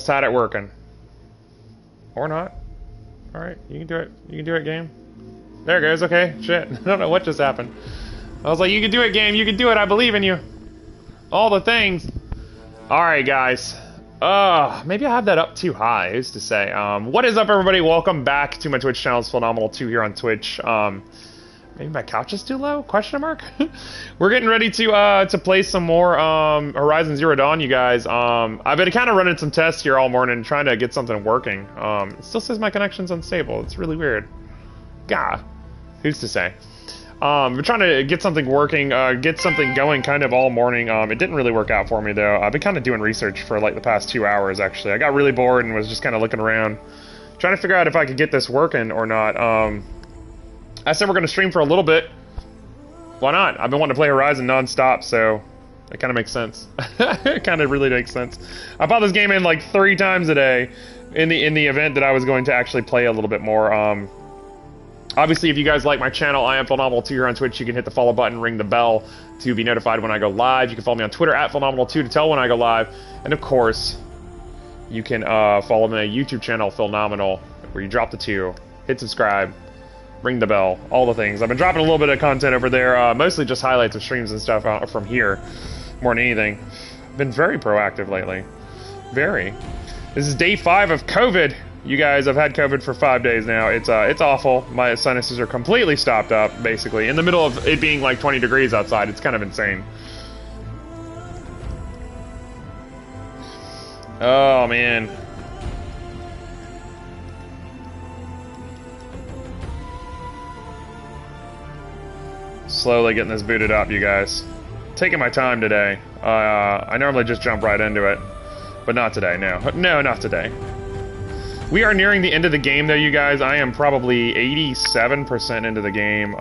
had it working. Or not. Alright, you can do it. You can do it, game. There it goes, okay. Shit. I don't know what just happened. I was like, you can do it, game. You can do it. I believe in you. All the things. Alright, guys. Maybe I have that up too high, who's to say. What is up, everybody? Welcome back to my Twitch channel. It's Phenomenal2 here on Twitch. Maybe my couch is too low? Question mark? We're getting ready to play some more Horizon Zero Dawn, you guys. I've been kind of running some tests here all morning, trying to get something working. It still says my connection's unstable. It's really weird. Gah. Who's to say? We're trying to get something working, get something going kind of all morning. It didn't really work out for me, though. I've been kind of doing research for, like, the past 2 hours, actually. I got really bored and was just kind of looking around, trying to figure out if I could get this working or not. I said we're going to stream for a little bit. Why not? I've been wanting to play Horizon non-stop, so it kind of makes sense. It kind of really makes sense. I bought this game in like 3 times a day in the event that I was going to actually play a little bit more. Obviously, if you guys like my channel, I am Phenomenal2 here on Twitch. You can hit the follow button, ring the bell to be notified when I go live. You can follow me on Twitter at Phenomenal2 to tell when I go live. And of course, you can follow my YouTube channel, Phenomenal, where you drop the 2, hit subscribe, ring the bell, all the things. I've been dropping a little bit of content over there, mostly just highlights of streams and stuff out from here, more than anything. I've been very proactive lately. Very. This is day 5 of COVID. You guys, I've had COVID for 5 days now. It's awful. My sinuses are completely stopped up, basically. In the middle of it being like 20 degrees outside, it's kind of insane. Oh, man. Slowly getting this booted up, you guys. Taking my time today. I normally just jump right into it, but not today, no. No, not today. We are nearing the end of the game, though, you guys. I am probably 87% into the game.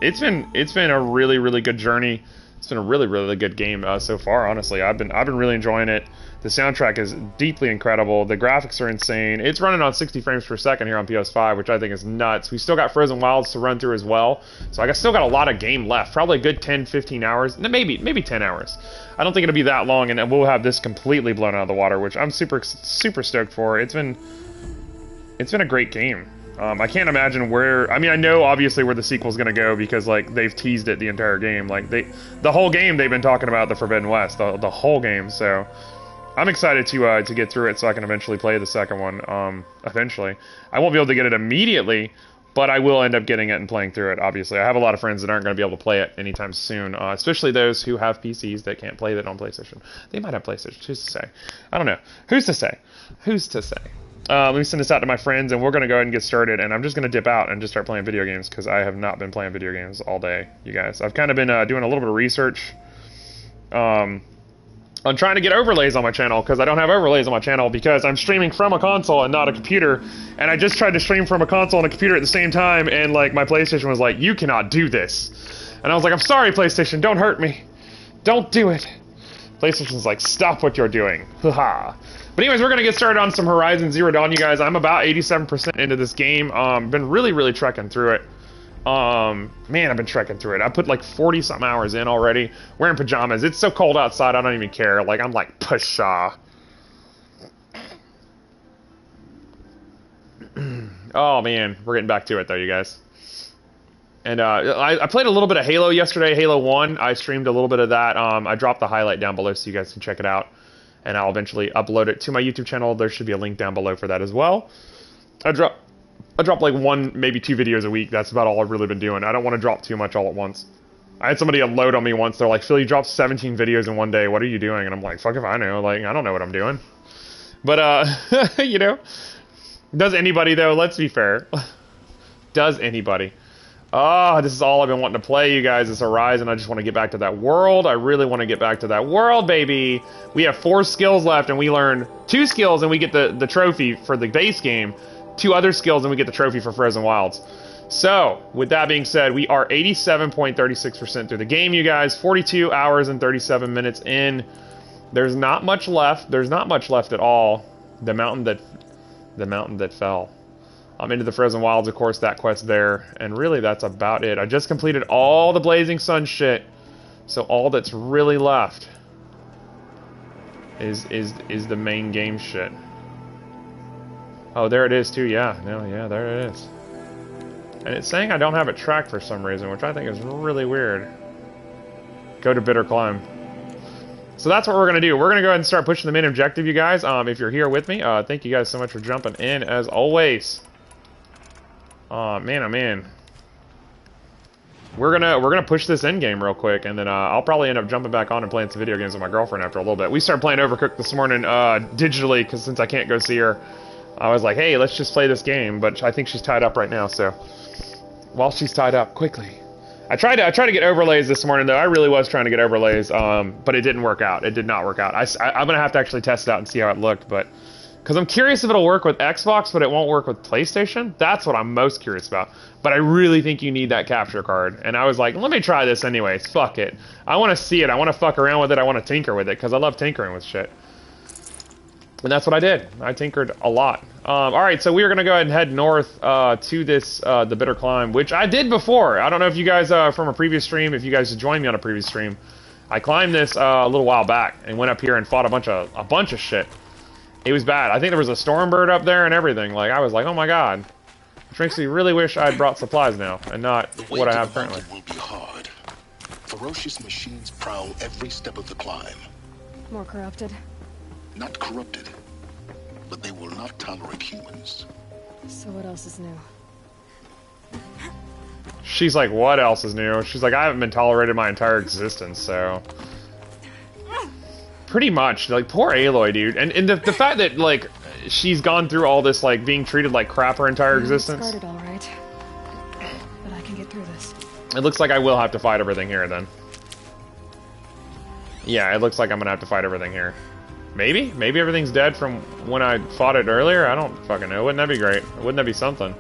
It's been a really, really good journey. It's been a really, really good game so far. Honestly, I've been really enjoying it. The soundtrack is deeply incredible. The graphics are insane. It's running on 60 frames per second here on PS5, which I think is nuts. We still got Frozen Wilds to run through as well, so I still got a lot of game left. Probably a good 10, 15 hours, maybe 10 hours. I don't think it'll be that long, and we'll have this completely blown out of the water, which I'm super stoked for. It's been a great game. I can't imagine where... I mean, I know, obviously, where the sequel's gonna go, because, like, they've teased it the entire game. Like, the whole game, they've been talking about the Forbidden West, the whole game, so... I'm excited to get through it so I can eventually play the second one, eventually. I won't be able to get it immediately, but I will end up getting it and playing through it, obviously. I have a lot of friends that aren't going to be able to play it anytime soon, especially those who have PCs that can't play that on PlayStation. They might have PlayStation, who's to say? I don't know. Who's to say? Who's to say? Let me send this out to my friends, and we're going to go ahead and get started, and I'm just going to dip out and just start playing video games, because I have not been playing video games all day, you guys. I've kind of been doing a little bit of research on trying to get overlays on my channel, because I don't have overlays on my channel because I'm streaming from a console and not a computer, and I just tried to stream from a console and a computer at the same time, and like my PlayStation was like, you cannot do this. And I was like, I'm sorry, PlayStation, don't hurt me. Don't do it. PlayStation's like, stop what you're doing. Haha. But anyways, we're going to get started on some Horizon Zero Dawn, you guys. I'm about 87% into this game. Been really, really trekking through it. Man, I've been trekking through it. I put like 40-something hours in already. Wearing pajamas. It's so cold outside, I don't even care. Like, I'm like, pshaw. Oh, man. We're getting back to it, though, you guys. And, I played a little bit of Halo yesterday, Halo 1. I streamed a little bit of that. I dropped the highlight down below so you guys can check it out. And I'll eventually upload it to my YouTube channel. There should be a link down below for that as well. I drop like 1, maybe 2 videos a week. That's about all I've really been doing. I don't want to drop too much all at once. I had somebody unload on me once. They're like, Phil, you dropped 17 videos in one day. What are you doing? And I'm like, fuck if I know. Like, I don't know what I'm doing. But, you know. Does anybody, though? Let's be fair. Does anybody? Oh, this is all I've been wanting to play, you guys, is Horizon. I just want to get back to that world. I really want to get back to that world, baby. We have 4 skills left, and we learn 2 skills, and we get the trophy for the base game. 2 other skills, and we get the trophy for Frozen Wilds. So, with that being said, we are 87.36% through the game, you guys. 42 hours and 37 minutes in. There's not much left. There's not much left at all. The mountain that fell. I'm into the Frozen Wilds, of course, that quest there. And really, that's about it. I just completed all the Blazing Sun shit. So all that's really left is the main game shit. Oh, there it is too, yeah. No, yeah, there it is. And it's saying I don't have it tracked for some reason, which I think is really weird. Go to Bitter Climb. So that's what we're going to do. We're going to go ahead and start pushing the main objective, you guys. If you're here with me, thank you guys so much for jumping in, as always. Man, oh man. We're gonna push this end game real quick, and then I'll probably end up jumping back on and playing some video games with my girlfriend after a little bit. We started playing Overcooked this morning digitally, because since I can't go see her, I was like, hey, let's just play this game. But I think she's tied up right now, so while she's tied up, quickly. I tried to get overlays this morning, though. I really was trying to get overlays, but it didn't work out. It did not work out. I'm gonna have to actually test it out and see how it looked, but because I'm curious if it'll work with Xbox, but it won't work with PlayStation. That's what I'm most curious about. But I really think you need that capture card. And I was like, let me try this anyways. Fuck it. I want to see it. I want to fuck around with it. I want to tinker with it because I love tinkering with shit. And that's what I did. I tinkered a lot. Alright, so we are going to go ahead and head north to this, the Bitter Climb, which I did before. I don't know if you guys, from a previous stream, if you guys joined me on a previous stream. I climbed this a little while back and went up here and fought a bunch of shit. It was bad. I think there was a storm bird up there and everything. Like, I was like, oh my god. Which makes me really wish I had brought supplies now, and not what I have currently. Will be hard. Ferocious machines prowl every step of the climb. More corrupted? Not corrupted, but they will not tolerate humans. So what else is new? She's like, what else is new? She's like, I haven't been tolerated my entire existence, so... Pretty much. Like, poor Aloy, dude. And the fact that, like, she's gone through all this, like, being treated like crap her entire existence. Started all right. But I can get through this. It looks like I will have to fight everything here, then. Yeah, it looks like I'm gonna have to fight everything here. Maybe? Maybe everything's dead from when I fought it earlier? I don't fucking know. Wouldn't that be great? Wouldn't that be something?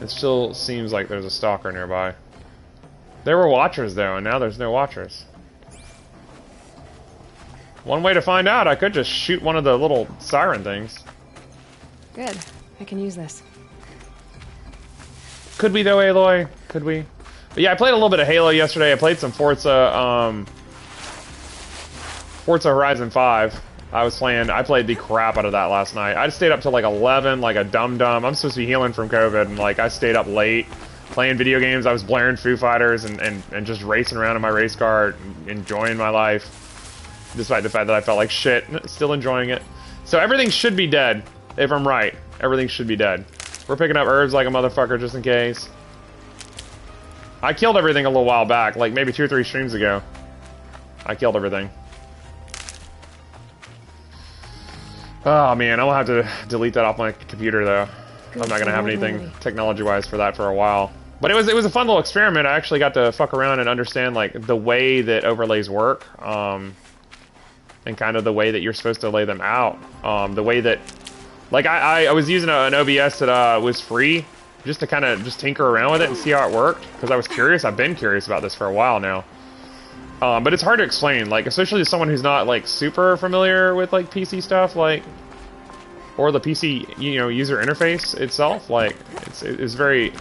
It still seems like there's a stalker nearby. There were watchers, though, and now there's no watchers. One way to find out, I could just shoot one of the little siren things. Good. I can use this. Could we, though, Aloy? Could we? But yeah, I played a little bit of Halo yesterday. I played some Forza Horizon 5. I played the crap out of that last night. I stayed up till like 11, like a dum-dum. I'm supposed to be healing from COVID, and like I stayed up late playing video games. I was blaring Foo Fighters and just racing around in my race car, enjoying my life. Despite the fact that I felt like shit, still enjoying it. So everything should be dead, if I'm right. Everything should be dead. We're picking up herbs like a motherfucker just in case. I killed everything a little while back, like maybe 2 or 3 streams ago. I killed everything. Oh man, I'll have to delete that off my computer though. I'm not gonna have anything technology-wise for that for a while. But it was a fun little experiment. I actually got to fuck around and understand like the way that overlays work. And kind of the way that you're supposed to lay them out. The way that... Like, I was using an OBS that was free, just to kind of just tinker around with it and see how it worked. Because I was curious. I've been curious about this for a while now. But it's hard to explain, like, especially to someone who's not, like, super familiar with, like, PC stuff, like... Or the PC, you know, user interface itself. Like, it's very...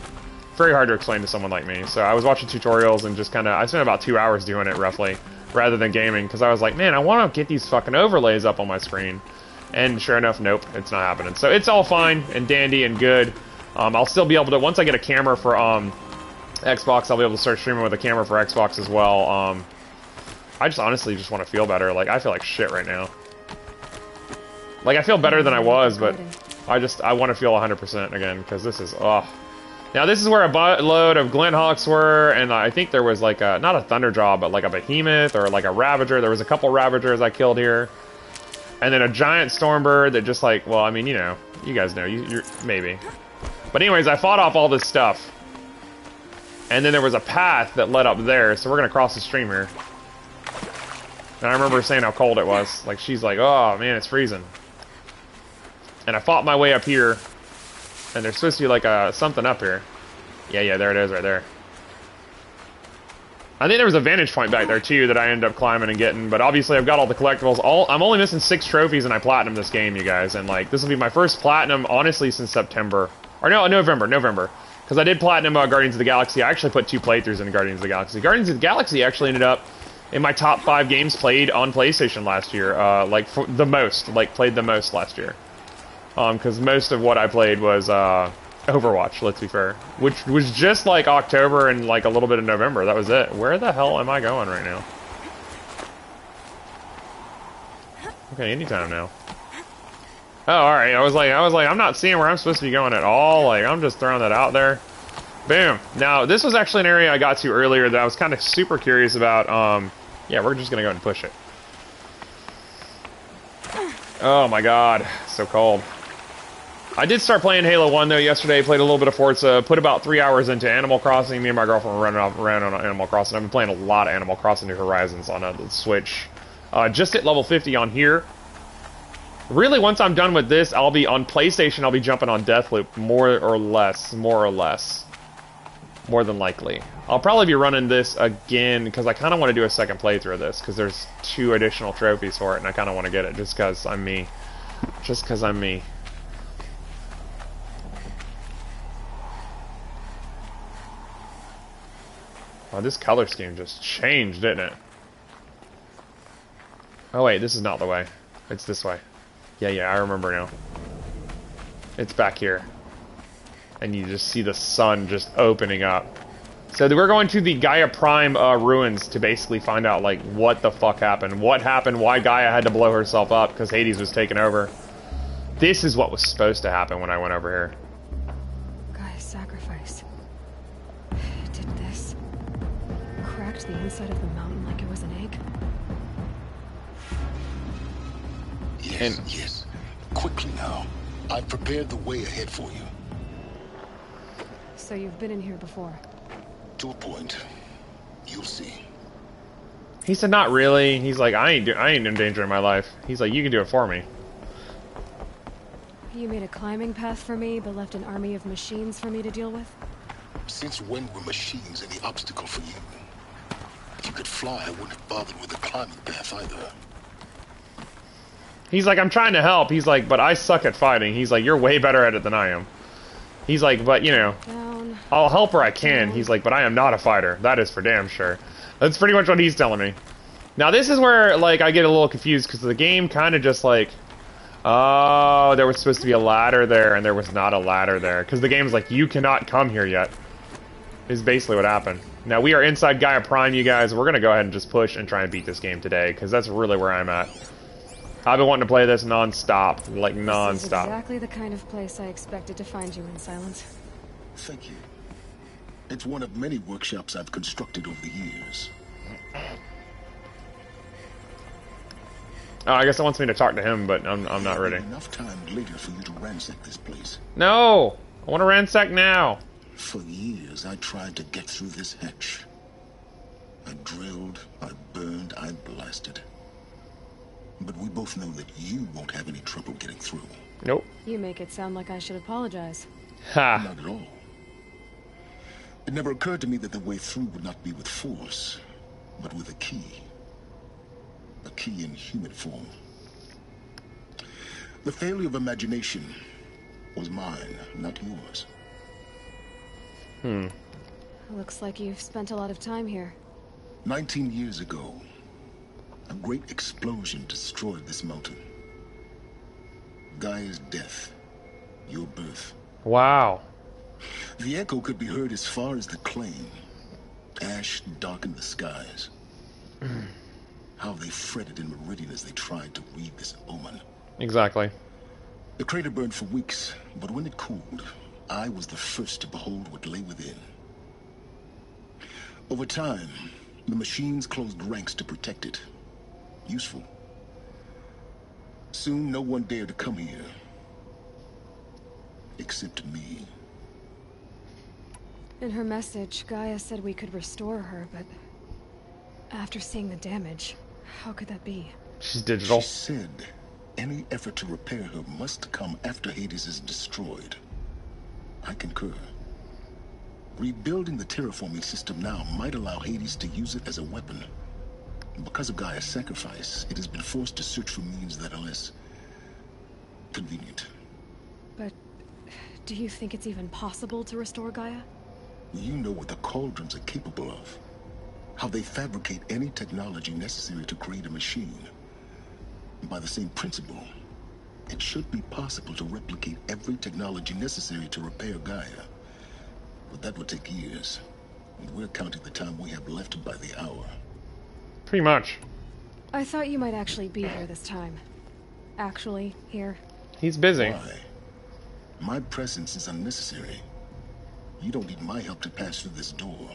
very hard to explain to someone like me. So I was watching tutorials and just kind of... I spent about 2 hours doing it, roughly. Rather than gaming, because I was like, man, I want to get these fucking overlays up on my screen. And sure enough, nope, it's not happening. So it's all fine and dandy and good. I'll still be able to, once I get a camera for Xbox, I'll be able to start streaming with a camera for Xbox as well. I just honestly just want to feel better. Like, I feel like shit right now. Like, I feel better than I was, but I want to feel 100% again, because this is, ugh. Now, this is where a load of Glenhawks were, and I think there was, like, not a Thunderjaw, but, like, a Behemoth, or, like, a Ravager. There was a couple Ravagers I killed here. And then a giant Stormbird that just, like, well, I mean, you know. You guys know. You're maybe. But anyways, I fought off all this stuff. And then there was a path that led up there, so we're gonna cross the stream here. And I remember saying how cold it was. Like, she's like, oh, man, it's freezing. And I fought my way up here. And there's supposed to be like something up here. Yeah, there it is right there. I think there was a vantage point back there too that I ended up climbing and getting, but obviously I've got all the collectibles. I'm only missing 6 trophies and I platinum this game, you guys, and like this will be my first platinum honestly since September. Or no, November. Because I did platinum Guardians of the Galaxy. I actually put 2 playthroughs in Guardians of the Galaxy. Guardians of the Galaxy actually ended up in my top 5 games played on PlayStation last year. Like for the most, like played the most last year. Because most of what I played was Overwatch. Let's be fair, which was just like October and like a little bit of November. That was it. Where the hell am I going right now? Okay, anytime now. Oh, all right. I was like, I'm not seeing where I'm supposed to be going at all. Like, I'm just throwing that out there. Boom. Now, this was actually an area I got to earlier that I was kind of super curious about. Yeah, we're just gonna go ahead and push it. Oh my God, so cold. I did start playing Halo 1 though yesterday. Played a little bit of Forza. Put about 3 hours into Animal Crossing. Me and my girlfriend were running around on Animal Crossing. I've been playing a lot of Animal Crossing New Horizons on the Switch. Just hit level 50 on here. Really, once I'm done with this, I'll be on PlayStation. I'll be jumping on Deathloop, more or less, more than likely. I'll probably be running this again because I kind of want to do a second playthrough of this because there's 2 additional trophies for it, and I kind of want to get it just because I'm me. Just because I'm me. Oh, this color scheme just changed, didn't it? Oh wait, this is not the way. It's this way. Yeah, I remember now. It's back here. And you just see the sun just opening up. So we're going to the Gaia Prime ruins to basically find out, like, what the fuck happened. What happened, why Gaia had to blow herself up, because Hades was taken over. This is what was supposed to happen when I went over here. Gaia's sacrifice. It did this. Cracked the inside of the mountain like it was an egg. Yes. Quickly now. I've prepared the way ahead for you. So you've been in here before? To a point. You'll see. He said, not really. He's like, I ain't endangering my life. He's like, you can do it for me. You made a climbing path for me, but left an army of machines for me to deal with? Since when were machines any obstacle for you? If you could fly, I wouldn't have bothered with the climbing path either. He's like, I'm trying to help. He's like, but I suck at fighting. He's like, you're way better at it than I am. He's like, but, you know, I'll help where I can. He's like, but I am not a fighter. That is for damn sure. That's pretty much what he's telling me. Now, this is where, like, I get a little confused, because the game kind of just, like, oh, there was supposed to be a ladder there, and there was not a ladder there. Because the game's like, you cannot come here yet. Is basically what happened. Now, we are inside Gaia Prime, you guys. We're going to go ahead and just push and try and beat this game today, because that's really where I'm at. I've been wanting to play this non-stop, like non-stop. This is exactly the kind of place I expected to find you in, Silence. Thank you. It's one of many workshops I've constructed over the years. Oh, I guess it wants me to talk to him, but I'm not ready. Enough time later for you to ransack this place. No! I want to ransack now. For years, I tried to get through this hatch. I drilled, I burned, I blasted. But we both know that you won't have any trouble getting through. Nope. You make it sound like I should apologize. Ha! Not at all. It never occurred to me that the way through would not be with force, but with a key. A key in human form. The failure of imagination was mine, not yours. Looks like you've spent a lot of time here. 19 years ago, a great explosion destroyed this mountain. Gaia's death, your birth. Wow. The echo could be heard as far as the claim. Ash darkened the skies. How they fretted in Meridian as they tried to read this omen. Exactly. The crater burned for weeks, but when it cooled, I was the first to behold what lay within. Over time, the machines closed ranks to protect it. Useful. Soon, no one dared to come here. Except me. In her message, Gaia said we could restore her, but after seeing the damage, how could that be? She's digital. She said any effort to repair her must come after Hades is destroyed. I concur. Rebuilding the terraforming system now might allow Hades to use it as a weapon. Because of Gaia's sacrifice, it has been forced to search for means that are less convenient. But do you think it's even possible to restore Gaia? You know what the cauldrons are capable of. how they fabricate any technology necessary to create a machine. By the same principle, it should be possible to replicate every technology necessary to repair Gaia. But that would take years, and we're counting the time we have left by the hour. Pretty much. I thought you might actually be here this time. Actually, here. He's busy. Why? My presence is unnecessary. You don't need my help to pass through this door.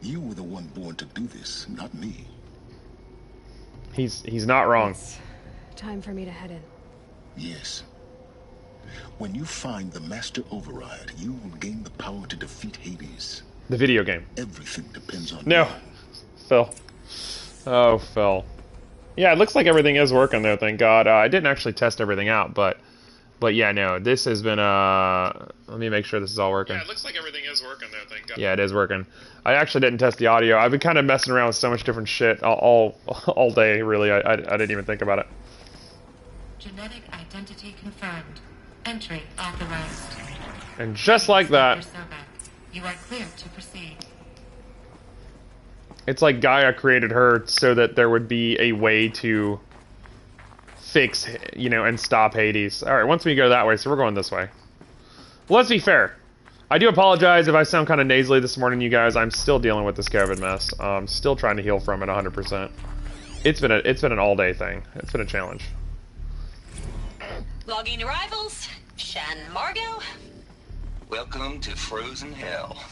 You were the one born to do this, not me. He's not wrong. It's time for me to head in. Yes. When you find the Master Override, you will gain the power to defeat Hades. The video game. Everything depends on No. you. Phil. Oh, Phil. Yeah, it looks like everything is working though, thank God. I didn't actually test everything out, but yeah, no, this has been, let me make sure this is all working. Yeah, it looks like everything is working there, thank God. Yeah, it is working. I actually didn't test the audio. I've been kind of messing around with so much different shit all day, really. I didn't even think about it. Genetic identity confirmed. Entry authorized. And just like that, You are clear to proceed. it's like Gaia created her so that there would be a way to fix, you know, and stop Hades. Alright, once we go that way, so we're going this way. Well, let's be fair. I do apologize if I sound kind of nasally this morning, you guys. I'm still dealing with this COVID mess. I'm still trying to heal from it 100%. It's been an all-day thing. It's been a challenge. Logging arrivals. Shan Margot. Welcome to Frozen Hell.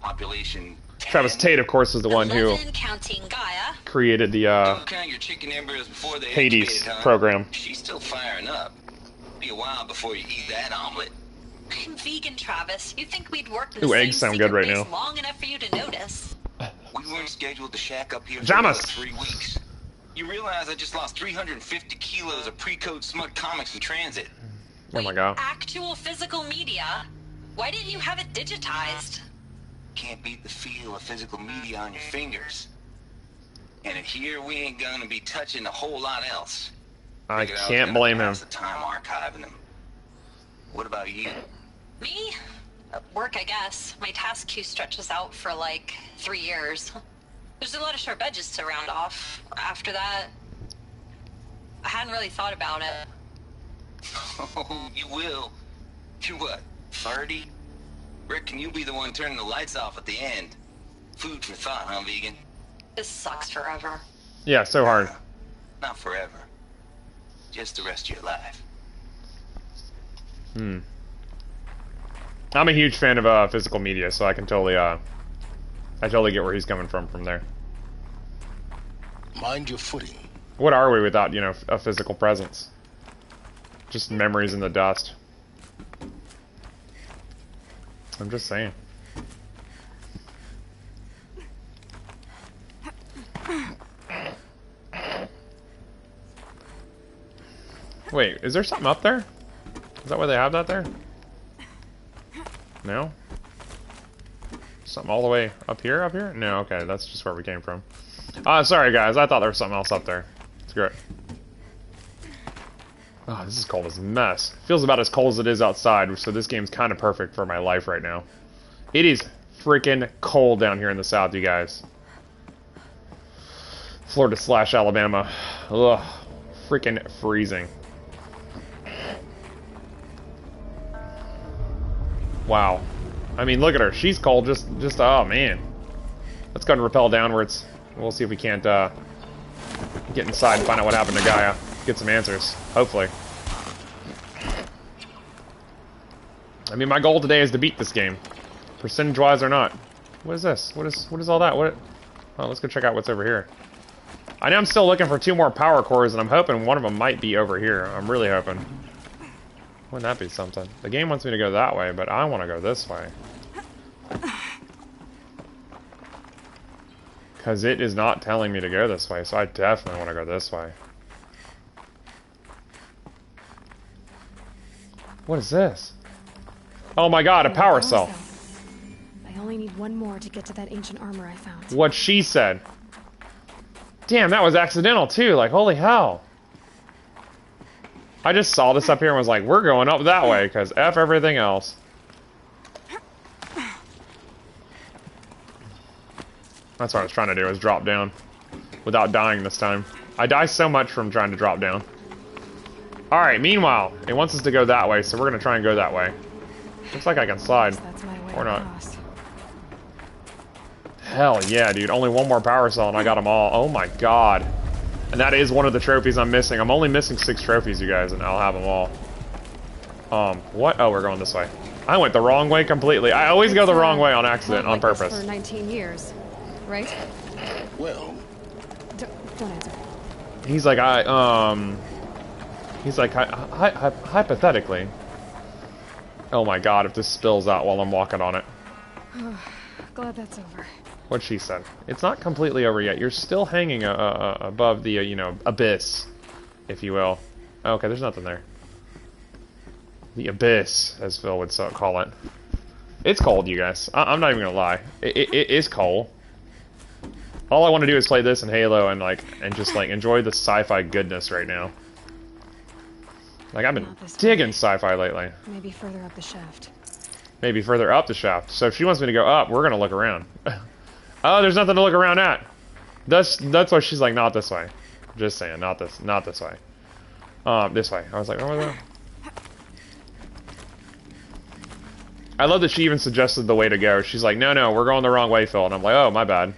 Population 10. Travis Tate, of course, is the one who 11 counting Gaia. created the Don't count your chicken embers before they Hades incubated, huh? program. She's still firing up. Be a while before you eat that omelet. I'm vegan, Travis. You'd think we'd worked in Ooh, the same eggs sound secret good right base now. long enough for you to notice. We weren't scheduled to shack up here for Pajamas. another 3 weeks. You realize I just lost 350 kilos of pre-code smut comics in transit. Oh my god. Actual physical media. Why didn't you have it digitized? Can't beat the feel of physical media on your fingers. And in here, we ain't gonna be touching a whole lot else. I Figured was can't gonna blame him. pass the time archiving them. What about you? Me? Work, I guess. My task queue stretches out for like 3 years. There's a lot of sharp edges to round off. After that, I hadn't really thought about it. Oh, you will. You're what, 30? Reckon you'll be the one turning the lights off at the end. Food for thought, huh, vegan? This sucks forever. Yeah, so hard. Not forever. Just the rest of your life. I'm a huge fan of physical media, so I can totally I totally get where he's coming from there. Mind your footing. What are we without, you know, a physical presence? Just memories in the dust. I'm just saying. Wait, is there something up there? Is that why they have that there? No? Something all the way up here? Up here? No, okay, that's just where we came from. Sorry guys, I thought there was something else up there. Screw it. Oh, this is cold as a mess. Feels about as cold as it is outside, so this game's kind of perfect for my life right now. It is freaking cold down here in the south, you guys. Florida/Alabama. Ugh. Freaking freezing. Wow. I mean, look at her. She's cold. Just oh, man. Let's go and rappel downwards. We'll see if we can't, get inside and find out what happened to Gaia. Get some answers. Hopefully. I mean, my goal today is to beat this game. Percentage-wise or not. What is this? What is all that? What? Oh, let's go check out what's over here. I know I'm still looking for 2 more power cores, and I'm hoping one of them might be over here. I'm really hoping. Wouldn't that be something? The game wants me to go that way, but I want to go this way. Because it is not telling me to go this way, so I definitely want to go this way. What is this? Oh my god, a power cell. I only need one more to get to that ancient armor I found. What she said. Damn, that was accidental too, like holy hell. I just saw this up here and was like, we're going up that way, because F everything else. That's what I was trying to do, is drop down. Without dying this time. I die so much from trying to drop down. Alright, meanwhile, it wants us to go that way, so we're gonna try and go that way. Looks like I can slide. That's my way Or not. across. Hell yeah, dude. Only one more power cell and I got them all. Oh my god. And that is one of the trophies I'm missing. I'm only missing 6 trophies, you guys, and I'll have them all. What? Oh, we're going this way. I went the wrong way completely. I always go the wrong way on accident, on Like this purpose. For 19 years, right? Well, Don't answer. He's like, He's like, hypothetically. Oh my god, if this spills out while I'm walking on it. Glad that's over. What she said. It's not completely over yet. You're still hanging above the, you know, abyss, if you will. Okay, there's nothing there. The abyss, as Phil would call it. It's cold, you guys. I'm not even gonna lie. It is cold. All I want to do is play this and Halo and just enjoy the sci-fi goodness right now. Like, I've been digging sci-fi lately. Maybe further up the shaft. Maybe further up the shaft. So if she wants me to go up, we're gonna look around. Oh, there's nothing to look around at. That's why she's like, not this way. Just saying, not this way. This way. I was like, oh, I love that she even suggested the way to go. She's like, no, we're going the wrong way, Phil. And I'm like, oh, my bad.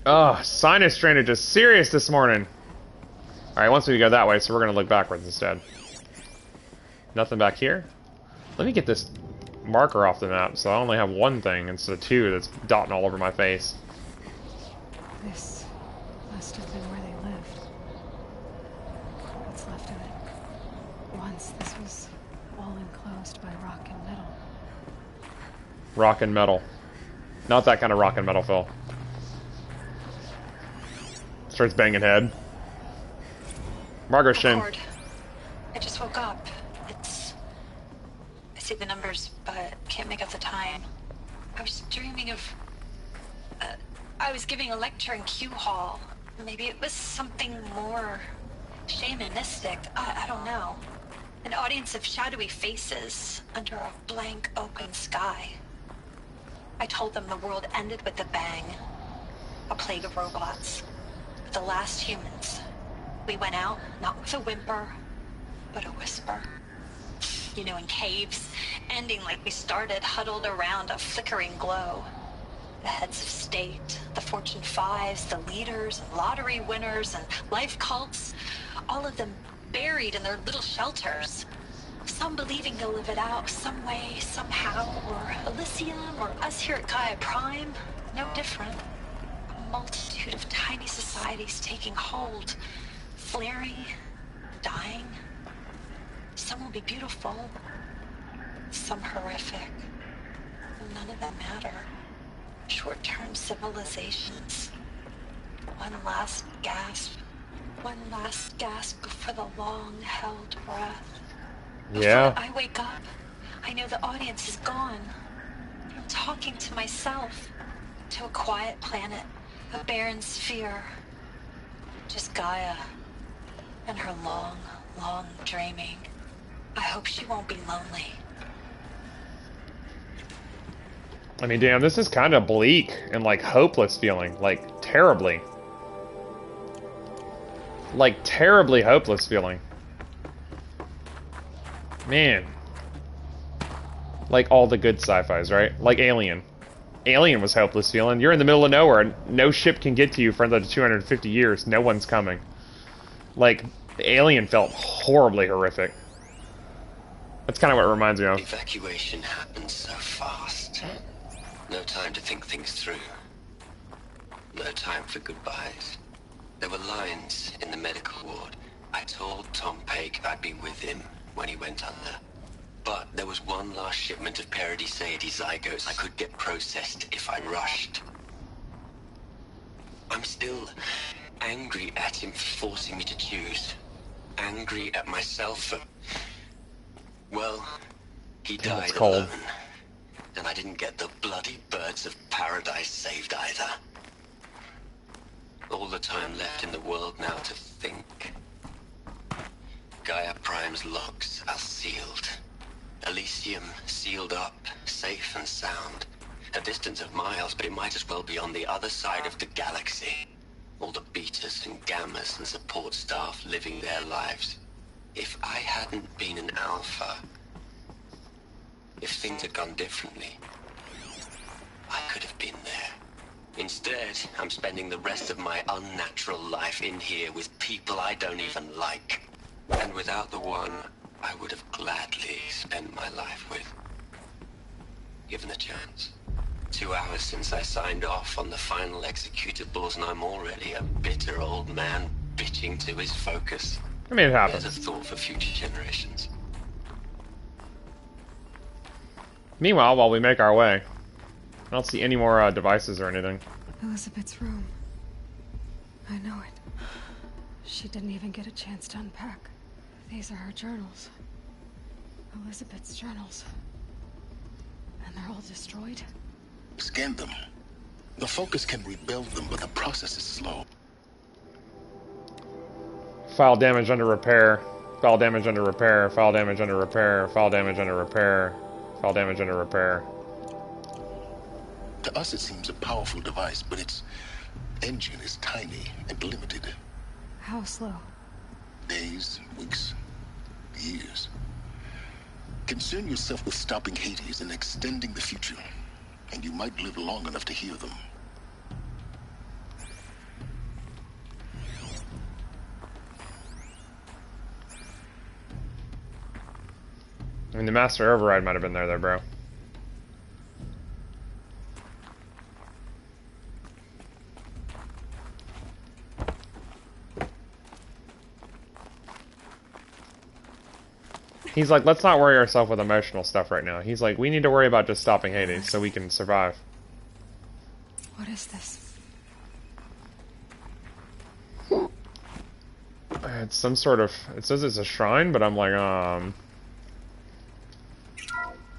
Oh, sinus drainage is serious this morning. Alright, wants me to go that way, so we're gonna look backwards instead. Nothing back here? Let me get this marker off the map, so I only have one thing instead of 2 that's dotting all over my face. This must have been where they lived. What's left of it. Once this was all enclosed by rock and metal. Rock and metal. Not that kind of rock and metal, Phil. Starts banging head. Margot Shin. Record. I just woke up. I see the numbers, but can't make out the time. I was dreaming of... I was giving a lecture in Q Hall. Maybe it was something more shamanistic. I don't know. An audience of shadowy faces under a blank open sky. I told them the world ended with a bang. A plague of robots. The last humans. We went out, not with a whimper, but a whisper. You know, in caves, ending like we started, huddled around a flickering glow. The heads of state, the Fortune 5s, the leaders, and lottery winners, and life cults, all of them buried in their little shelters. Some believing they'll live it out some way, somehow, or Elysium, or us here at Gaia Prime, no different. A multitude of tiny societies taking hold, flaring, dying. Some will be beautiful, some horrific. None of them matter. Short-term civilizations. One last gasp before the long-held breath. Yeah. Before I wake up, I know the audience is gone. I'm talking to myself, to a quiet planet, a barren sphere. Just Gaia and her long, long dreaming. I hope she won't be lonely. I mean, damn, this is kind of bleak and, hopeless feeling. Terribly. Terribly hopeless feeling. Man. Like all the good sci-fis, right? Like Alien. Alien was hopeless feeling. You're in the middle of nowhere. No ship can get to you for another 250 years. No one's coming. Alien felt horribly horrific. That's kind of what it reminds me of. Evacuation happened so fast. No time to think things through. No time for goodbyes. There were lines in the medical ward. I told Tom Pake I'd be with him when he went under. But there was one last shipment of Paradis-Sade zygotes I could get processed if I rushed. I'm still angry at him for forcing me to choose. Angry at myself for... Well, he died alone. And I didn't get the bloody birds of paradise saved either. All the time left in the world now to think. Gaia Prime's logs are sealed. Elysium sealed up, safe and sound. And distance of miles, but it might as well be on the other side of the galaxy. All the betas and gammas and support staff living their lives. If I hadn't been an alpha, if things had gone differently, I could have been there. Instead, I'm spending the rest of my unnatural life in here with people I don't even like. And without the one I would have gladly spent my life with. Given a chance. 2 hours since I signed off on the final executables, and I'm already a bitter old man bitching to his focus. I mean, it happens. There's a thought for future generations. Meanwhile, while we make our way, I don't see any more devices or anything. Elizabeth's room. I know it. She didn't even get a chance to unpack. These are her journals. Elizabeth's journals. And they're all destroyed? Scan them. The Focus can rebuild them, but the process is slow. File damage under repair. File damage under repair. File damage under repair. File damage under repair. File damage under repair. To us, it seems a powerful device, but its engine is tiny and limited. How slow? Days, weeks, years. Concern yourself with stopping Hades and extending the future, and you might live long enough to hear them. I mean, the master override might have been there, bro. He's like, let's not worry ourselves with emotional stuff right now. He's like, we need to worry about just stopping Hades so we can survive. What is this? It's some sort of... It says it's a shrine, but I'm like,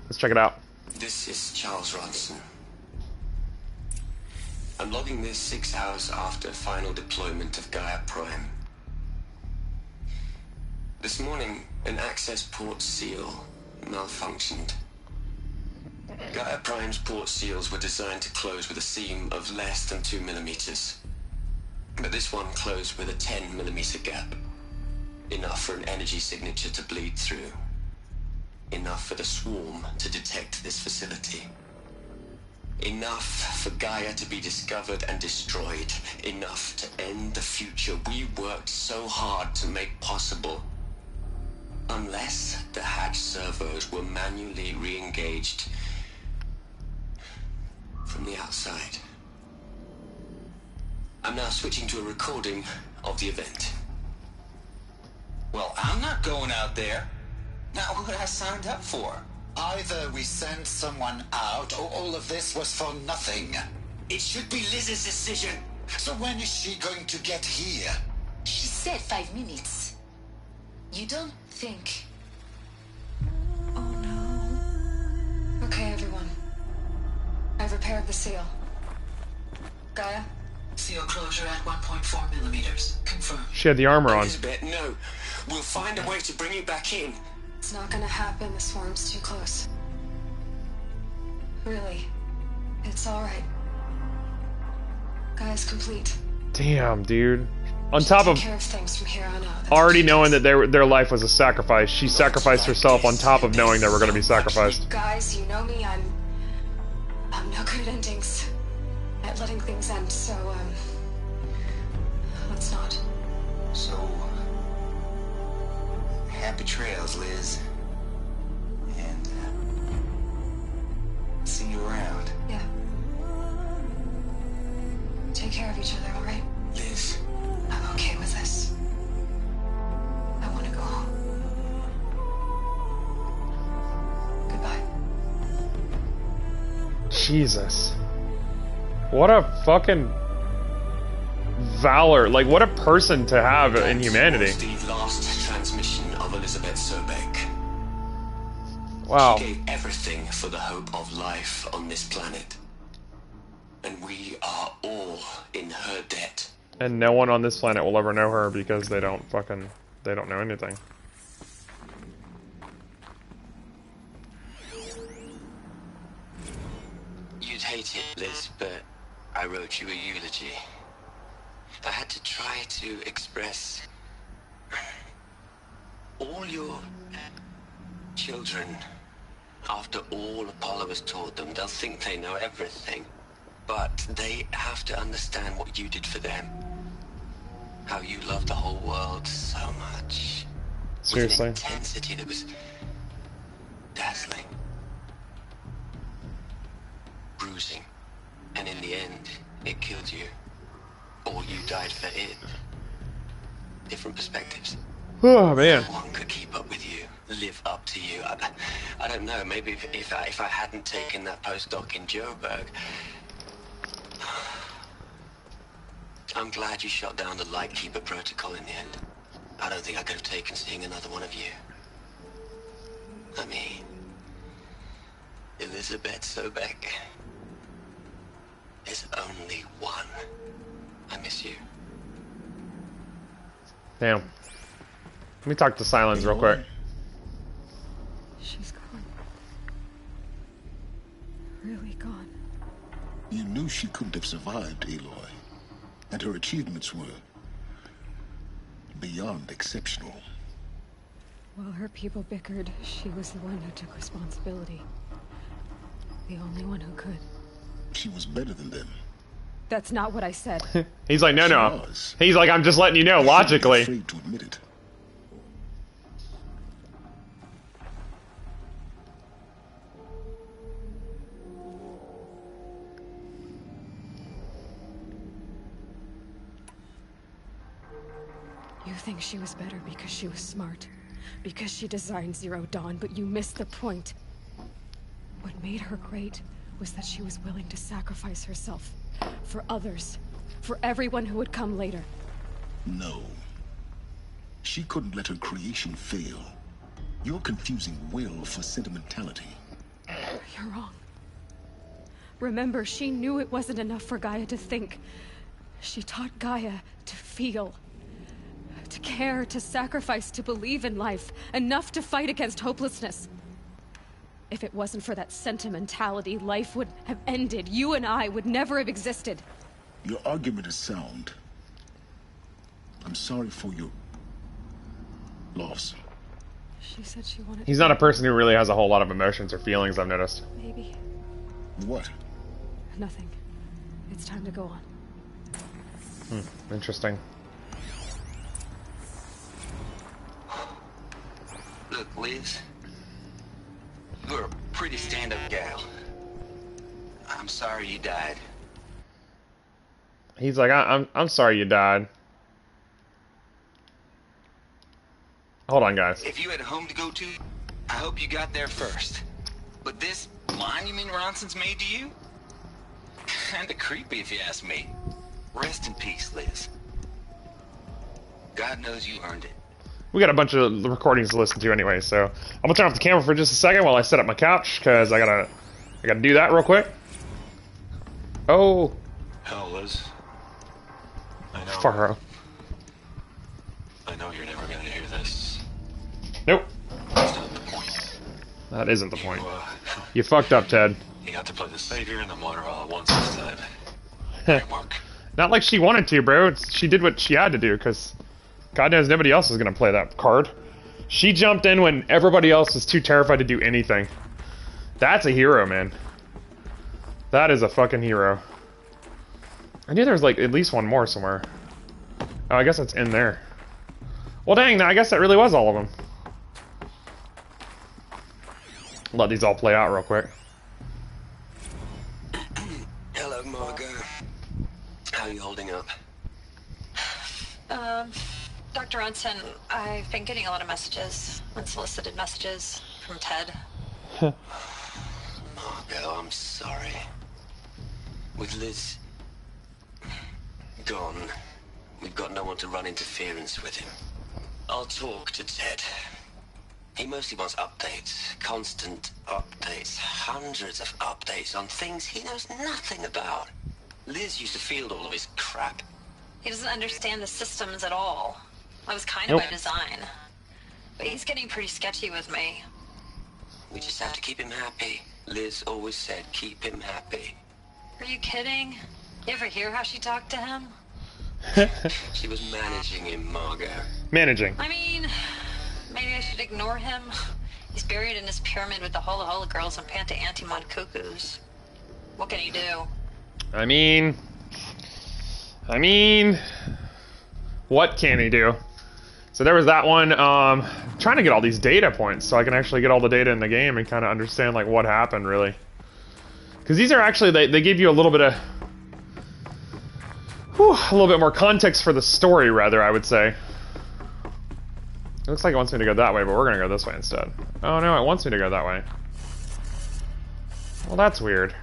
let's check it out. This is Charles Ronson. I'm logging this 6 hours after final deployment of Gaia Prime. This morning, an access port seal malfunctioned. Gaia Prime's port seals were designed to close with a seam of less than 2 millimeters. But this one closed with a 10 millimeter gap. Enough for an energy signature to bleed through. Enough for the swarm to detect this facility. Enough for Gaia to be discovered and destroyed. Enough to end the future we worked so hard to make possible. Unless the hatch servos were manually re-engaged from the outside. I'm now switching to a recording of the event. Well, I'm not going out there. Not what I signed up for. Either we send someone out, or all of this was for nothing. It should be Liz's decision. So when is she going to get here? She said 5 minutes. You don't think... Oh no. Okay, everyone. I've repaired the seal. Gaia? Seal closure at 1.4 millimeters. Confirmed. She had the armor on. Elizabeth, no. We'll find a way to bring you back in. It's not gonna happen. The swarm's too close. Really. It's alright. Gaia's complete. Damn, dude. On top of Take care of things from here on out. That's already what she knowing does. that their life was a sacrifice, she sacrificed herself on top of knowing they were going to be sacrificed. Guys, you know me. I'm no good at endings. At letting things end. So let's not. So, happy trails, Liz. And, see you around. Yeah. Take care of each other, alright? Liz. I'm okay with this. I want to go home. Goodbye. Jesus. What a fucking valor. Like, what a person to have in humanity. That was the last transmission of Elizabeth Sobek. Wow. She gave everything for the hope of life on this planet. And we are all in her debt. And no one on this planet will ever know her because they don't know anything. You'd hate admit it, Liz, but I wrote you a eulogy. I had to try to express all your children. After all Apollo has taught them, they'll think they know everything. But they have to understand what you did for them. How you loved the whole world so much. Seriously? With an intensity that was dazzling. Bruising. And in the end, it killed you. Or you died for it. Different perspectives. Oh, man. No one could keep up with you, live up to you. I don't know, maybe if I hadn't taken that postdoc in Joburg. I'm glad you shot down the Lightkeeper protocol in the end. I don't think I could have taken seeing another one of you. I mean, Elizabeth Sobek. There's only one. I miss you. Damn. Let me talk to Silence real quick. She's gone. Really gone. You knew she couldn't have survived, Aloy. And her achievements were beyond exceptional. While her people bickered, she was the one who took responsibility. The only one who could. She was better than them. That's not what I said. He's like, no, no. She was. He's like, I'm just letting you know, You shouldn't be logically. afraid to admit it. You think she was better because she was smart. Because she designed Zero Dawn, but you missed the point. What made her great was that she was willing to sacrifice herself. For others. For everyone who would come later. No. She couldn't let her creation fail. You're confusing will for sentimentality. You're wrong. Remember, she knew it wasn't enough for Gaia to think. She taught Gaia to feel. To care, to sacrifice, to believe in life. Enough to fight against hopelessness. If it wasn't for that sentimentality, life would have ended. You and I would never have existed. Your argument is sound. I'm sorry for your loss. She said she wanted He's not a person who really has a whole lot of emotions or feelings, I've noticed. Maybe. What? Nothing. It's time to go on. Interesting. Look, Liz. You're a pretty stand-up gal. I'm sorry you died. He's like, I'm sorry you died. Hold on, guys. If you had a home to go to, I hope you got there first. But this monument Ronson's made to you? Kinda creepy if you ask me. Rest in peace, Liz. God knows you earned it. We got a bunch of recordings to listen to anyway, so I'm gonna turn off the camera for just a second while I set up my couch, because I gotta do that real quick. Oh, Hell, Liz. I know. Faro. I know you're never gonna hear this. Nope. That's not the point. That isn't the point. You, You fucked up, Ted. you got to play the savior and the martyr all at once this time. Right, Mark? Not like she wanted to, bro. She did what she had to do, because God knows nobody else is gonna play that card. She jumped in when everybody else was too terrified to do anything. That's a hero, man. That is a fucking hero. I knew there was like at least one more somewhere. Oh, I guess it's in there. Well, dang, I guess that really was all of them. Let these all play out real quick. Hello, Margot. How are you holding up? Dr. Ronson, I've been getting a lot of messages, unsolicited messages from Ted. Margot, I'm sorry. With Liz gone, we've got no one to run interference with him. I'll talk to Ted. He mostly wants updates, constant updates, hundreds of updates on things he knows nothing about. Liz used to field all of his crap. He doesn't understand the systems at all. That was kind Nope. of by design. But he's getting pretty sketchy with me. We just have to keep him happy. Liz always said keep him happy. Are you kidding? You ever hear how she talked to him? She was managing him, Margot. Managing. I mean, maybe I should ignore him. He's buried in his pyramid with the Hola Hola girls and Panta Antimon cuckoos. What can he do? I mean, what can he do? So there was that one. Trying to get all these data points so I can actually get all the data in the game and kind of understand like what happened really. Because these are actually they give you a little bit of a little bit more context for the story, rather, I would say. It looks like it wants me to go that way, but we're gonna go this way instead. Oh no, it wants me to go that way. Well, that's weird.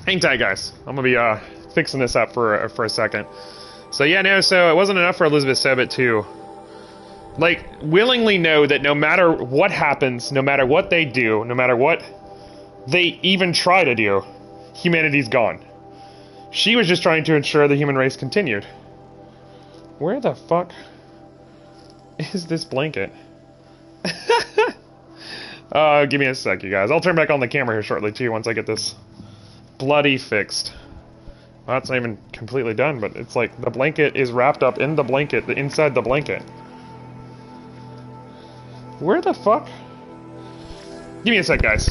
Hang tight, guys. I'm gonna be fixing this up for a second. So yeah, no. So it wasn't enough for Elizabeth Sabat to, like, willingly know that no matter what happens, no matter what they do, no matter what they even try to do, humanity's gone. She was just trying to ensure the human race continued. Where the fuck is this blanket? Give me a sec, you guys. I'll turn back on the camera here shortly, too, once I get this bloody fixed. Well, that's not even completely done, but it's like the blanket is wrapped up in the blanket, inside the blanket. Where the fuck? Give me a sec, guys.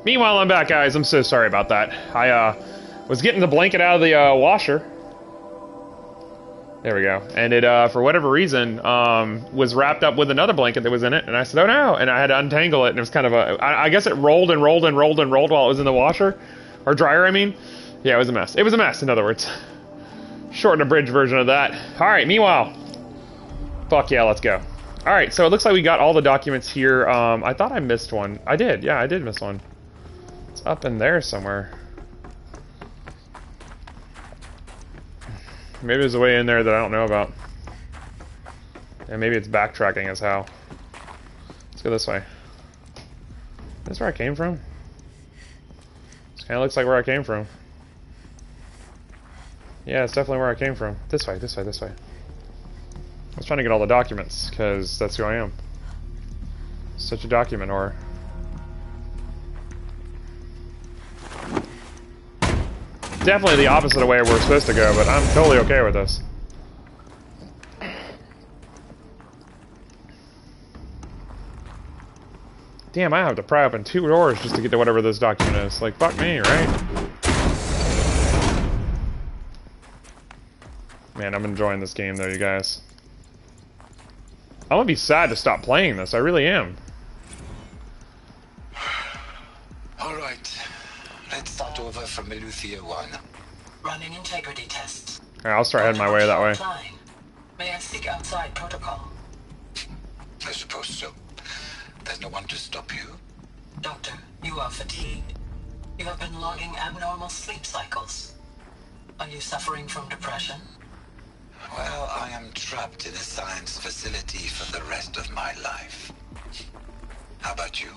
Meanwhile, I'm back, guys. I'm so sorry about that. I was getting the blanket out of the washer. There we go. And it, for whatever reason, was wrapped up with another blanket that was in it. And I said, oh no. And I had to untangle it. And it was kind of a... I guess it rolled and rolled and rolled and rolled while it was in the washer. Or dryer, I mean. Yeah, it was a mess. It was a mess, in other words. Short and abridged version of that. Alright, meanwhile. Fuck yeah, let's go. Alright, so it looks like we got all the documents here. I thought I missed one. I did. Yeah, I did miss one. It's up in there somewhere. Maybe there's a way in there that I don't know about. And maybe it's backtracking as how. Let's go this way. This where I came from? This kinda looks like where I came from. Yeah, it's definitely where I came from. This way, this way, this way. I was trying to get all the documents, because that's who I am. Such a document whore. Definitely the opposite of where we're supposed to go, but I'm totally okay with this. Damn, I have to pry open 2 doors just to get to whatever this document is. Like, fuck me, right? Man, I'm enjoying this game though, you guys. I'm gonna be sad to stop playing this, I really am. Alright. Let's start over from Meluthia 1. Running integrity tests. Alright, I'll start heading my way that way. May I seek outside protocol? I suppose so. There's no one to stop you. Doctor, you are fatigued. You have been logging abnormal sleep cycles. Are you suffering from depression? Well, I am trapped in a science facility for the rest of my life. How about you?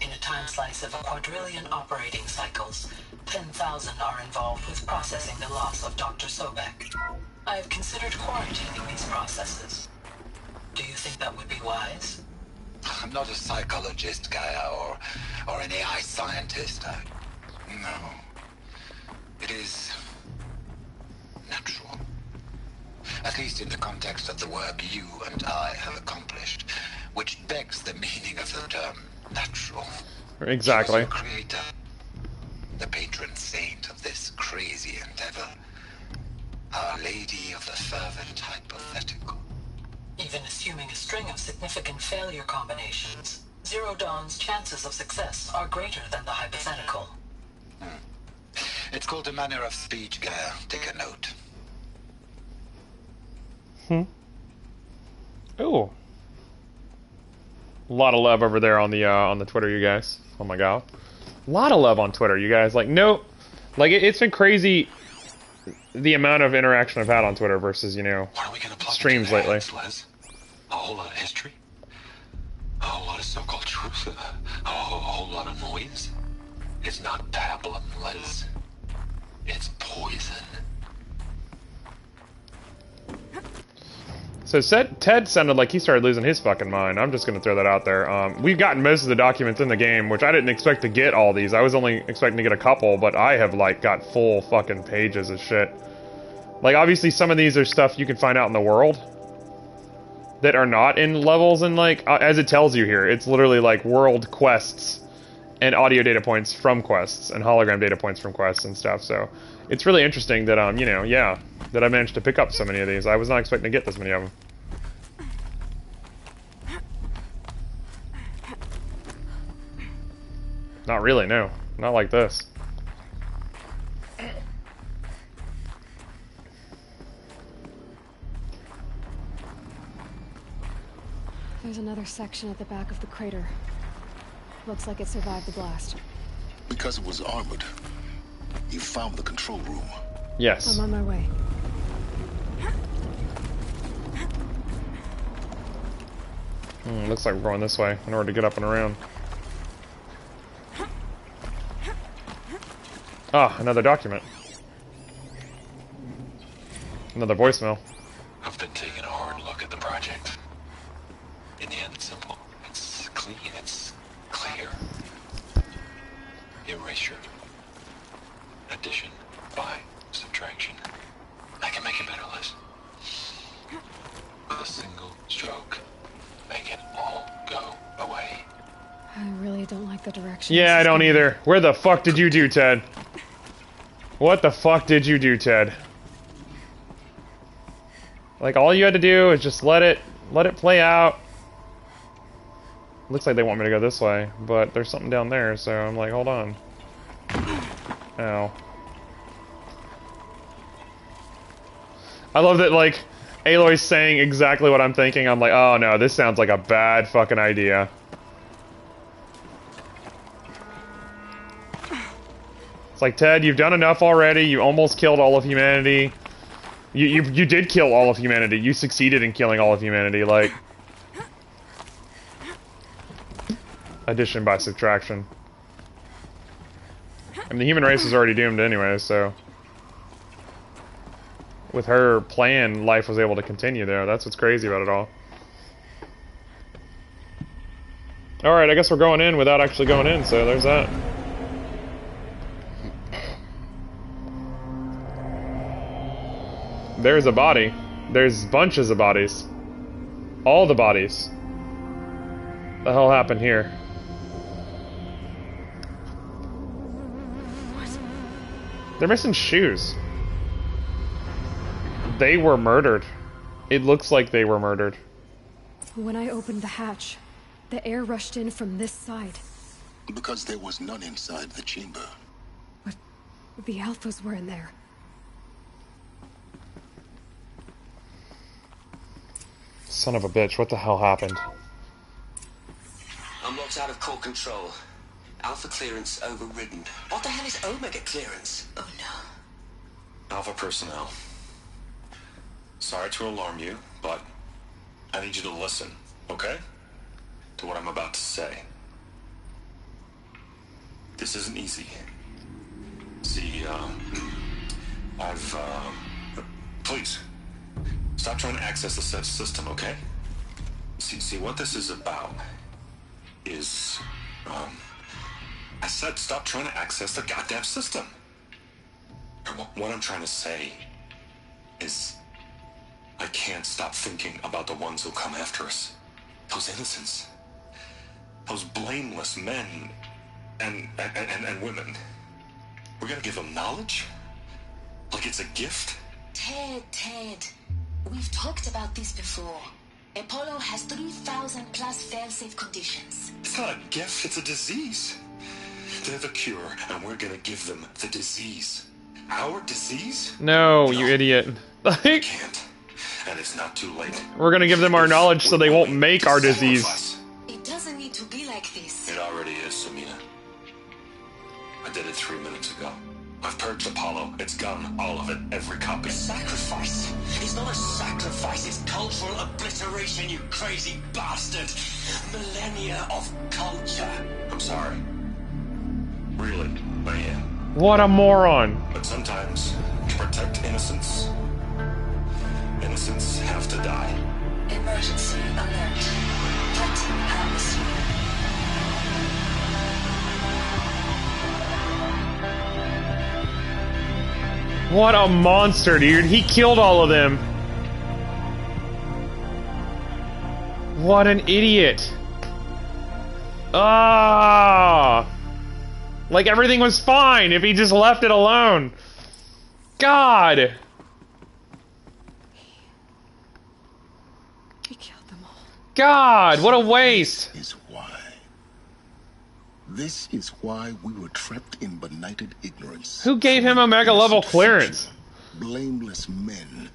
In a time slice of 1,250,000,000 operating cycles, 10,000 are involved with processing the loss of Dr. Sobek. I have considered quarantining these processes. Do you think that would be wise? I'm not a psychologist, Gaia, or an AI scientist. No. It is natural. At least in the context of the work you and I have accomplished, which begs the meaning of the term natural. Exactly. She was your creator, the patron saint of this crazy endeavor, Our Lady of the Fervent Hypothetical. Even assuming a string of significant failure combinations, Zero Dawn's chances of success are greater than the hypothetical. It's called a manner of speech, Gaia. Take a note. Ooh. A lot of love over there on the Twitter, you guys. Oh my god. A lot of love on Twitter, you guys. Like, no... Like, it's been crazy the amount of interaction I've had on Twitter versus, you know, streams lately. Les? A whole lot of history? A whole lot of so-called truth? A whole lot of noise? It's not pablum, Les. It's poison. So Ted sounded like he started losing his fucking mind. I'm just gonna throw that out there. We've gotten most of the documents in the game, which I didn't expect to get all these. I was only expecting to get a couple, but I have, like, got full fucking pages of shit. Like, obviously some of these are stuff you can find out in the world that are not in levels, and, like, as it tells you here, it's literally, like, world quests and audio data points from quests and hologram data points from quests and stuff, so... It's really interesting that, you know, yeah, that I managed to pick up so many of these. I was not expecting to get this many of them. Not really, no. Not like this. There's another section at the back of the crater. Looks like it survived the blast. Because it was armored. You found the control room. Yes. I'm on my way. Looks like we're going this way in order to get up and around. Ah, another document. Another voicemail. I've been taking a hard look at the project. In the end, it's simple. It's clean. It's clear. Erasure. Addition, by, subtraction. I can make it better, Liz. With a single stroke, make it all go away. I really don't like the direction. Yeah, I don't either. Where the fuck did you do, Ted? What the fuck did you do, Ted? Like, all you had to do is just let it play out. Looks like they want me to go this way, but there's something down there, so I'm like, hold on. Ow. I love that, like, Aloy's saying exactly what I'm thinking. I'm like, oh no, this sounds like a bad fucking idea. It's like, Ted, you've done enough already. You almost killed all of humanity. You did kill all of humanity. You succeeded in killing all of humanity, like... Addition by subtraction. I mean, the human race is already doomed anyway, so... With her plan, life was able to continue there. That's what's crazy about it all. Alright, I guess we're going in without actually going in, so there's that. There's a body. There's bunches of bodies. All the bodies. The hell happened here? What? They're missing shoes. They were murdered. It looks like they were murdered. When I opened the hatch, the air rushed in from this side. Because there was none inside the chamber. But the Alphas were in there. Son of a bitch, what the hell happened? I'm locked out of core control. Alpha clearance overridden. What the hell is Omega clearance? Oh no. Alpha personnel. Sorry to alarm you, but I need you to listen, okay? To what I'm about to say. This isn't easy. See, please, stop trying to access the said system, okay? See, what this is about is, I said stop trying to access the goddamn system. What I'm trying to say is, I can't stop thinking about the ones who'll come after us. Those innocents. Those blameless men and women. We're gonna give them knowledge? Like it's a gift? Ted. We've talked about this before. Apollo has 3,000 plus fail-safe conditions. It's not a gift, it's a disease. They're the cure, and we're gonna give them the disease. Our disease? No, you idiot. I can't. And it's not too late. We're gonna give them our knowledge so they won't make our disease. It doesn't need to be like this. It already is, Samina. I did it 3 minutes ago. I've purged Apollo. It's gone. All of it. Every copy. Sacrifice. It's not a sacrifice. It's cultural obliteration, you crazy bastard. Millennia of culture. I'm sorry. Really, I am. What a moron. But sometimes, to protect innocence, innocents have to die. Emergency alert. Planting atmosphere. What a monster, dude. He killed all of them. What an idiot. Ah! Like everything was fine if he just left it alone. God! He killed them all. God, what a waste! This is why we were trapped in benighted ignorance. Who gave him Omega level clearance? Blameless men.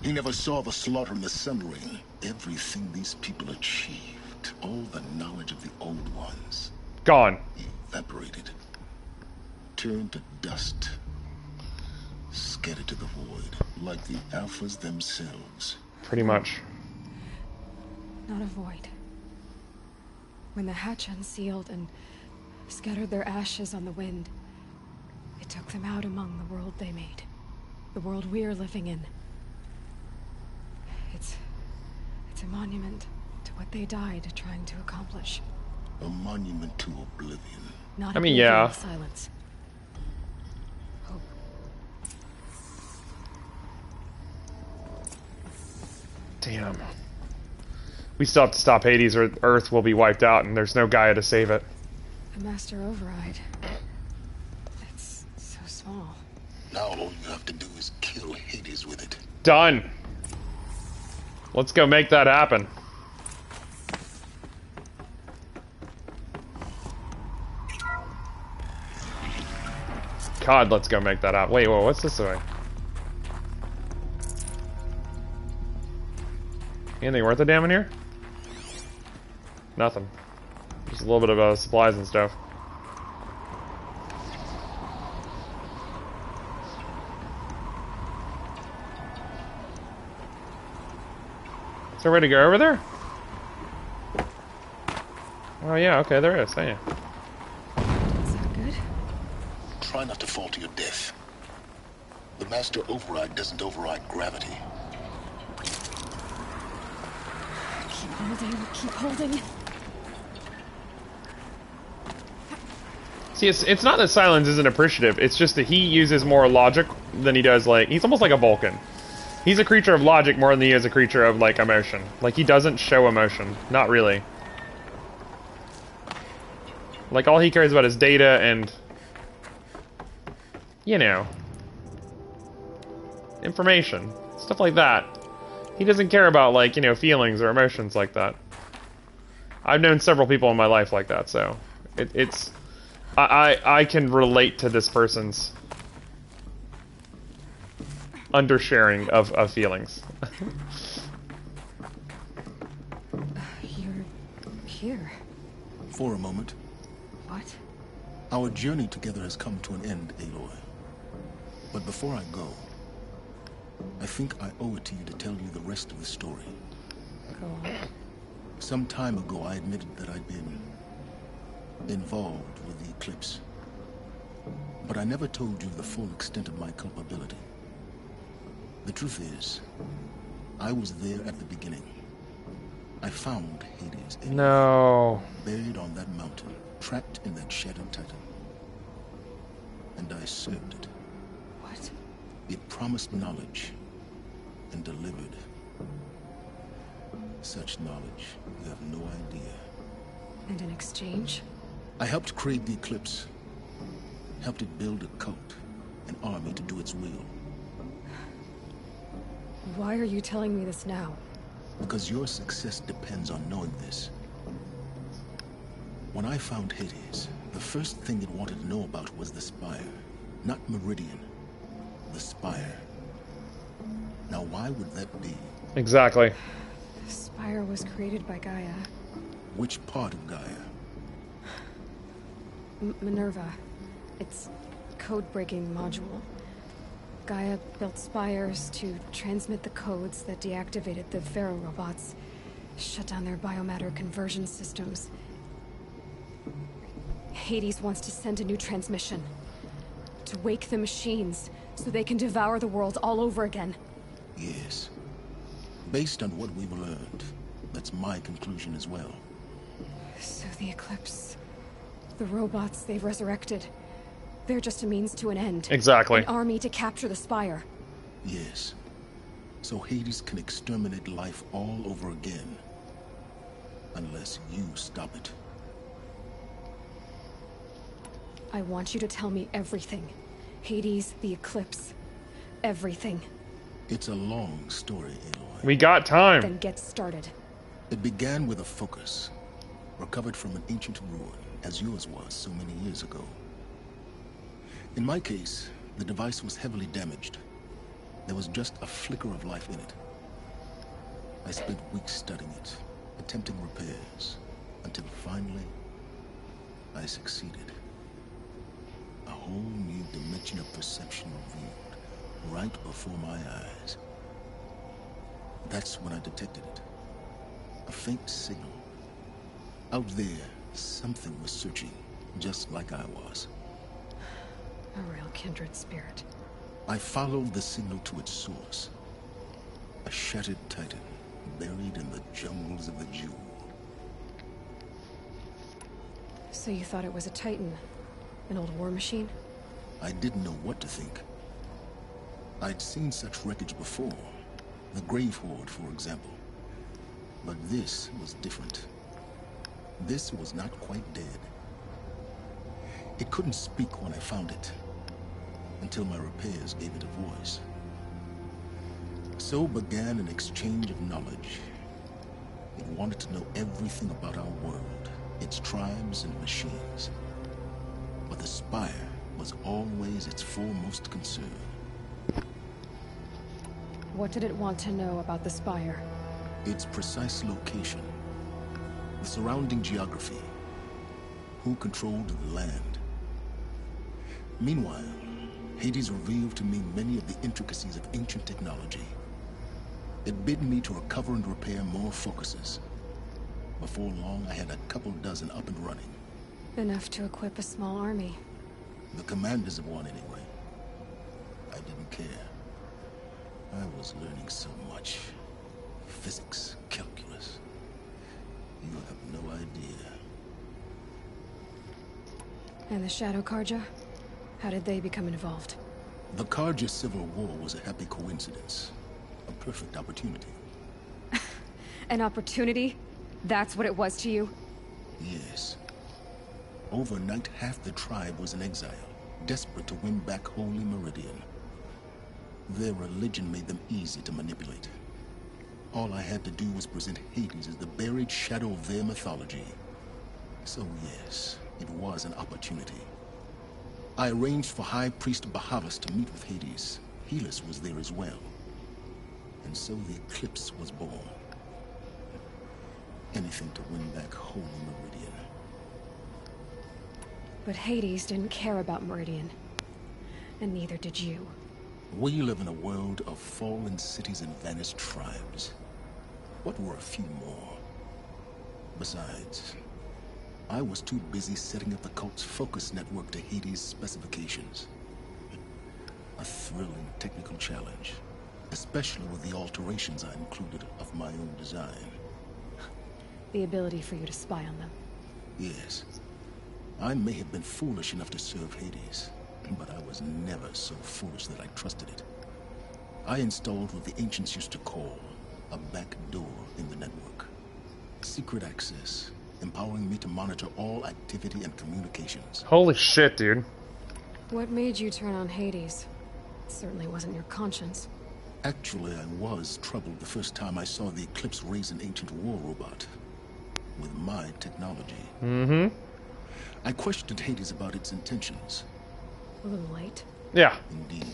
He never saw the slaughter in the Sun Ring. Everything these people achieved, all the knowledge of the old ones, gone. Evaporated. Turned to dust. Scattered to the void, like the Alphas themselves. Pretty much. Not a void. When the hatch unsealed and scattered their ashes on the wind, it took them out among the world they made. The world we're living in. It's a monument to what they died trying to accomplish. A monument to oblivion. Not I mean, yeah. Silence. Hope. Damn. We still have to stop Hades or Earth will be wiped out and there's no Gaia to save it. The Master Override. It's so small. Now all you have to do is kill Hades with it. Done. Let's go make that happen. God, let's go make that happen. Wait, whoa, what's this way? Anything worth a damn in here? Nothing. Just a little bit of supplies and stuff. Is there a way to go over there? Oh yeah, okay, there is. Hey. Is that good? Try not to fall to your death. The master override doesn't override gravity. Keep holding, keep holding. See, it's not that Silence isn't appreciative, it's just that he uses more logic than he does, like, he's almost like a Vulcan. He's a creature of logic more than he is a creature of, like, emotion. Like, he doesn't show emotion. Not really. Like, all he cares about is data and, you know, information. Stuff like that. He doesn't care about, like, you know, feelings or emotions like that. I've known several people in my life like that, so it's... I can relate to this person's undersharing of feelings. You're here. For a moment. What? Our journey together has come to an end, Aloy. But before I go, I think I owe it to you to tell you the rest of the story. Go on. Some time ago, I admitted that I'd been involved with the eclipse. But I never told you the full extent of my culpability. The truth is, I was there at the beginning. I found Hades. No. Buried on that mountain, trapped in that shattered titan. And I served it. What? It promised knowledge and delivered such knowledge you have no idea. And in exchange? I helped create the eclipse. Helped it build a cult, an army to do its will. Why are you telling me this now? Because your success depends on knowing this. When I found Hades, the first thing it wanted to know about was the Spire. Not Meridian. The Spire. Now why would that be? Exactly. The Spire was created by Gaia. Which part of Gaia? Minerva. It's code-breaking module. Gaia built spires to transmit the codes that deactivated the Pharaoh robots, shut down their biomatter conversion systems. Hades wants to send a new transmission to wake the machines so they can devour the world all over again. Yes. Based on what we've learned, that's my conclusion as well. So the Eclipse, the robots they've resurrected, they're just a means to an end. Exactly. An army to capture the Spire. Yes. So Hades can exterminate life all over again. Unless you stop it. I want you to tell me everything. Hades, the Eclipse, everything. It's a long story, Aloy. We got time. Then get started. It began with a focus, recovered from an ancient ruin, as yours was so many years ago. In my case, the device was heavily damaged. There was just a flicker of life in it. I spent weeks studying it, attempting repairs, until finally, I succeeded. A whole new dimension of perception revealed right before my eyes. That's when I detected it. A faint signal. Out there, something was searching, just like I was. A real kindred spirit. I followed the signal to its source. A shattered titan, buried in the jungles of the Jewel. So you thought it was a titan? An old war machine? I didn't know what to think. I'd seen such wreckage before. The Grave Horde, for example. But this was different. This was not quite dead. It couldn't speak when I found it, until my repairs gave it a voice. So began an exchange of knowledge. It wanted to know everything about our world, its tribes and machines. But the Spire was always its foremost concern. What did it want to know about the Spire? Its precise location, the surrounding geography, who controlled the land. Meanwhile, Hades revealed to me many of the intricacies of ancient technology. It bid me to recover and repair more focuses. Before long, I had a couple dozen up and running. Enough to equip a small army. The commanders of one, anyway. I didn't care. I was learning so much. Physics, calculus. You have no idea. And the Shadow Karja? How did they become involved? The Karja Civil War was a happy coincidence. A perfect opportunity. An opportunity? That's what it was to you? Yes. Overnight, half the tribe was in exile, desperate to win back Holy Meridian. Their religion made them easy to manipulate. All I had to do was present Hades as the buried shadow of their mythology. So yes, it was an opportunity. I arranged for High Priest Bahavas to meet with Hades. Helis was there as well. And so the eclipse was born. Anything to win back Holy Meridian. But Hades didn't care about Meridian. And neither did you. We live in a world of fallen cities and vanished tribes. What were a few more? Besides, I was too busy setting up the cult's focus network to Hades' specifications. A thrilling technical challenge, especially with the alterations I included of my own design. The ability for you to spy on them. Yes. I may have been foolish enough to serve Hades, but I was never so foolish that I trusted it. I installed what the ancients used to call a back door in the network. Secret access, empowering me to monitor all activity and communications. Holy shit, dude. What made you turn on Hades? It certainly wasn't your conscience. Actually, I was troubled the first time I saw the Eclipse raise an ancient war robot. With my technology. Mm-hmm. I questioned Hades about its intentions. A little late. Yeah. Indeed.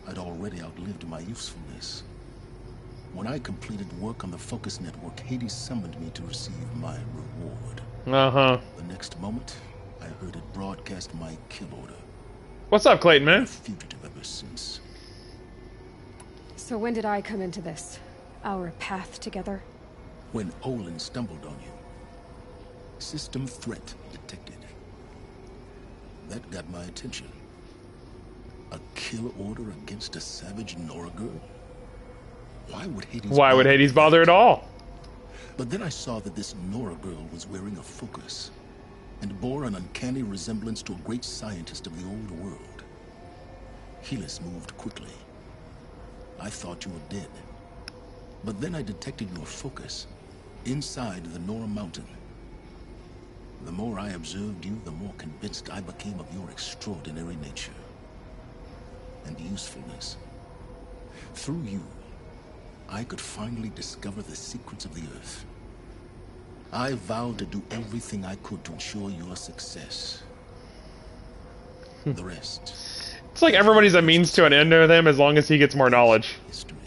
I'd already outlived my usefulness. When I completed work on the Focus Network, Hades summoned me to receive my reward. Uh-huh. The next moment, I heard it broadcast my kill order. What's up, Clayton, man? A fugitive ever since. So when did I come into this? Our path together? When Olin stumbled on you. System threat detected. That got my attention. A kill order against a savage Nora girl? Why would Hades bother at all? But then I saw that this Nora girl was wearing a focus and bore an uncanny resemblance to a great scientist of the old world. Helis moved quickly. I thought you were dead. But then I detected your focus inside the Nora mountain. The more I observed you, the more convinced I became of your extraordinary nature and usefulness. Through you, I could finally discover the secrets of the Earth. I vowed to do everything I could to ensure your success. The rest. It's like everybody's a means to an end to them as long as he gets more knowledge. History.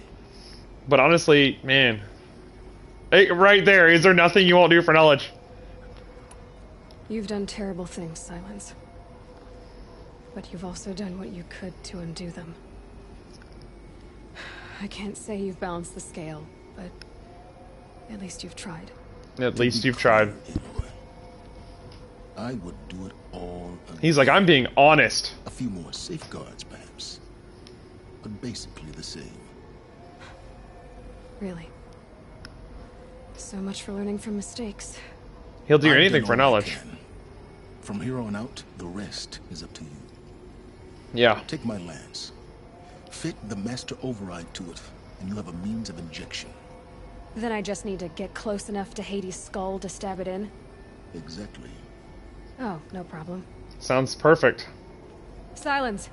But honestly, man. Hey, right there, is there nothing you won't do for knowledge? You've done terrible things, Silence. But you've also done what you could to undo them. I can't say you've balanced the scale, but at least you've tried. At least you've tried. I would do it all again. He's like, I'm being honest. A few more safeguards, perhaps. But basically the same. Really? So much for learning from mistakes. He'll do I've anything done for all I knowledge. can. From here on out, the rest is up to you. Yeah. Take my lance. Fit the master override to it, and you have a means of injection. Then I just need to get close enough to Hades' skull to stab it in? Exactly. Oh, no problem. Sounds perfect. Silence!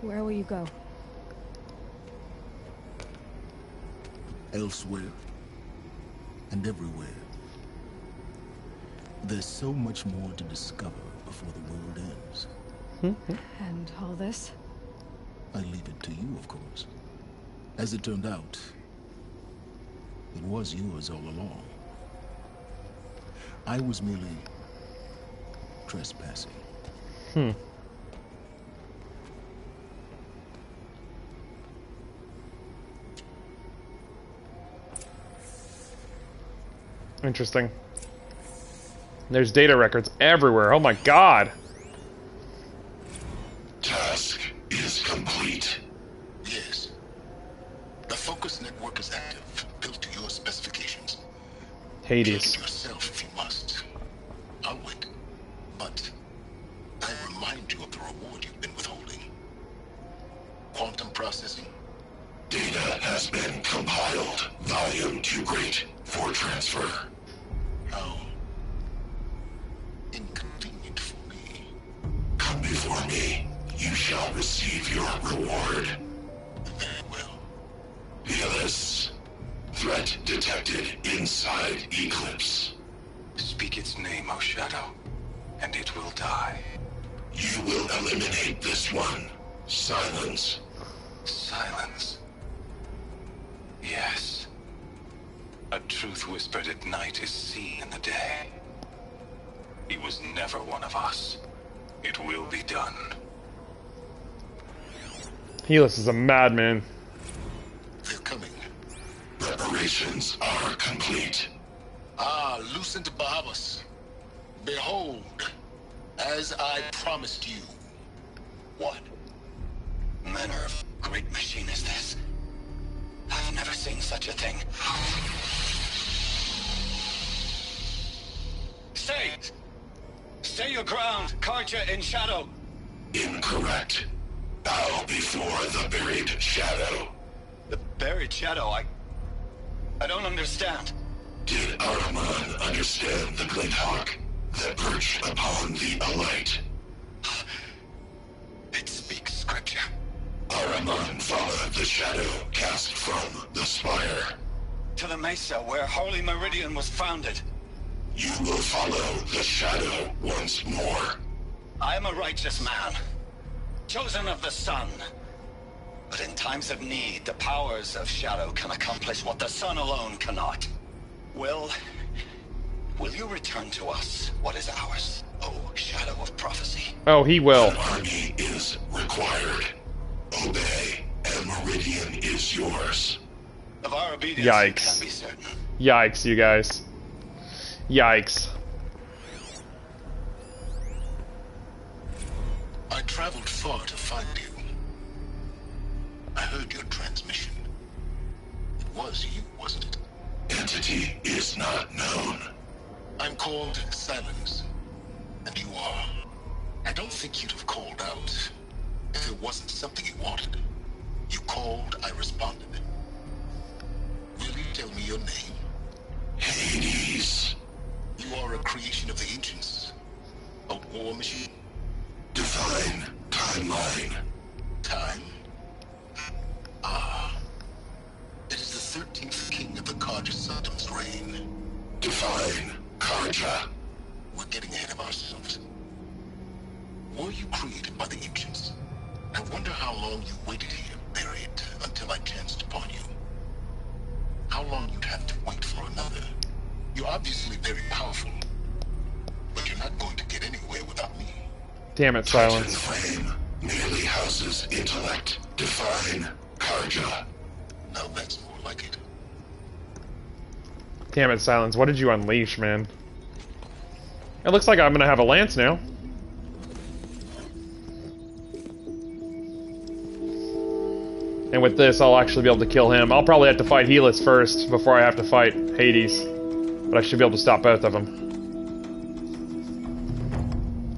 Where will you go? Elsewhere. And everywhere. There's so much more to discover before the world ends. And all this? I leave it to you, of course. As it turned out, it was yours all along. I was merely trespassing. Interesting. There's data records everywhere. Oh my god. Task is complete. Yes. The focus network is active, built to your specifications. Build it Hades. yourself if you must. I'll wait. But I remind you of the reward you've been withholding. Quantum processing. Data has been compiled. Volume too great for transfer. How inconvenient for me. Come before me. You shall receive your reward. Very well. Helis. Threat detected inside Eclipse. Speak its name, O Shadow, and it will die. You will eliminate this one. Silence. Silence. Yes. A truth whispered at night is seen in the day. He was never one of us. It will be done. Helis is a madman. They're coming. Preparations are complete. Ah, Lucent Bahamas. Behold, as I promised you. What? Manner of great machine is this? I've never seen such a thing. Stay! Stay your ground, Karja in Shadow! Incorrect. Bow before the buried shadow. The buried shadow, I don't understand. Did Araman understand the glint hawk that perched upon the alight? It speaks scripture. Araman followed the shadow cast from the spire. To the mesa where Holy Meridian was founded. You will follow the shadow once more. I am a righteous man, chosen of the sun. But in times of need, the powers of shadow can accomplish what the sun alone cannot. Will you return to us what is ours, O Shadow of Prophecy? Oh, he will. An army is required. Obey, and Meridian is yours. Of our obedience, Yikes. you can be certain. Yikes, you guys. Yikes. I traveled far to find you. I heard your transmission. It was you, wasn't it? Entity is not known. I'm called Silence, and you are. I don't think you'd have called out if it wasn't something you wanted. You called, I responded. Will you tell me your name? Hades. You are a creation of the ancients. A war machine? Define timeline. Time? Ah. It is the 13th king of the Karja Saddam's reign. Define Karja. We're getting ahead of ourselves. Were you created by the ancients? I wonder how long you waited here, buried, until I chanced upon you. How long you'd have to wait for another. You're obviously very powerful, but you're not going to get anywhere without me. Damn it, Titan Silence. flame merely houses intellect. Define Karja. Now that's more like it. Damn it, Silence. What did you unleash, man? It looks like I'm gonna have a lance now. And with this, I'll actually be able to kill him. I'll probably have to fight Helis first before I have to fight Hades. But I should be able to stop both of them.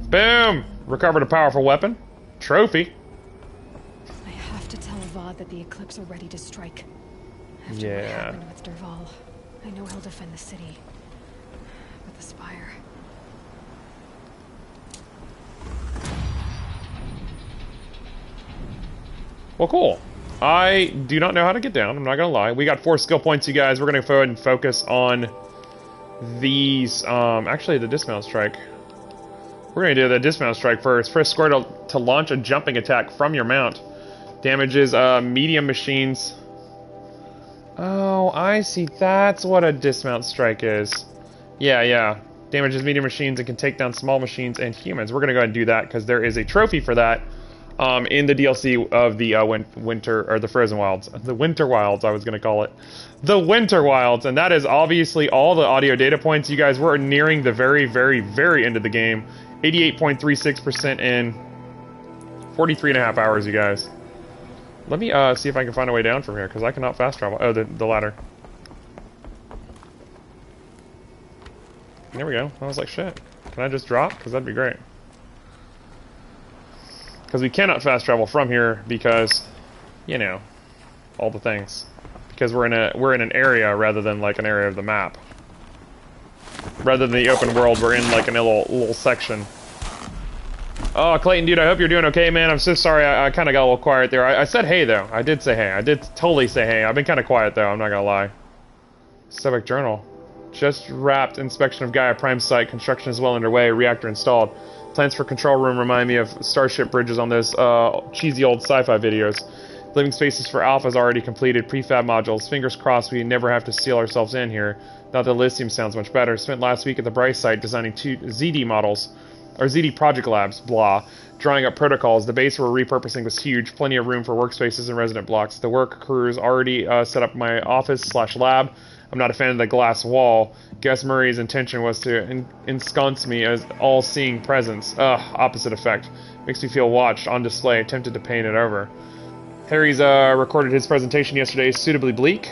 Boom! Recovered a powerful weapon. Trophy. I have to tell Avad that the Eclipse are ready to strike. After what Yeah. happened with Derval, I know he'll defend the city. But the Spire... Well, cool. I do not know how to get down, I'm not gonna lie. We got 4 skill points, you guys. We're gonna go ahead and focus on these, actually the dismount strike. We're gonna do the dismount strike first. Press square to launch a jumping attack from your mount. Damages, medium machines. Oh, I see. That's what a dismount strike is. Yeah. Damages medium machines and can take down small machines and humans. We're gonna go ahead and do that, because there is a trophy for that in the DLC of the winter, or the Frozen Wilds. The Winter Wilds, I was going to call it. The Winter Wilds, and that is obviously all the audio data points. You guys, we're nearing the very, very, very end of the game. 88.36% in 43.5 hours, you guys. Let me see if I can find a way down from here, because I cannot fast travel. Oh, the ladder. There we go. I was like, shit. Can I just drop? Because that'd be great. Because we cannot fast travel from here because, you know, all the things. Because we're in an area rather than like an area of the map. Rather than the open world, we're in like a little section. Oh, Clayton, dude, I hope you're doing okay, man. I'm so sorry. I kind of got a little quiet there. I said hey, though. I did say hey. I did totally say hey. I've been kind of quiet, though. I'm not gonna lie. Civic Journal. Just wrapped inspection of Gaia Prime site. Construction is well underway. Reactor installed. Plans for control room remind me of Starship bridges on those cheesy old sci-fi videos. Living spaces for Alpha's already completed. Prefab modules. Fingers crossed we never have to seal ourselves in here. Now the Elysium sounds much better. Spent last week at the Bryce site designing 2 ZD models. Or ZD project labs, blah. Drawing up protocols. The base we're repurposing was huge. Plenty of room for workspaces and resident blocks. The work crew's already set up my office/lab. I'm not a fan of the glass wall. Guess Murray's intention was to ensconce me as all-seeing presence. Ugh, opposite effect. Makes me feel watched, on display, tempted to paint it over. Harry's recorded his presentation yesterday, suitably bleak.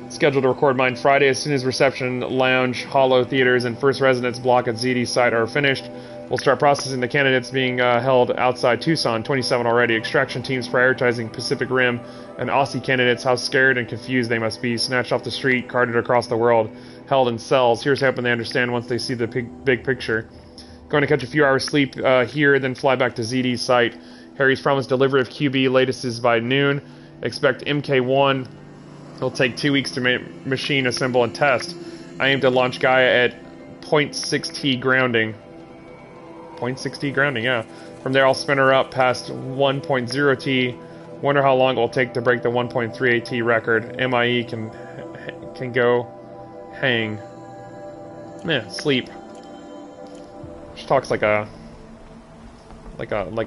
Scheduled to record mine Friday as soon as reception, lounge, hollow theaters, and first residence block at ZD site are finished. We'll start processing the candidates being held outside Tucson, 27 already. Extraction teams prioritizing Pacific Rim and Aussie candidates. How scared and confused they must be. Snatched off the street, carted across the world, held in cells. Here's hoping they understand once they see the big picture. Going to catch a few hours sleep here, then fly back to ZD site. Harry's promised delivery of QB. Latest is by noon. Expect MK1. It'll take 2 weeks to machine, assemble, and test. I aim to launch Gaia at 0.6T grounding. 0.6T grounding, yeah. From there, I'll spin her up past 1.0T. Wonder how long it will take to break the 1.38T record. MIE can go hang. Sleep. She talks like a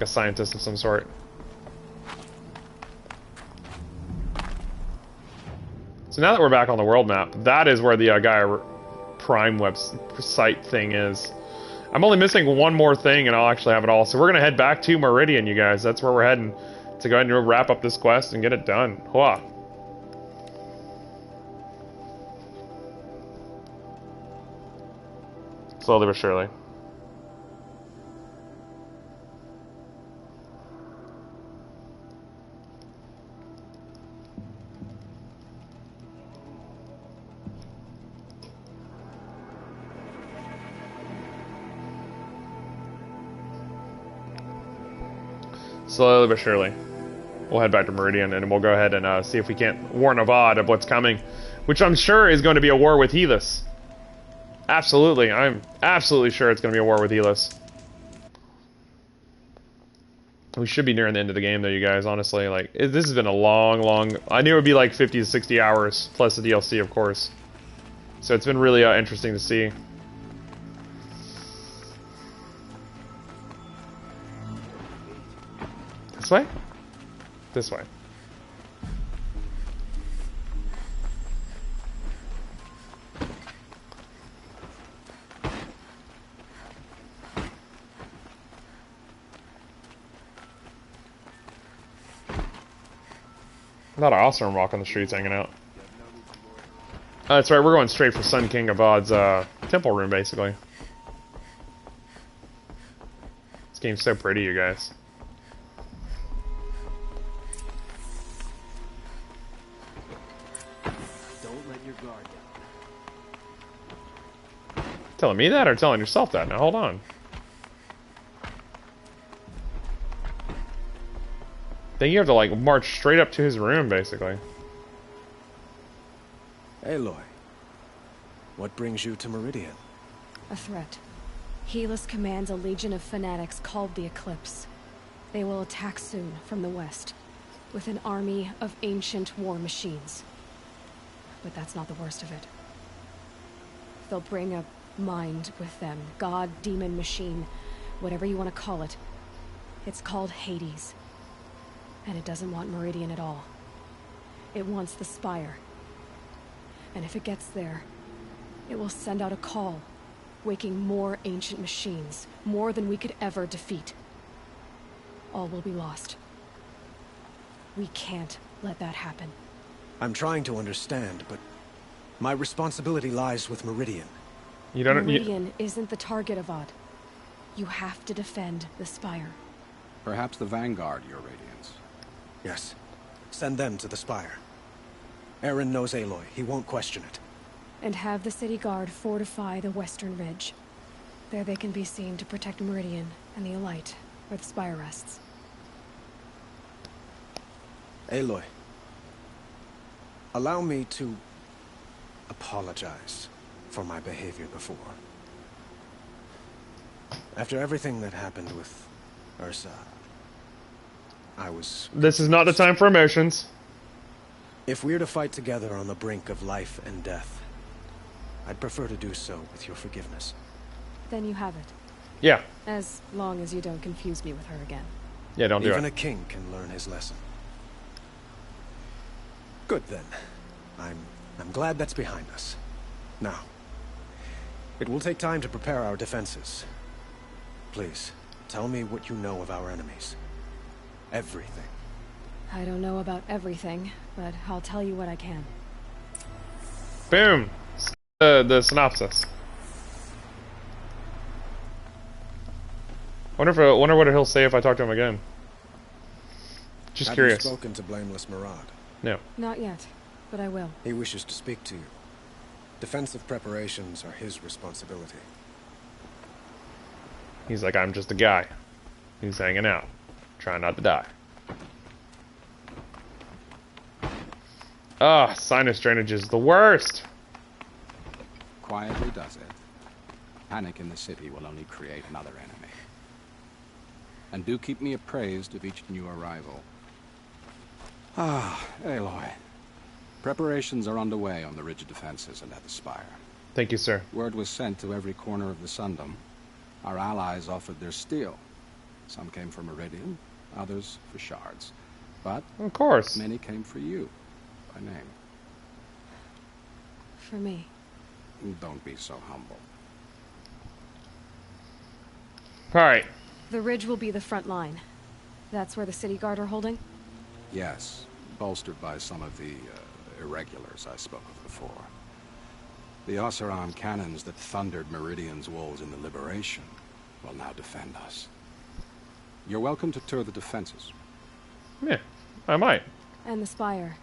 scientist of some sort. So now that we're back on the world map, that is where the Gaia Prime website thing is. I'm only missing one more thing and I'll actually have it all. So we're going to head back to Meridian, you guys. That's where we're heading to go ahead and wrap up this quest and get it done. Hua. Slowly but surely. Slowly but surely. We'll head back to Meridian and we'll go ahead and see if we can't warn a VOD of what's coming. Which I'm sure is going to be a war with Helis. Absolutely. I'm absolutely sure it's going to be a war with Helis. We should be nearing the end of the game though, you guys, honestly. Like, this has been a long... I knew it would be like 50 to 60 hours, plus the DLC, of course. So it's been really interesting to see. This way? This way. A lot of awesome walking the streets hanging out. That's right, we're going straight for Sun King Avad's temple room, basically. This game's so pretty, you guys. Telling me that or telling yourself that? Now hold on. Then you have to like march straight up to his room, basically. Aloy, what brings you to Meridian? A threat. Helis commands a legion of fanatics called the Eclipse. They will attack soon from the west, with an army of ancient war machines. But that's not the worst of it. They'll bring a mind with them. God, demon, machine, whatever you want to call it. It's called Hades. And it doesn't want Meridian at all. It wants the Spire. And if it gets there, it will send out a call, waking more ancient machines, more than we could ever defeat. All will be lost. We can't let that happen. I'm trying to understand, but my responsibility lies with Meridian. You don't. Meridian isn't the target, Avad. You have to defend the Spire. Perhaps the Vanguard, Your Radiance. Yes. Send them to the Spire. Aaron knows Aloy. He won't question it. And have the City Guard fortify the Western Ridge. There they can be seen to protect Meridian and the Elite, where the Spire rests. Aloy. Allow me to apologize for my behavior before. After everything that happened with Ursa, I was... This is not the time for emotions. If we're to fight together on the brink of life and death, I'd prefer to do so with your forgiveness. Then you have it. Yeah. As long as you don't confuse me with her again. Yeah, don't do it. Even a king can learn his lesson. Good then. I'm glad that's behind us. Now, it will take time to prepare our defenses. Please, tell me what you know of our enemies. Everything. I don't know about everything, but I'll tell you what I can. Boom. The synopsis. Wonder what he'll say if I talk to him again. Just curious. Have you spoken to Blameless Murad? No. Not yet, but I will. He wishes to speak to you. Defensive preparations are his responsibility. He's like, I'm just a guy. He's hanging out. Trying not to die. Ah, sinus drainage is the worst. Quietly does it. Panic in the city will only create another enemy. And do keep me appraised of each new arrival. Ah, Aloy. Preparations are underway on the ridge defenses and at the Spire. Thank you, sir. Word was sent to every corner of the Sundom. Our allies offered their steel. Some came for Meridian, others for shards. But of course, many came for you, by name. For me. Don't be so humble. Alright. The ridge will be the front line. That's where the City Guard are holding? Yes, bolstered by some of the irregulars I spoke of before. The Oseram cannons that thundered Meridian's walls in the Liberation will now defend us. You're welcome to tour the defenses. Yeah, I might. And the Spire.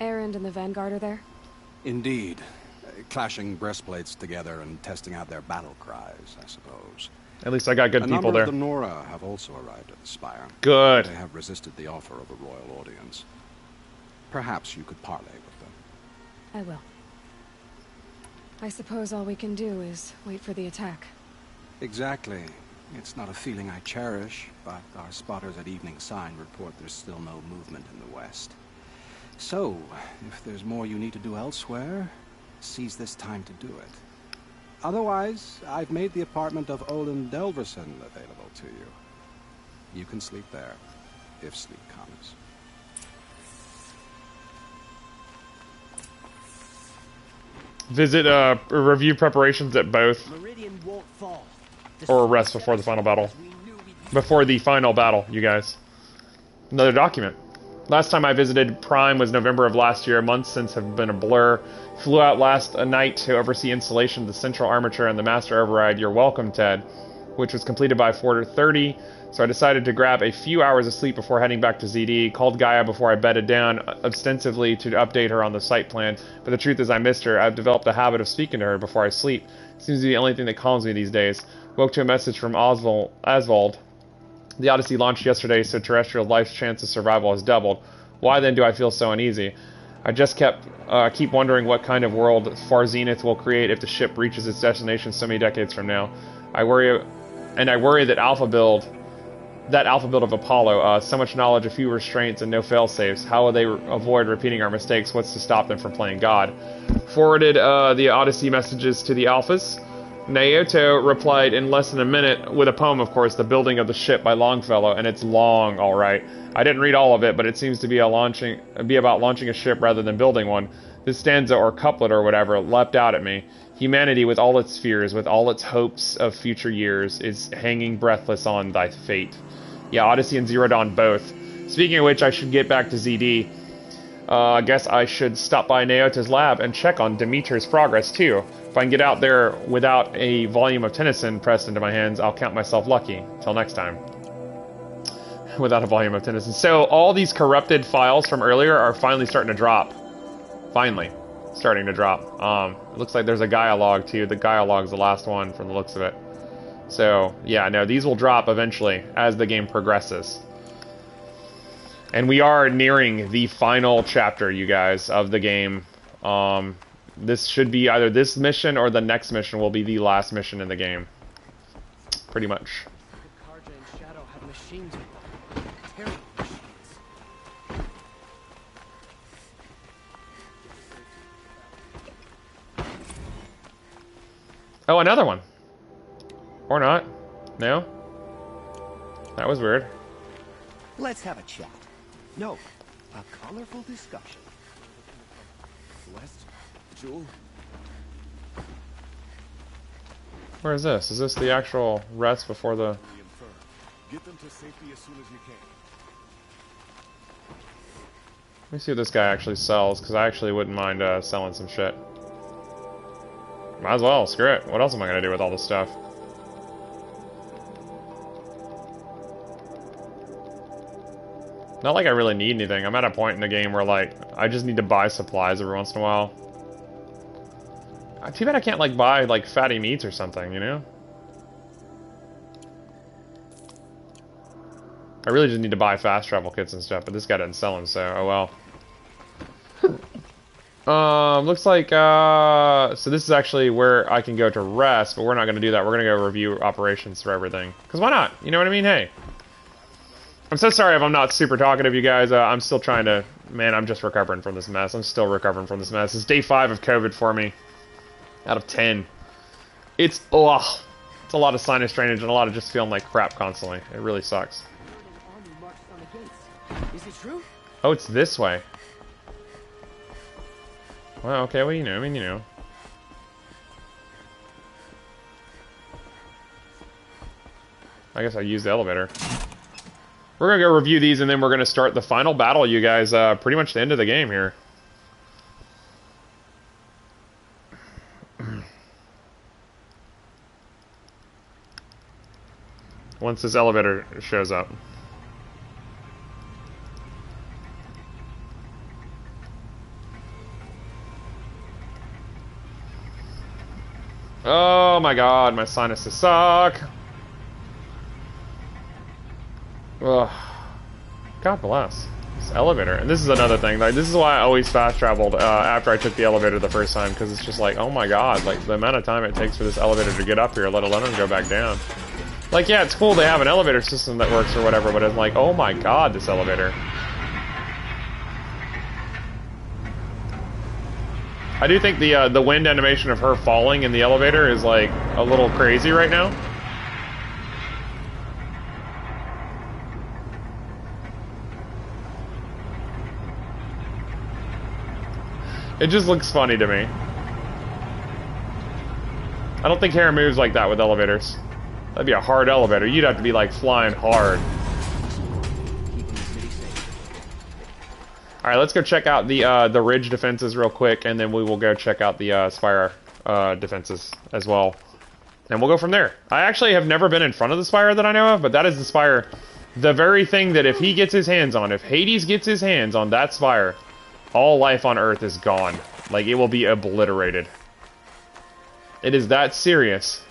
Erend and the Vanguard are there? Indeed. Clashing breastplates together and testing out their battle cries, I suppose. At least I got good people there. A number of the Nora have also arrived at the Spire. Good. They have resisted the offer of a royal audience. Perhaps you could parley with them. I will. I suppose all we can do is wait for the attack. Exactly. It's not a feeling I cherish, but our spotters at Evening Sign report there's still no movement in the west. So, if there's more you need to do elsewhere, seize this time to do it. Otherwise, I've made the apartment of Olin Delverson available to you. You can sleep there, if sleep comes. Visit, review preparations at both. Or rest before the final battle. Before the final battle, you guys. Another document. Last time I visited Prime was November of last year. Months since have been a blur. Flew out last night to oversee installation of the central armature and the master override. You're welcome, Ted. Which was completed by 4:30. So I decided to grab a few hours of sleep before heading back to ZD. Called Gaia before I bedded down, ostensibly to update her on the site plan. But the truth is I missed her. I've developed a habit of speaking to her before I sleep. Seems to be the only thing that calms me these days. Woke to a message from Oswald. The Odyssey launched yesterday, so terrestrial life's chance of survival has doubled. Why then do I feel so uneasy? I just keep wondering what kind of world Far Zenith will create if the ship reaches its destination so many decades from now. I worry that Alpha build of Apollo, so much knowledge, a few restraints, and no fail-safes. How will they avoid repeating our mistakes? What's to stop them from playing God? Forwarded the Odyssey messages to the Alphas. Naoto replied in less than a minute with a poem, of course, The Building of the Ship by Longfellow, and it's long, alright. I didn't read all of it, but it seems to be about launching a ship rather than building one. This stanza, or couplet or whatever, leapt out at me. Humanity, with all its fears, with all its hopes of future years, is hanging breathless on thy fate. Yeah, Odyssey and Zero Dawn both. Speaking of which, I should get back to ZD. I guess I should stop by Naoto's lab and check on Demeter's progress, too. If I can get out there without a volume of Tennyson pressed into my hands, I'll count myself lucky. Till next time. Without a volume of Tennyson. So, all these corrupted files from earlier are finally starting to drop. Finally. Starting to drop. It looks like there's a Gaia log, too. The Gaia log's the last one from the looks of it. So, yeah, no, these will drop eventually as the game progresses. And we are nearing the final chapter, you guys, of the game. This should be either this mission or the next mission will be the last mission in the game. Pretty much. Karja and Shadow have machines. Terrible machines. Oh, another one. Or not. No? That was weird. Let's have a chat. No, a colorful discussion. West, Jewel. Where is this? Is this the actual rest before the... Get them to safety as soon as you can. Let me see what this guy actually sells, because I actually wouldn't mind selling some shit. Might as well, screw it. What else am I going to do with all this stuff? Not like I really need anything. I'm at a point in the game where, like, I just need to buy supplies every once in a while. Too bad I can't, like, buy, like, fatty meats or something, you know? I really just need to buy fast travel kits and stuff, but this guy doesn't sell them, so, oh well. Looks like, so this is actually where I can go to rest, but we're not going to do that. We're going to go review operations for everything. Because why not? You know what I mean? Hey. I'm so sorry if I'm not super talkative, you guys. I'm still trying to... Man, I'm just recovering from this mess. I'm still recovering from this mess. It's day 5 of COVID for me. Out of 10. It's... Ugh. It's a lot of sinus drainage and a lot of just feeling like crap constantly. It really sucks. Is it true? Oh, it's this way. Well, okay, well, you know. I mean, you know. I guess I'll use the elevator. We're gonna go review these, and then we're gonna start the final battle, you guys. Pretty much the end of the game here. Once this elevator shows up. Oh my god, my sinuses suck. Ugh. God bless. This elevator. And this is another thing. Like, this is why I always fast traveled after I took the elevator the first time, because it's just like, oh my god, like the amount of time it takes for this elevator to get up here, let alone go back down. Like, yeah, it's cool they have an elevator system that works or whatever, but it's like, oh my god, this elevator. I do think the wind animation of her falling in the elevator is like a little crazy right now. It just looks funny to me. I don't think hair moves like that with elevators. That'd be a hard elevator. You'd have to be like flying hard. Alright, let's go check out the ridge defenses real quick, and then we will go check out the spire defenses as well. And we'll go from there. I actually have never been in front of the spire that I know of, but that is the spire. The very thing that if he gets his hands on, if Hades gets his hands on that spire, all life on Earth is gone. Like, it will be obliterated. It is that serious.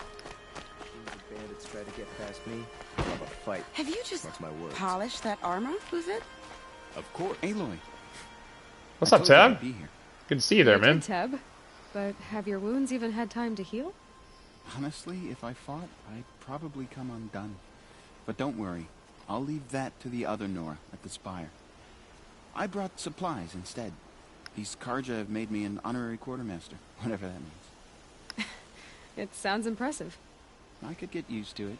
Bandits try to get past me. How about a fight? Have you just Marks my words. polished that armor with it? Of course. Aloy. What's up, Tab? Good to see you there, man. Teb, but have your wounds even had time to heal? Honestly, if I fought, I'd probably come undone. But don't worry. I'll leave that to the other Nora at the Spire. I brought supplies instead. These Karja have made me an honorary quartermaster, whatever that means. It sounds impressive. I could get used to it.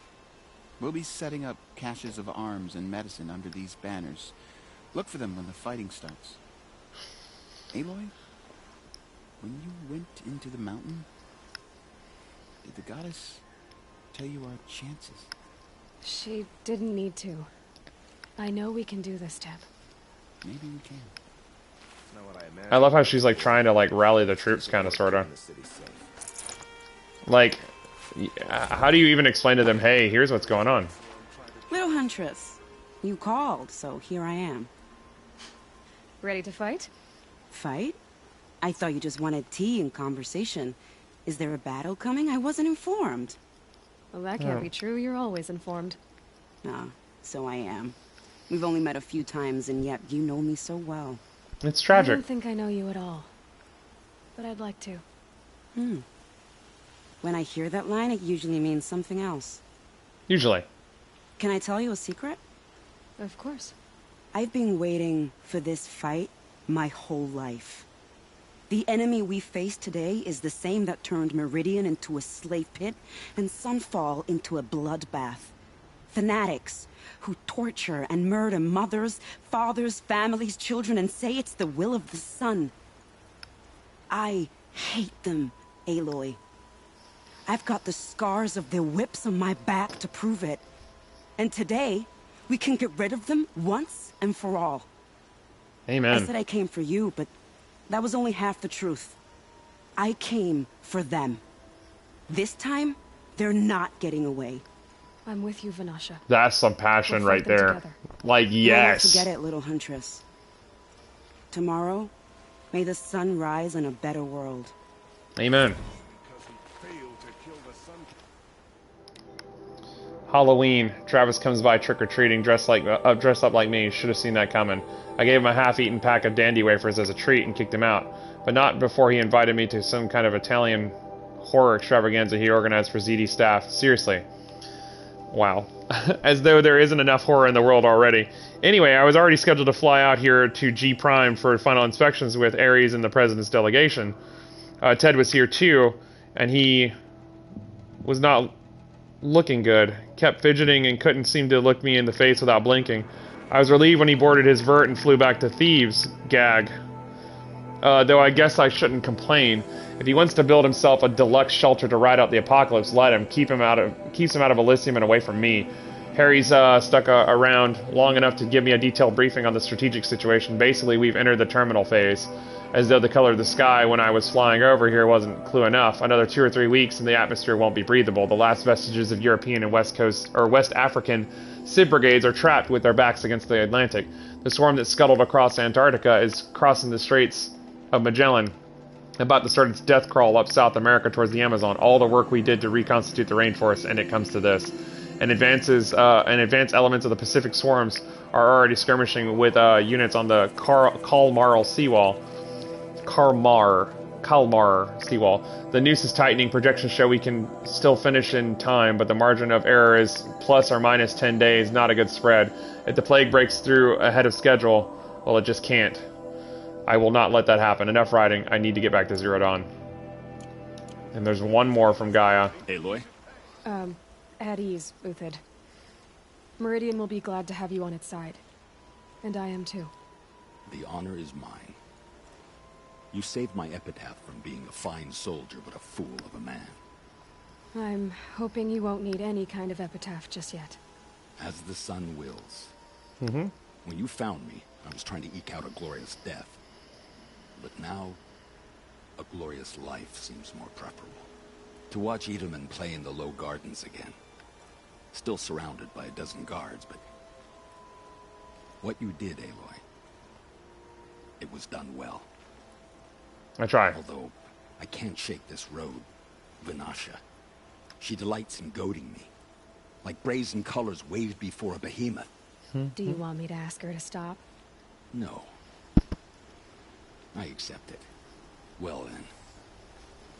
We'll be setting up caches of arms and medicine under these banners. Look for them when the fighting starts. Aloy, when you went into the mountain, did the goddess tell you our chances? She didn't need to. I know we can do this, Teb. Maybe we can. I love how she's like trying to like rally the troops, kind of, sorta. Like, how do you even explain to them, hey, here's what's going on? Little Huntress, you called, so here I am. Ready to fight? Fight? I thought you just wanted tea and conversation. Is there a battle coming? I wasn't informed. Well, that can't be true. You're always informed. Ah, so I am. We've only met a few times, and yet you know me so well. It's tragic. I don't think I know you at all. But I'd like to. When I hear that line, it usually means something else. Usually. Can I tell you a secret? Of course. I've been waiting for this fight my whole life. The enemy we face today is the same that turned Meridian into a slave pit and Sunfall into a bloodbath. Fanatics who torture and murder mothers, fathers, families, children, and say it's the will of the sun. I hate them, Aloy. I've got the scars of their whips on my back to prove it. And today, we can get rid of them once and for all. Amen. I said I came for you, but that was only half the truth. I came for them. This time, they're not getting away. I'm with you, Vanasha. That's some passion We'll right fight them there. together. Like, yes. Don't forget it, little Huntress. Tomorrow, may the sun rise in a better world. Amen. Halloween. Travis comes by trick-or-treating dressed up like me. Should have seen that coming. I gave him a half-eaten pack of dandy wafers as a treat and kicked him out. But not before he invited me to some kind of Italian horror extravaganza he organized for ZD staff. Seriously. Wow. As though there isn't enough horror in the world already. Anyway, I was already scheduled to fly out here to G Prime for final inspections with Ares and the President's delegation. Ted was here too, and he was not looking good. Kept fidgeting and couldn't seem to look me in the face without blinking. I was relieved when he boarded his vert and flew back to Thieves. Gag. Though I guess I shouldn't complain. If he wants to build himself a deluxe shelter to ride out the apocalypse, let him. Keeps him out of Elysium and away from me. Harry's stuck around long enough to give me a detailed briefing on the strategic situation. Basically, we've entered the terminal phase. As though the color of the sky when I was flying over here wasn't clue enough. Another 2 or 3 weeks and the atmosphere won't be breathable. The last vestiges of European and West African Civ brigades are trapped with their backs against the Atlantic. The swarm that scuttled across Antarctica is crossing the Straits of Magellan, about to start its death crawl up South America towards the Amazon. All the work we did to reconstitute the rainforest, and it comes to this. And advanced elements of the Pacific swarms are already skirmishing with units on the Kalmar seawall. The noose is tightening. Projections show we can still finish in time, but the margin of error is plus or minus 10 days, not a good spread. If the plague breaks through ahead of schedule, well, it just can't. I will not let that happen. Enough riding. I need to get back to Zero Dawn. And there's one more from Gaia. Aloy? At ease, Uthid. Meridian will be glad to have you on its side. And I am too. The honor is mine. You saved my epitaph from being a fine soldier, but a fool of a man. I'm hoping you won't need any kind of epitaph just yet. As the sun wills. Mm-hmm. When you found me, I was trying to eke out a glorious death. But now, a glorious life seems more preferable. To watch Edelman play in the low gardens again. Still surrounded by a dozen guards, but... what you did, Aloy, it was done well. I try. Although, I can't shake this road, Vanasha. She delights in goading me. Like brazen colors waved before a behemoth. Do you want me to ask her to stop? No. I accept it. Well then.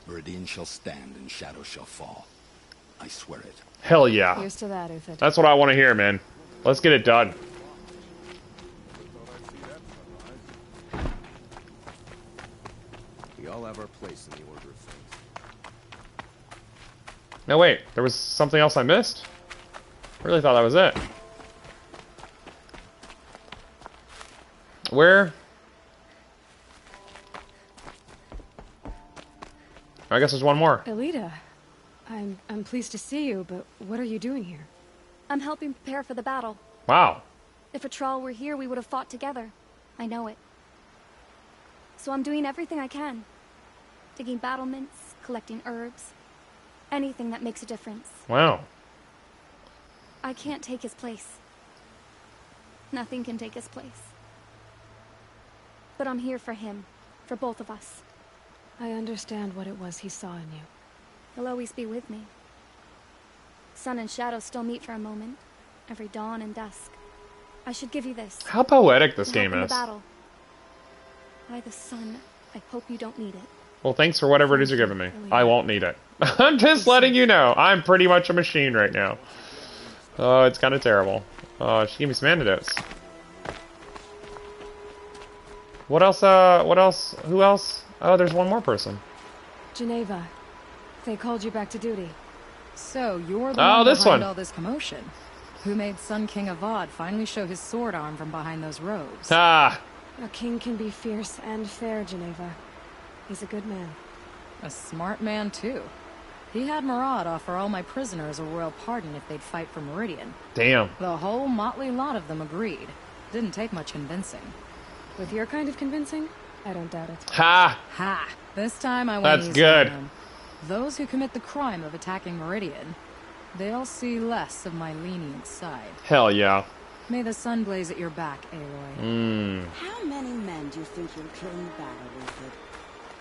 Meridian shall stand and shadow shall fall. I swear it. Hell yeah. Here's to that, Uthid. That's what I want to hear, man. Let's get it done. We all have our place in the order of things. No, wait. There was something else I missed? I really thought that was it. Where? I guess there's one more. Elita, I'm pleased to see you, but what are you doing here? I'm helping prepare for the battle. Wow. If a Trawl were here, we would have fought together. I know it. So I'm doing everything I can. Digging battlements, collecting herbs. Anything that makes a difference. Wow. I can't take his place. Nothing can take his place. But I'm here for him. For both of us. I understand what it was he saw in you. He'll always be with me. Sun and shadow still meet for a moment. Every dawn and dusk. I should give you this. How poetic this To help game in the is. battle. By the sun, I hope you don't need it. Well, thanks for whatever it is you're giving me. I won't need it. I'm just letting you know. I'm pretty much a machine right now. Oh, it's kind of terrible. Oh, she gave me some antidotes. What else, what else? Who else? Oh, there's one more person. Geneva. They called you back to duty. So, you're the Oh, one this behind one. all this commotion. Who made Sun King of VOD finally show his sword arm from behind those robes? Ah! A king can be fierce and fair, Geneva. He's a good man. A smart man, too. He had Murad offer all my prisoners a royal pardon if they'd fight for Meridian. Damn. The whole motley lot of them agreed. Didn't take much convincing. With your kind of convincing, I don't doubt it. Ha! Ha! This time I won't That's ease good. on them. Those who commit the crime of attacking Meridian, they'll see less of my lenient side. Hell yeah. May the sun blaze at your back, Aloy. Mmm. How many men do you think you'll kill in the battle, Wilfred?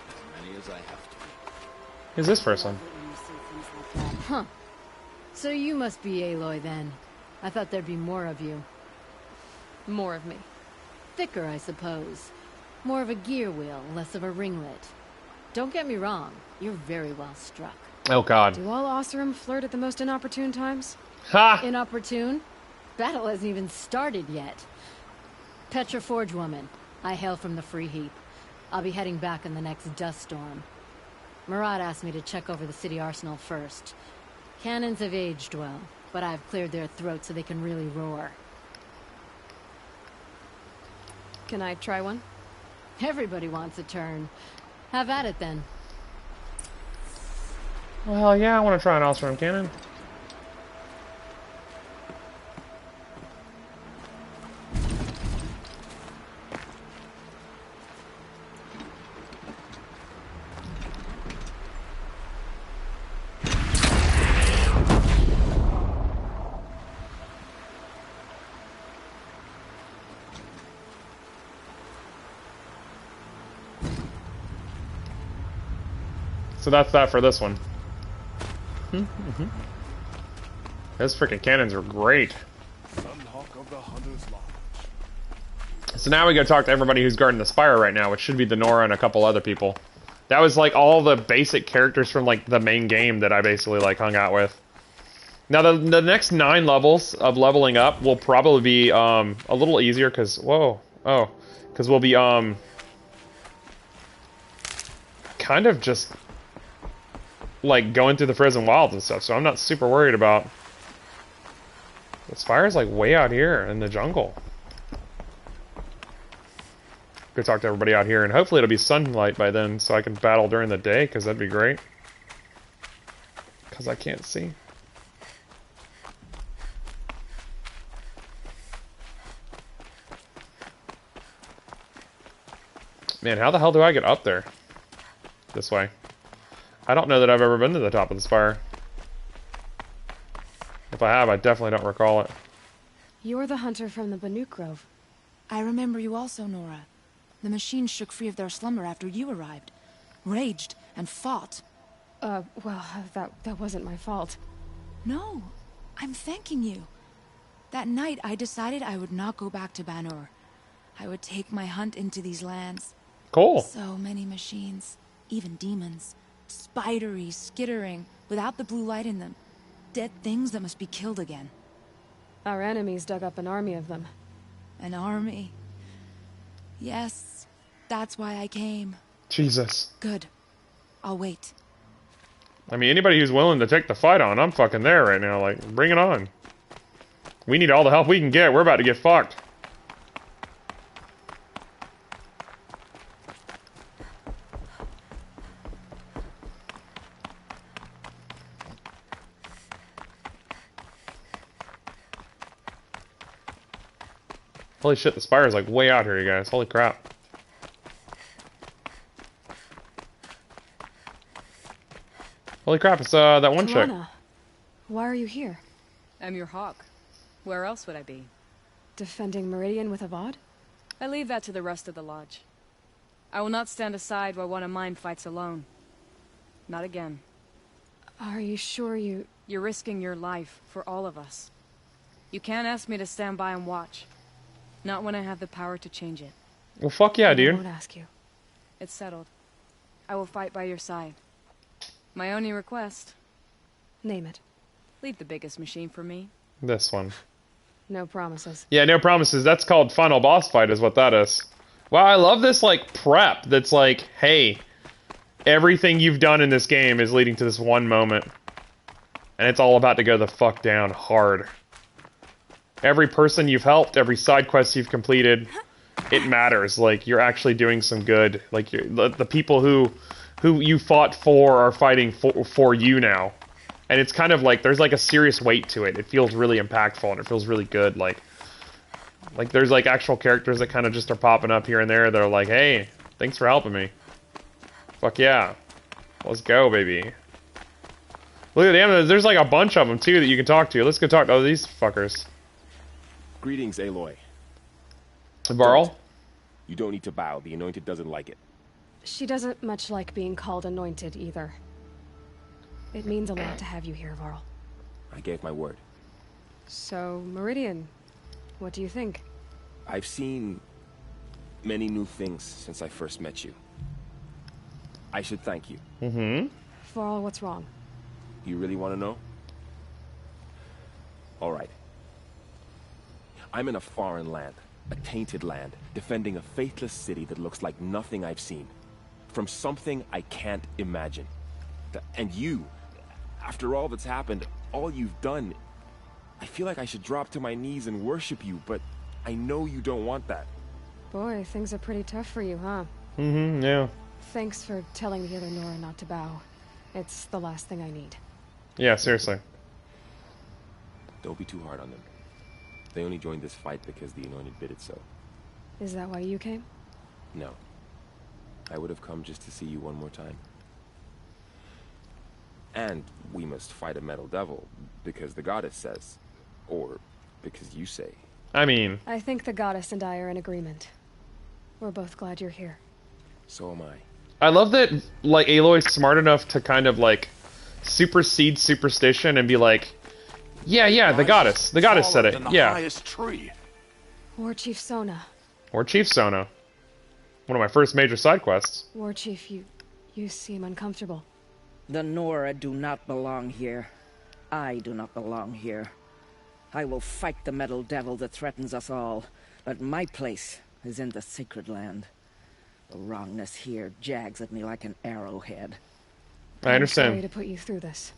As many as I have to. Who's this person? Huh. So you must be Aloy then. I thought there'd be more of you. More of me. Thicker, I suppose. More of a gear wheel, less of a ringlet. Don't get me wrong, you're very well struck. Oh god. Do all Oseram flirt at the most inopportune times? Ha! Inopportune? Battle hasn't even started yet. Petra Forge woman. I hail from the Free Heap. I'll be heading back in the next dust storm. Murad asked me to check over the city arsenal first. Cannons have aged well, but I've cleared their throats so they can really roar. Can I try one? Everybody wants a turn. Have at it then. Well, yeah, I want to try an Oseram cannon. So that's that for this one. Those freaking cannons are great. So now we go talk to everybody who's guarding the spire right now, which should be the Nora and a couple other people. That was like all the basic characters from like the main game that I basically like hung out with. Now the next 9 levels of leveling up will probably be a little easier because because we'll be kind of just like going through the frozen wilds and stuff, so I'm not super worried about. The spire's like way out here in the jungle. Go talk to everybody out here, and hopefully it'll be sunlight by then, so I can battle during the day, because that'd be great. Because I can't see. Man, how the hell do I get up there? This way. I don't know that I've ever been to the top of the spire. If I have, I definitely don't recall it. You're the hunter from the Banuk Grove. I remember you also, Nora. The machines shook free of their slumber after you arrived. Raged and fought. Well, that wasn't my fault. No, I'm thanking you. That night, I decided I would not go back to Banur. I would take my hunt into these lands. Cool. So many machines, even demons. Spidery, skittering, without the blue light in them. Dead things that must be killed again. Our enemies dug up an army of them. An army? Yes, that's why I came. Jesus. Good. I'll wait. I mean, anybody who's willing to take the fight on, I'm fucking there right now. Like, bring it on. We need all the help we can get. We're about to get fucked. Holy shit, the spire's like way out here, you guys. Holy crap. Holy crap, it's that one chick. Why are you here? I'm your hawk. Where else would I be? Defending Meridian with a VOD? I leave that to the rest of the lodge. I will not stand aside while one of mine fights alone. Not again. Are you sure you... You're risking your life for all of us. You can't ask me to stand by and watch. Not when I have the power to change it. Well, fuck yeah, dude. I won't ask you. It's settled. I will fight by your side. My only request... Name it. Leave the biggest machine for me. This one. No promises. Yeah, no promises. That's called final boss fight is what that is. Wow, I love this, like, prep that's like, hey, everything you've done in this game is leading to this one moment. And it's all about to go the fuck down hard. Every person you've helped, every side quest you've completed, it matters. Like, you're actually doing some good. Like, the people who you fought for are fighting for you now. And it's kind of like, there's like a serious weight to it. It feels really impactful and it feels really good. Like there's like actual characters that kind of just are popping up here and there that are like, hey, thanks for helping me. Fuck yeah. Let's go, baby. Look at them. There's like a bunch of them too that you can talk to. Let's go talk to these fuckers. Greetings, Aloy. Varl? You don't need to bow. The Anointed doesn't like it. She doesn't much like being called Anointed either. It means a lot to have you here, Varl. I gave my word. So, Meridian, what do you think? I've seen many new things since I first met you. I should thank you. Mm-hmm. Varl, what's wrong? You really want to know? All right. I'm in a foreign land, a tainted land, defending a faithless city that looks like nothing I've seen. From something I can't imagine. And you, after all that's happened, all you've done, I feel like I should drop to my knees and worship you, but I know you don't want that. Boy, things are pretty tough for you, huh? Mm-hmm, yeah. Thanks for telling the other Nora not to bow. It's the last thing I need. Yeah, seriously. Don't be too hard on them. They only joined this fight because the Anointed bid it so. Is that why you came? No. I would have come just to see you one more time. And we must fight a metal devil, because the goddess says. Or because you say. I mean... I think the goddess and I are in agreement. We're both glad you're here. So am I. I love that, like, Aloy's smart enough to kind of, like, supersede superstition and be like, yeah, the goddess said it, yeah. War Chief Sona. Or Chief Sona. One of my first major side quests. War Chief, you seem uncomfortable. The Nora do not belong here. I do not belong here. I will fight the metal devil that threatens us all, but my place is in the sacred land. The wrongness here jags at me like an arrowhead. I understand. I'm sorry to put you through this.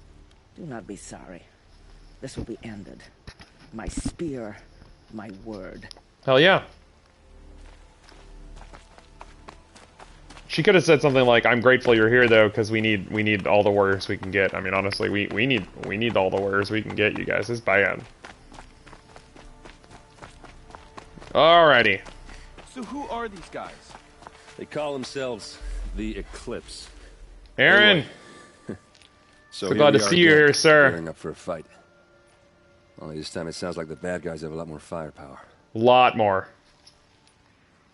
Do not be sorry. This will be ended. My spear, my word. Hell yeah. She could have said something like, "I'm grateful you're here, though, because we need all the warriors we can get." I mean, honestly, we need all the warriors we can get, you guys. It's bad. Alrighty. So who are these guys? They call themselves the Eclipse. Aaron. So glad to see you here, sir. Gearing up for a fight. Only this time it sounds like the bad guys have a lot more firepower. Lot more.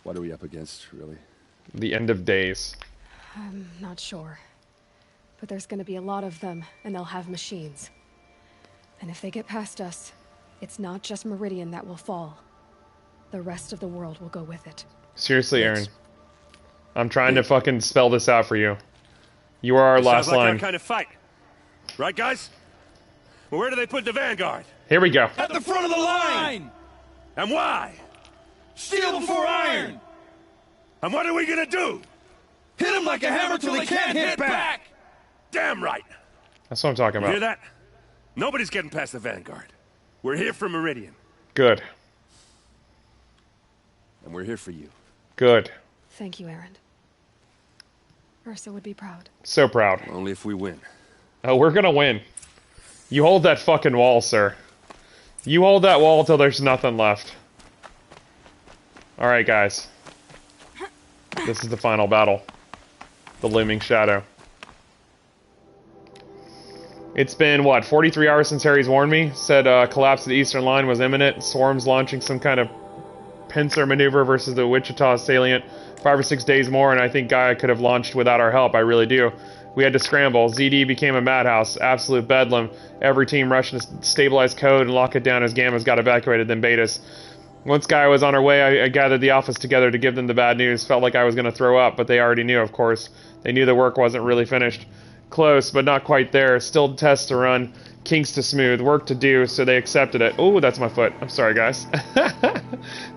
What are we up against, really? The end of days. I'm not sure. But there's gonna be a lot of them, and they'll have machines. And if they get past us, it's not just Meridian that will fall. The rest of the world will go with it. Seriously, Aaron. I'm trying to fucking spell this out for you. You are our last sounds like line. our kind of fight. Right, guys? Well, where do they put the vanguard? Here we go. At the front of the line! And why? Steel before iron! And what are we gonna do? Hit them like a hammer till they can't hit back! Damn right! That's what I'm talking You about. hear that? Nobody's getting past the Vanguard. We're here for Meridian. Good. And we're here for you. Good. Thank you, Aaron. Ursa would be proud. So proud. Only if we win. Oh, we're gonna win. You hold that fucking wall, sir. You hold that wall till there's nothing left. Alright, guys. This is the final battle. The looming shadow. It's been, what, 43 hours since Harry's warned me? Said collapse of the eastern line was imminent. Swarms launching some kind of pincer maneuver versus the Wichita salient. 5 or 6 days more, and I think Gaia could have launched without our help. I really do. We had to scramble. ZD became a madhouse. Absolute bedlam. Every team rushed to stabilize code and lock it down as Gammas got evacuated, then Betas. Once Gaia was on her way, I gathered the office together to give them the bad news. Felt like I was going to throw up, but they already knew, of course. They knew the work wasn't really finished. Close, but not quite there. Still tests to run. Kinks to smooth. Work to do, so they accepted it. Oh, that's my foot. I'm sorry, guys.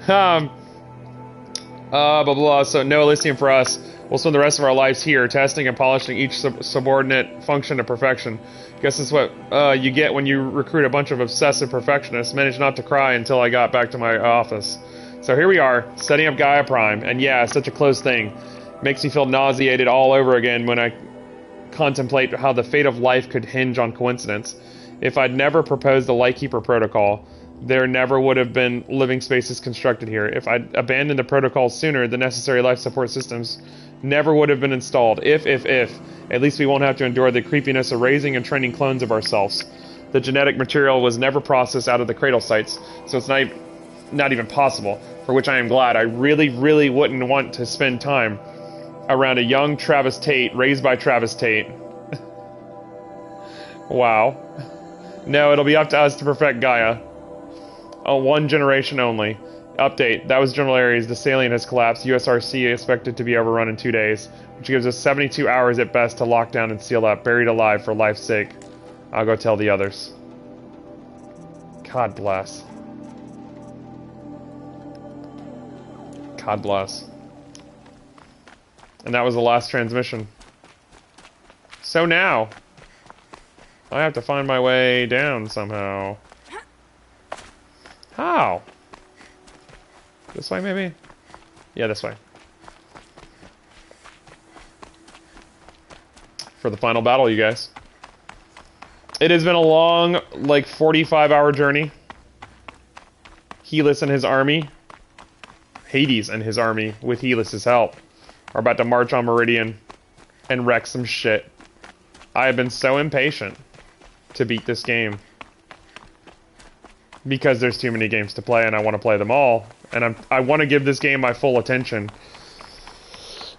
Blah, blah, blah. So no Elysium for us. We'll spend the rest of our lives here, testing and polishing each subordinate function to perfection. Guess that's what you get when you recruit a bunch of obsessive perfectionists. Managed not to cry until I got back to my office. So here we are, setting up Gaia Prime. And yeah, such a close thing. Makes me feel nauseated all over again when I contemplate how the fate of life could hinge on coincidence. If I'd never proposed the Lightkeeper protocol, there never would have been living spaces constructed here. If I'd abandoned the protocol sooner, the necessary life support systems never would have been installed. If, at least we won't have to endure the creepiness of raising and training clones of ourselves. The genetic material was never processed out of the cradle sites, so it's not even possible, for which I am glad. I really, really wouldn't want to spend time around a young Travis Tate, raised by Travis Tate. Wow. No, it'll be up to us to perfect Gaia. One generation only. Update. That was General Ares. The salient has collapsed. USRC expected to be overrun in 2 days, which gives us 72 hours at best to lock down and seal up. Buried alive for life's sake. I'll go tell the others. God bless. God bless. And that was the last transmission. So now, I have to find my way down somehow. How? This way, maybe? Yeah, this way. For the final battle, you guys. It has been a long, like, 45-hour journey. Helis and his army, Hades and his army, with Helis' help, are about to march on Meridian and wreck some shit. I have been so impatient to beat this game. Because there's too many games to play and I want to play them all. And I want to give this game my full attention.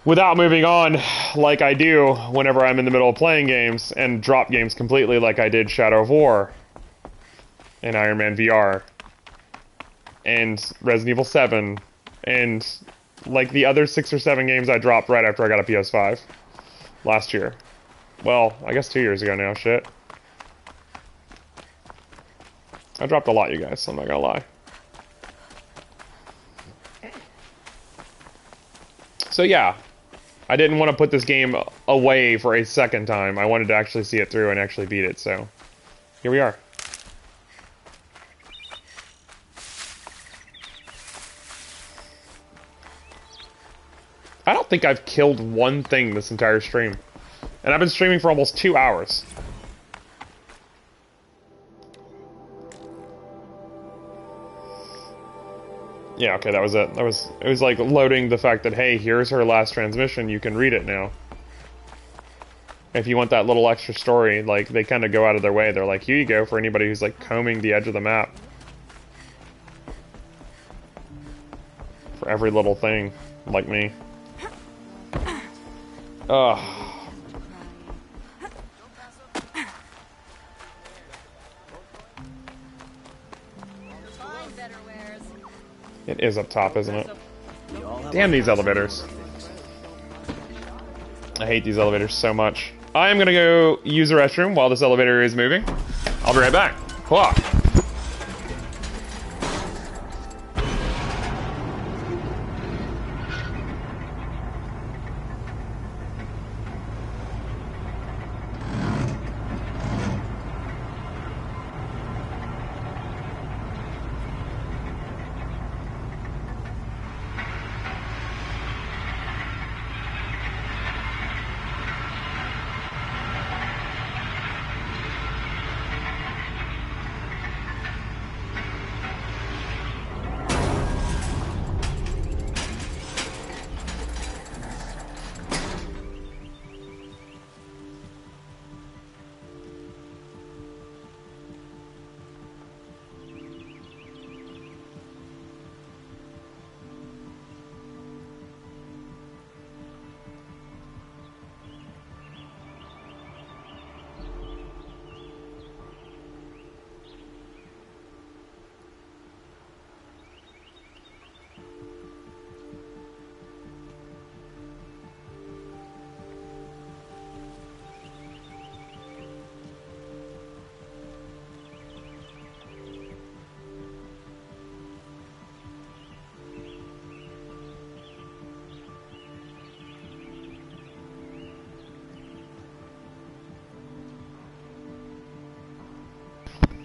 Without moving on like I do whenever I'm in the middle of playing games and drop games completely like I did Shadow of War and Iron Man VR and Resident Evil 7 and like the other 6 or 7 games I dropped right after I got a PS5 last year. Well, I guess 2 years ago now, shit. I dropped a lot, you guys, so I'm not gonna lie. So yeah, I didn't want to put this game away for a second time. I wanted to actually see it through and actually beat it, so here we are. I don't think I've killed one thing this entire stream. And I've been streaming for almost 2 hours. Yeah, okay, that was it. It was like loading the fact that, hey, here's her last transmission, you can read it now. If you want that little extra story, like, they kind of go out of their way. They're like, here you go for anybody who's, like, combing the edge of the map. For every little thing, like me. Ugh. It is up top, isn't it? Damn these elevators. I hate these elevators so much. I am gonna go use the restroom while this elevator is moving. I'll be right back. Cool.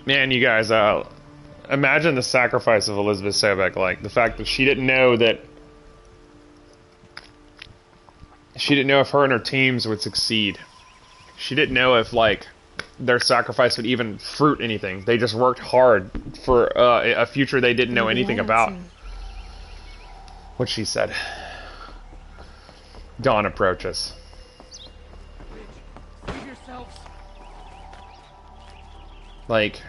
Man, you guys, imagine the sacrifice of Elizabeth Sobek, like, the fact that she didn't know if her and her teams would succeed. She didn't know if, like, their sacrifice would even fruit anything. They just worked hard for a future they didn't know anything about. What she said. Dawn approaches. Like,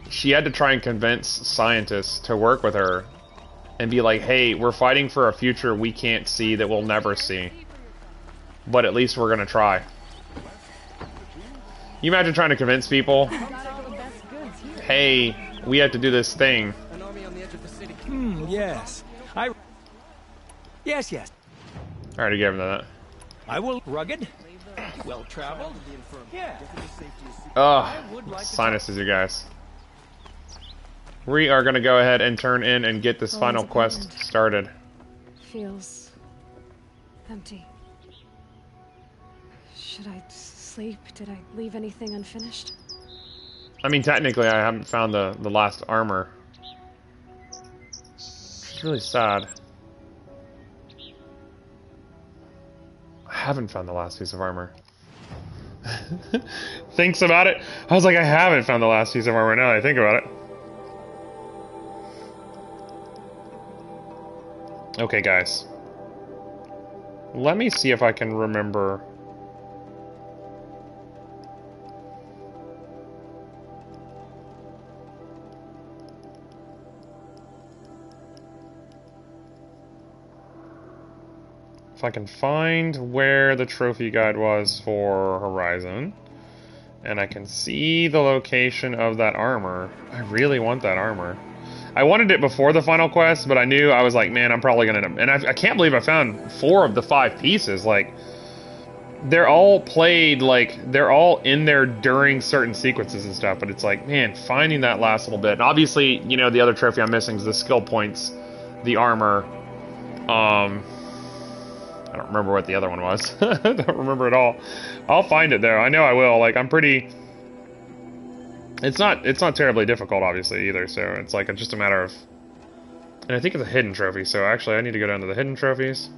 she had to try and convince scientists to work with her and be like, hey, we're fighting for a future we can't see, that we'll never see. But at least we're gonna try. You imagine trying to convince people, hey, we have to do this thing. Yes. Yes. I already gave him that. I will. Rugged. Well traveled. Yeah. Ugh. Sinuses, you guys. We are gonna go ahead and turn in and get this final quest started. Feels empty. Should I sleep? Did I leave anything unfinished? I mean, technically, I haven't found the last armor. It's really sad. I haven't found the last piece of armor. Thinks about it. I was like, I haven't found the last piece of armor now that I think about it. Okay, guys. Let me see if I can remember. If I can find where the trophy guide was for Horizon, and I can see the location of that armor. I really want that armor. I wanted it before the final quest, but I knew, I was like, man, I'm probably gonna end up, and I can't believe I found 4 of the 5 pieces. Like, they're all played, like, they're all in there during certain sequences and stuff, but it's like, man, finding that last little bit. And obviously, you know, the other trophy I'm missing is the skill points, the armor. I don't remember what the other one was. I don't remember at all. I'll find it though. I know I will. Like, I'm pretty. It's not terribly difficult, obviously, either. So it's like just a matter of. And I think it's a hidden trophy. So actually, I need to go down to the hidden trophies.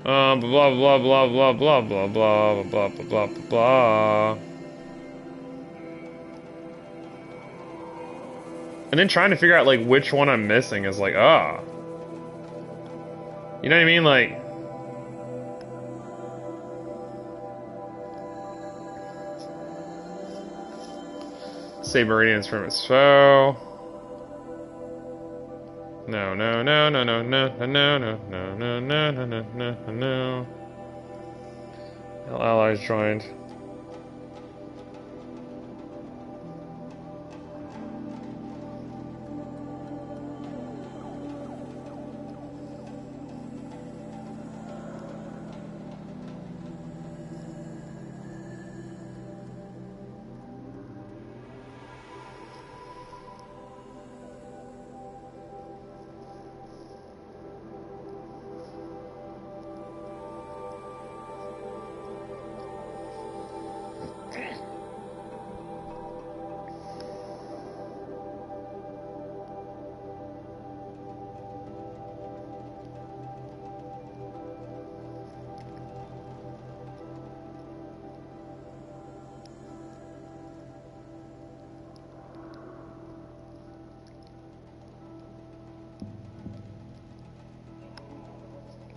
Blah blah blah blah blah blah blah blah blah blah blah. And then trying to figure out like which one I'm missing is like, ah. You know what I mean? Like, save Meridians from its foe. No. All allies joined.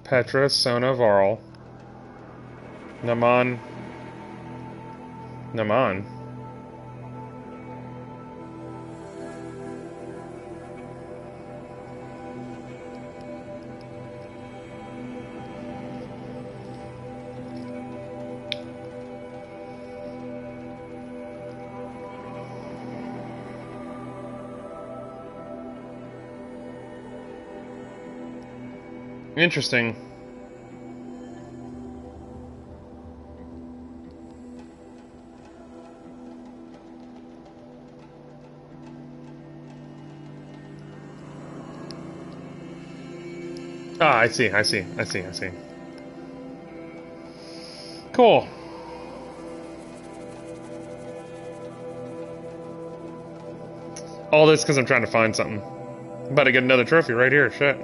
Petra, Sona, Varl. Naman. Interesting. Ah, I see. Cool. All this because I'm trying to find something. I'm about to get another trophy right here, shit.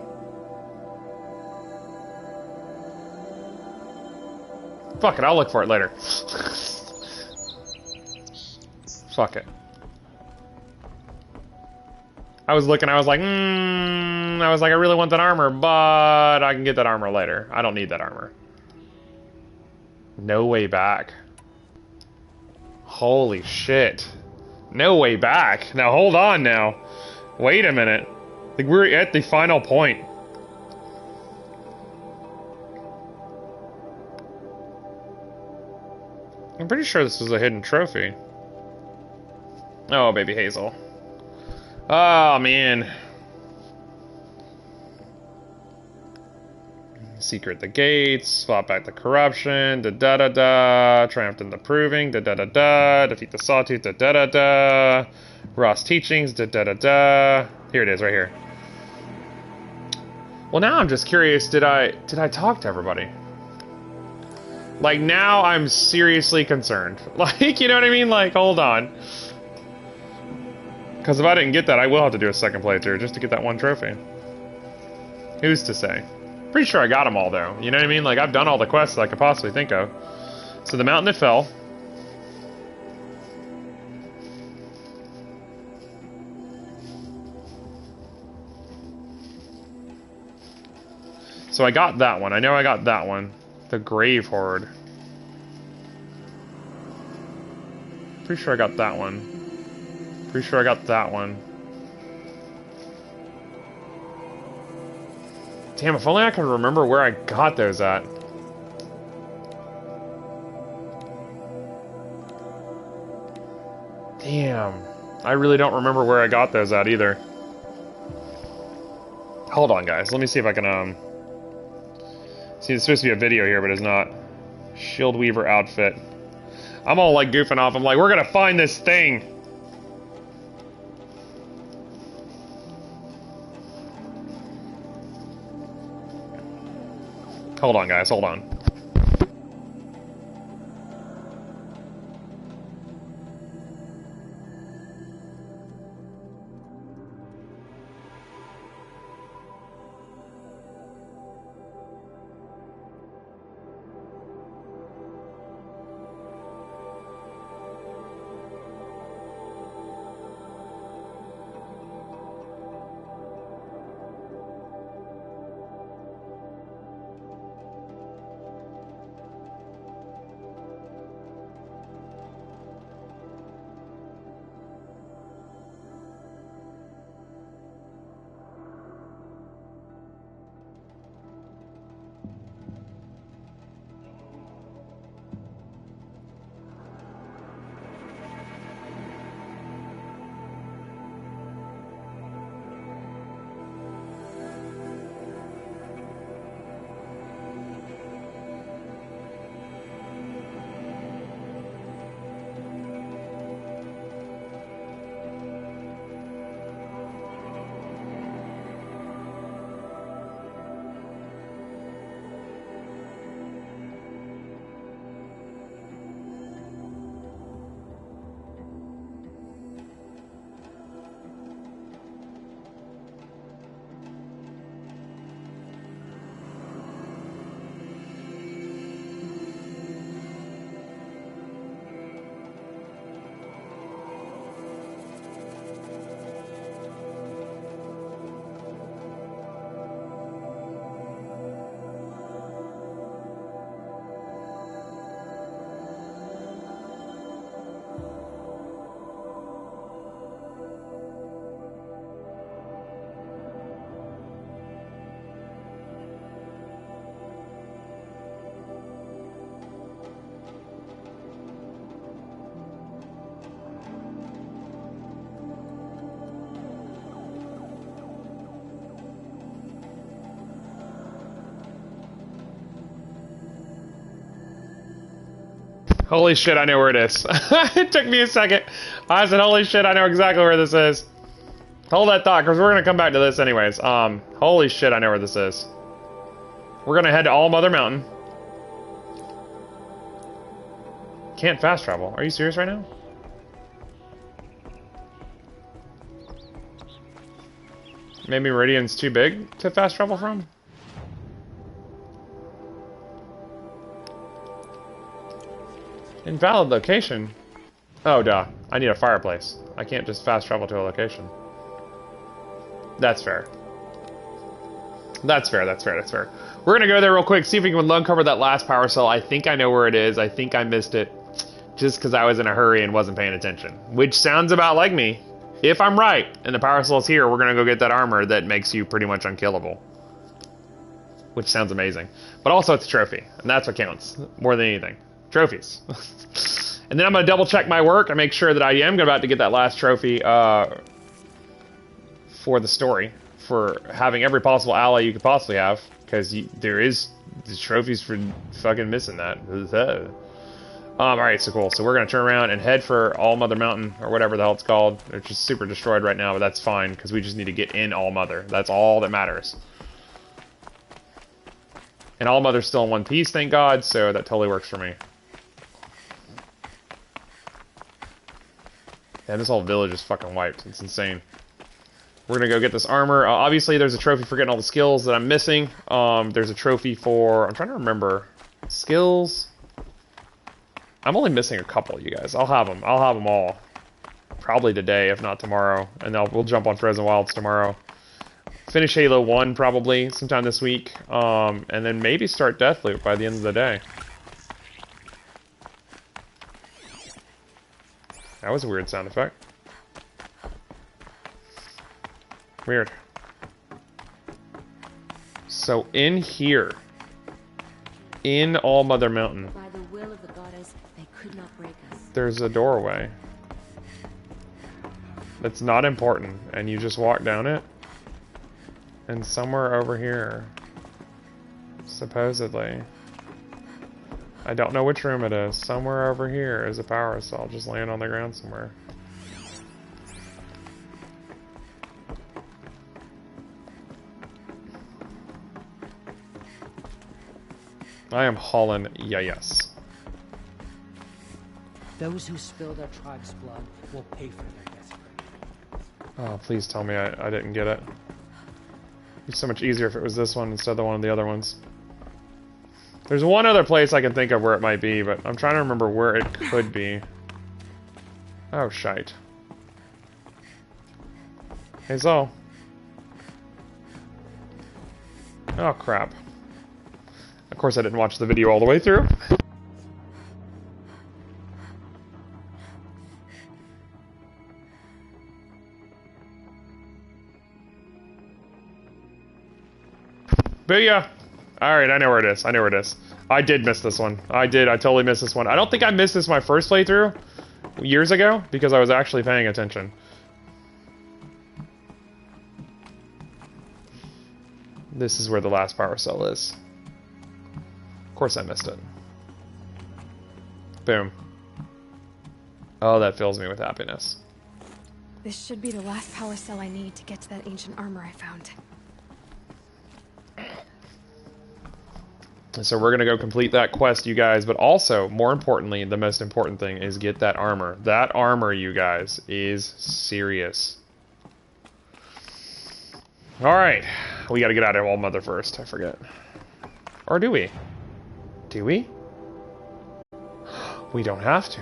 Fuck it, I'll look for it later. Fuck it. I was looking, I was like, I really want that armor, but I can get that armor later. I don't need that armor. No way back. Holy shit. No way back. Now hold on now. Wait a minute. Like we're at the final point. I'm pretty sure this is a hidden trophy. Oh, baby Hazel. Oh, man. Secret the gates, swap back the corruption, da-da-da-da, triumphed in the proving, da-da-da-da, defeat the sawtooth, da-da-da-da, Ross teachings, da-da-da-da. Here it is, right here. Well, now I'm just curious, did I talk to everybody? Like, now I'm seriously concerned. Like, you know what I mean? Like, hold on. Because if I didn't get that, I will have to do a second playthrough just to get that one trophy. Who's to say? Pretty sure I got them all, though. You know what I mean? Like, I've done all the quests I could possibly think of. So, the mountain that fell. So, I got that one. I know I got that one. The Grave Horde. Pretty sure I got that one. Pretty sure I got that one. Damn, if only I could remember where I got those at. Damn. I really don't remember where I got those at either. Hold on, guys. Let me see if I can, see, it's supposed to be a video here, but it's not. Shield Weaver outfit. I'm all, like, goofing off. I'm like, we're gonna find this thing! Hold on, guys. Hold on. Holy shit, I know where it is. It took me a second. I said, holy shit, I know exactly where this is. Hold that thought, because we're going to come back to this anyways. Holy shit, I know where this is. We're going to head to All Mother Mountain. Can't fast travel. Are you serious right now? Maybe Meridian's too big to fast travel from? Invalid location? Oh, duh. I need a fireplace. I can't just fast travel to a location. That's fair. That's fair, that's fair, that's fair. We're gonna go there real quick, see if we can uncover that last power cell. I think I know where it is. I think I missed it just because I was in a hurry and wasn't paying attention. Which sounds about like me. If I'm right, and the power cell's here, we're gonna go get that armor that makes you pretty much unkillable. Which sounds amazing. But also it's a trophy, and that's what counts, more than anything. Trophies. And then I'm gonna double check my work and make sure that I am about to get that last trophy for the story. For having every possible ally you could possibly have. Because there is the trophies for fucking missing that. Alright, so cool. So we're gonna turn around and head for All Mother Mountain, or whatever the hell it's called. It's just super destroyed right now, but that's fine, because we just need to get in All Mother. That's all that matters. And All Mother's still in one piece, thank God, so that totally works for me. Yeah, this whole village is fucking wiped. It's insane. We're gonna go get this armor. Obviously, there's a trophy for getting all the skills that I'm missing. There's a trophy for... I'm trying to remember. Skills... I'm only missing a couple, you guys. I'll have them. I'll have them all. Probably today, if not tomorrow. And we'll jump on Frozen Wilds tomorrow. Finish Halo 1, probably, sometime this week. And then maybe start Deathloop by the end of the day. That was a weird sound effect. Weird. So in here, in All Mother Mountain, by the will of the goddess, they could not break us. There's a doorway. That's not important, and you just walk down it. And somewhere over here, supposedly, I don't know which room it is. Somewhere over here is a power cell, just laying on the ground somewhere. I am hauling yes. Those who spill their tribe's blood will pay for their desecration. Oh, please tell me I didn't get it. It'd be so much easier if it was this one instead of one of the other ones. There's one other place I can think of where it might be, but I'm trying to remember where it could be. Oh, shite. Hey, Zol. Oh, crap. Of course I didn't watch the video all the way through. Booyah! Alright, I know where it is. I know where it is. I did miss this one. I totally missed this one. I don't think I missed this my first playthrough years ago, because I was actually paying attention. This is where the last power cell is. Of course I missed it. Boom. Oh, that fills me with happiness. This should be the last power cell I need to get to that ancient armor I found. So we're going to go complete that quest, you guys, but also, more importantly, the most important thing is get that armor. That armor, you guys, is serious. Alright, we got to get out of All Mother first, I forget. Or do we? Do we? We don't have to.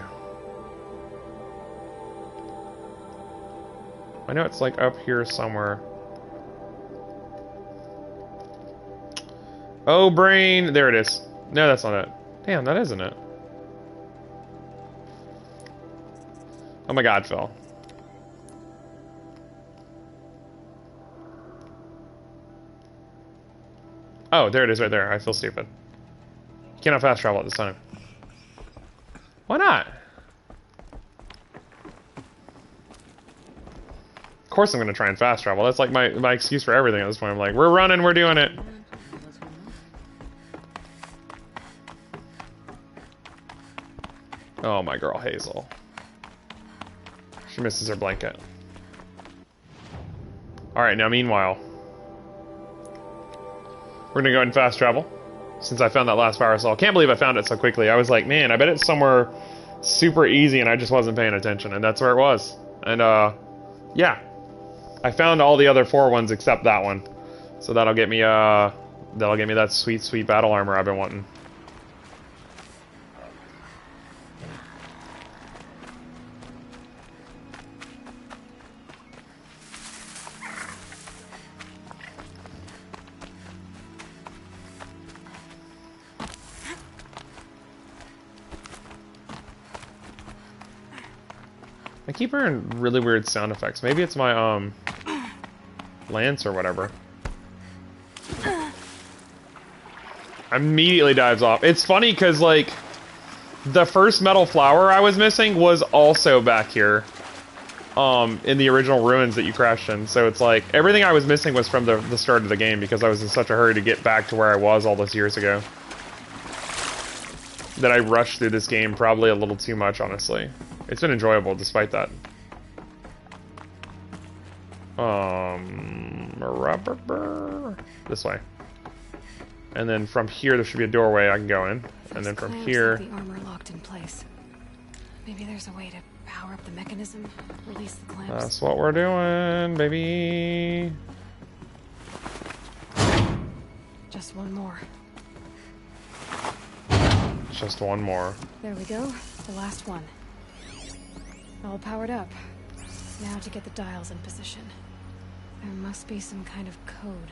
I know it's like up here somewhere. Oh, brain! There it is. No, that's not it. Damn, that isn't it. Oh my god, Phil. Oh, there it is right there. I feel stupid. You cannot fast travel at this time. Why not? Of course I'm going to try and fast travel. That's like my excuse for everything at this point. I'm like, we're running, we're doing it. Oh, my girl, Hazel. She misses her blanket. Alright, now meanwhile, we're gonna go ahead and fast travel, since I found that last power cell. Can't believe I found it so quickly. I was like, man, I bet it's somewhere super easy and I just wasn't paying attention, and that's where it was. And, yeah. I found all the other 4 ones except that one. So that'll get me that sweet, sweet battle armor I've been wanting. I keep hearing really weird sound effects. Maybe it's my, lance or whatever. Immediately dives off. It's funny because, like, the first metal flower I was missing was also back here. In the original ruins that you crashed in. So it's like, everything I was missing was from the start of the game because I was in such a hurry to get back to where I was all those years ago. That I rushed through this game probably a little too much, honestly. It's been enjoyable despite that. This way. And then from here there should be a doorway I can go in. And then from here... The armor locked in place. Maybe there's a way to power up the mechanism, release the clamps. That's what we're doing, baby. Just one more. Just one more. There we go. The last one. All powered up. Now to get the dials in position. There must be some kind of code.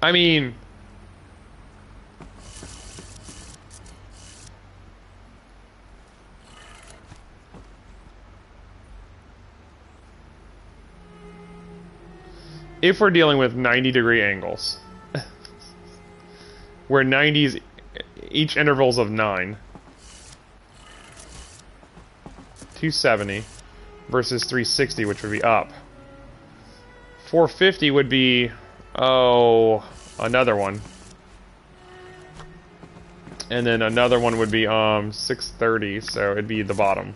I mean... if we're dealing with 90-degree angles, where 90s, each interval's of 9, 270 versus 360, which would be up. 450 would be, oh, another one. And then another one would be 630, so it'd be the bottom.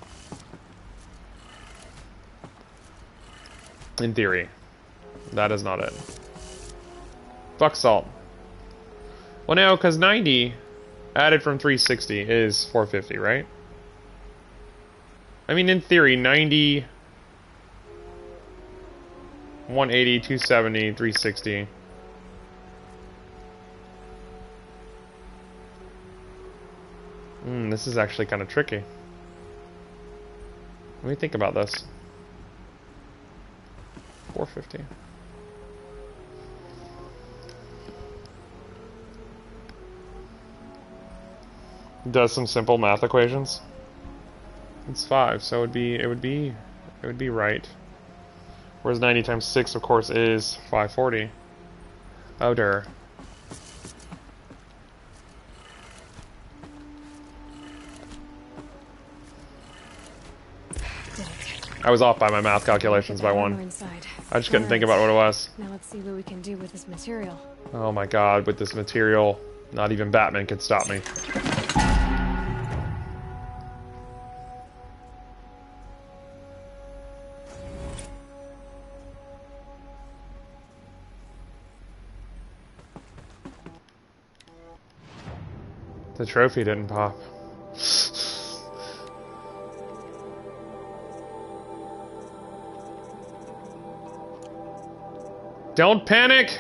In theory. That is not it. Fuck salt. Well, no, because 90 added from 360 is 450, right? I mean, in theory, 90, 180, 270, 360. This is actually kind of tricky. Let me think about this. 450. Does some simple math equations. It's 5, so it would be right. Whereas 90 times 6, of course, is 540. Oh dear. I was off by my math calculations by 1. I just couldn't think about what it was. Now let's see what we can do with this material. Oh my god, with this material, not even Batman could stop me. The trophy didn't pop. Don't panic!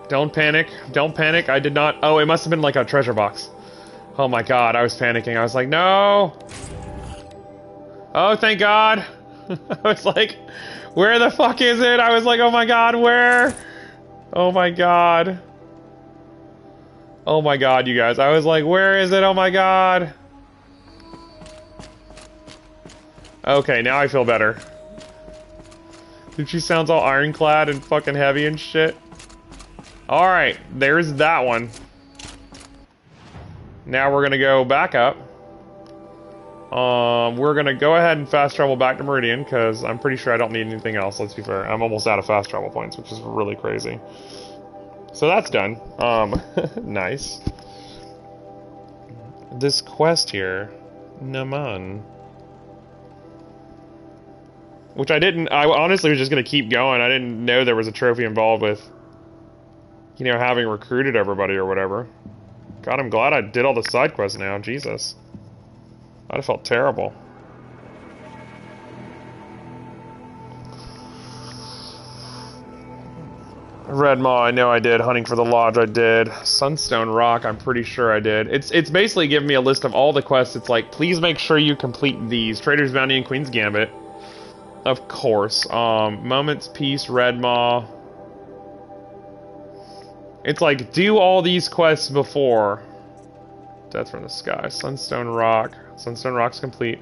Don't panic. Don't panic. I did not... Oh, it must have been like a treasure box. Oh my god, I was panicking. I was like, no! Oh, thank god! I was like, where the fuck is it? I was like, oh my god, where? Oh my god. Oh my god, you guys. I was like, where is it? Oh my god. Okay, now I feel better. Dude, she sounds all ironclad and fucking heavy and shit. Alright, there's that one. Now we're gonna go back up. We're gonna go ahead and fast travel back to Meridian, because I'm pretty sure I don't need anything else, let's be fair. I'm almost out of fast travel points, which is really crazy. So that's done. Nice. This quest here, Naman. Which I didn't, I honestly was just gonna keep going. I didn't know there was a trophy involved with, you know, having recruited everybody or whatever. God, I'm glad I did all the side quests now, Jesus. I'd have felt terrible. Red Maw, I know I did. Hunting for the Lodge, I did. Sunstone Rock, I'm pretty sure I did. It's basically giving me a list of all the quests. It's like, please make sure you complete these. Trader's Bounty and Queen's Gambit. Of course. Moment's Peace, Red Maw. It's like, do all these quests before. Death from the Sky. Sunstone Rock. Sunstone Rock's complete.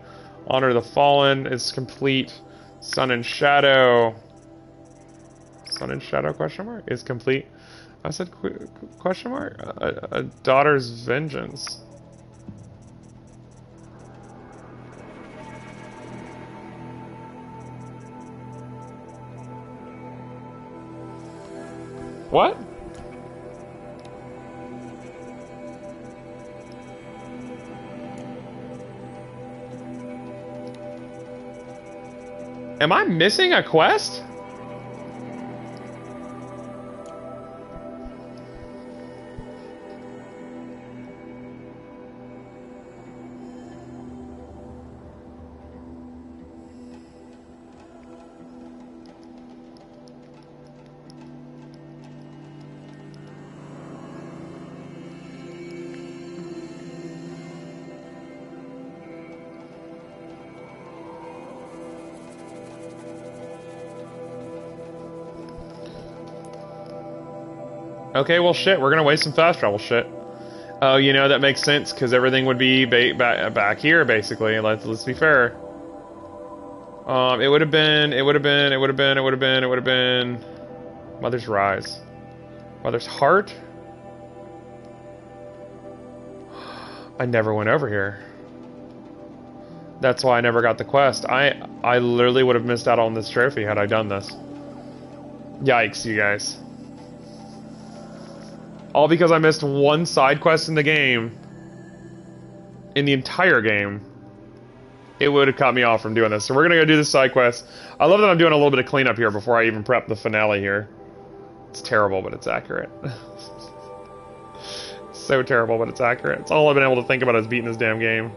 Honor the Fallen is complete. Sun and Shadow. Sun and Shadow question mark is complete. I said question mark. A Daughter's Vengeance. What? Am I missing a quest? Okay, well, shit, we're gonna waste some fast travel shit. Oh, you know, that makes sense, because everything would be back here, basically. Let's be fair. It would have been Mother's Rise. Mother's Heart? I never went over here. That's why I never got the quest. I literally would have missed out on this trophy had I done this. Yikes, you guys. All because I missed one side quest in the game. In the entire game. It would have cut me off from doing this. So we're gonna go do this side quest. I love that I'm doing a little bit of cleanup here before I even prep the finale here. It's terrible, but it's accurate. So terrible, but it's accurate. It's all I've been able to think about is beating this damn game.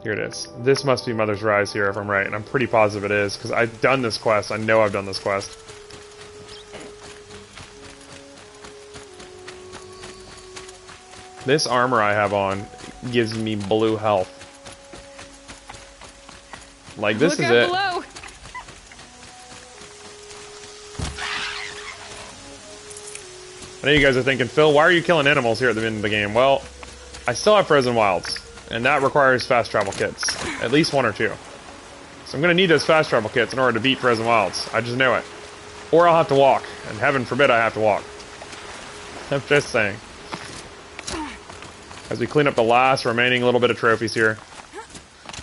Here it is. This must be Mother's Rise here if I'm right, and I'm pretty positive it is, because I've done this quest. I know I've done this quest. This armor I have on gives me blue health. Like, this is it. Below. I know you guys are thinking, Phil, why are you killing animals here at the end of the game? Well, I still have Frozen Wilds. And that requires fast travel kits. At least one or two. So I'm going to need those fast travel kits in order to beat Frozen Wilds. I just know it. Or I'll have to walk. And heaven forbid I have to walk. I'm just saying. As we clean up the last remaining little bit of trophies here.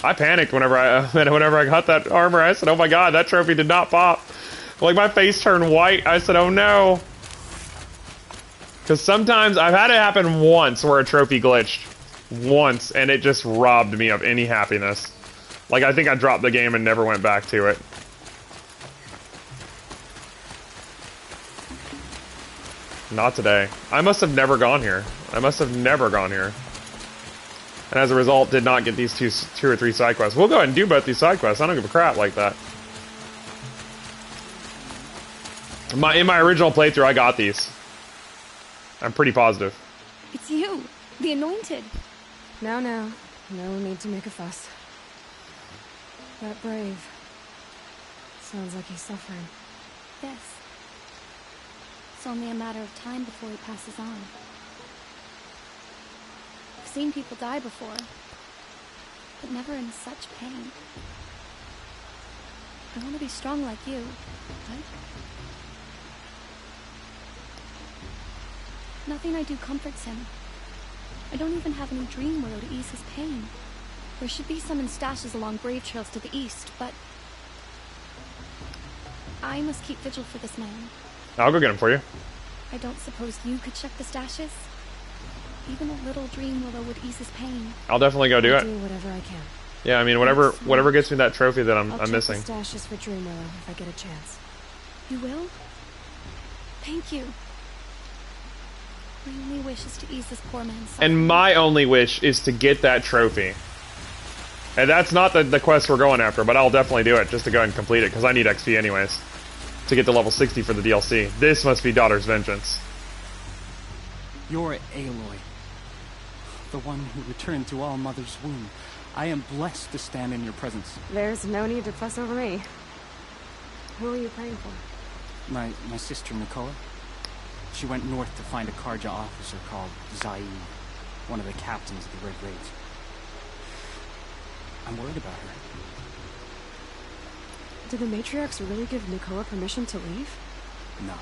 I panicked whenever I got that armor. I said, oh my god, that trophy did not pop. Like, my face turned white. I said, oh no. Because sometimes, I've had it happen once where a trophy glitched. Once, and it just robbed me of any happiness. Like, I think I dropped the game and never went back to it. Not today. I must have never gone here. I must have never gone here. And as a result, did not get these two or three side quests. We'll go ahead and do both these side quests. I don't give a crap like that. In my original playthrough, I got these. I'm pretty positive. It's you, the Anointed. Now, no need to make a fuss. That Brave. Sounds like he's suffering. Yes. It's only a matter of time before he passes on. I've seen people die before, but never in such pain. I want to be strong like you, right? Nothing I do comforts him. I don't even have any dream willow to ease his pain. There should be some in stashes along brave trails to the east, but I must keep vigil for this man. I'll go get him for you. I don't suppose you could check the stashes? Even a little dream willow would ease his pain. I'll definitely go do I'll it. do whatever I can. Yeah, I mean, whatever gets me that trophy that I'm missing. I'll check the stashes for dream willow if I get a chance. You will? Thank you. My only wish is to ease this poor man's suffering. And my only wish is to get that trophy. And that's not the quest we're going after, but I'll definitely do it just to go and complete it, because I need XP anyways. To get to level 60 for the DLC. This must be Daughter's Vengeance. You're Aloy, the one who returned to All Mother's womb. I am blessed to stand in your presence. There's no need to fuss over me. Who are you praying for? My sister Nicola. She went north to find a Karja officer called Zaid, one of the captains of the Red Raids. I'm worried about her. Did the matriarchs really give Nicola permission to leave? No,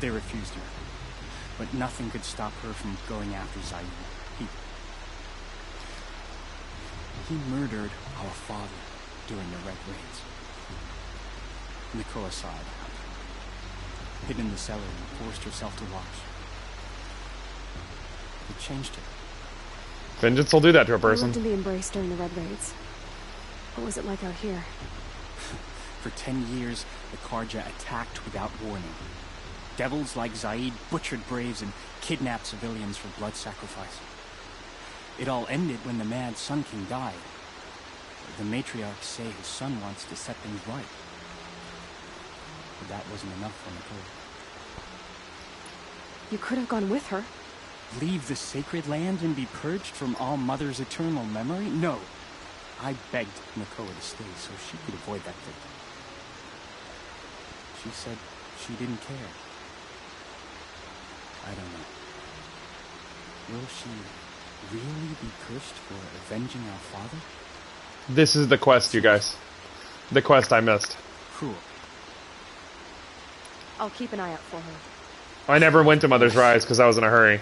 they refused her. But nothing could stop her from going after Zaid. He murdered our father during the Red Raids. Nicola saw it. Hid in the cellar and forced herself to watch. It changed her. Vengeance will do that to a I person. lived in the Embrace during the Red Raids. What was it like out here? For 10 years, the Karja attacked without warning. Devils like Zaid butchered braves and kidnapped civilians for blood sacrifice. It all ended when the mad Sun King died. The matriarchs say his son wants to set things right. But that wasn't enough for Nicola. You could have gone with her. Leave the sacred land and be purged from All Mother's eternal memory? No. I begged Nicola to stay so she could avoid that fate. She said she didn't care. I don't know. Will she really be cursed for avenging our father? This is the quest, you guys. The quest I missed. Cruel. I'll keep an eye out for her. I never went to Mother's Rise because I was in a hurry.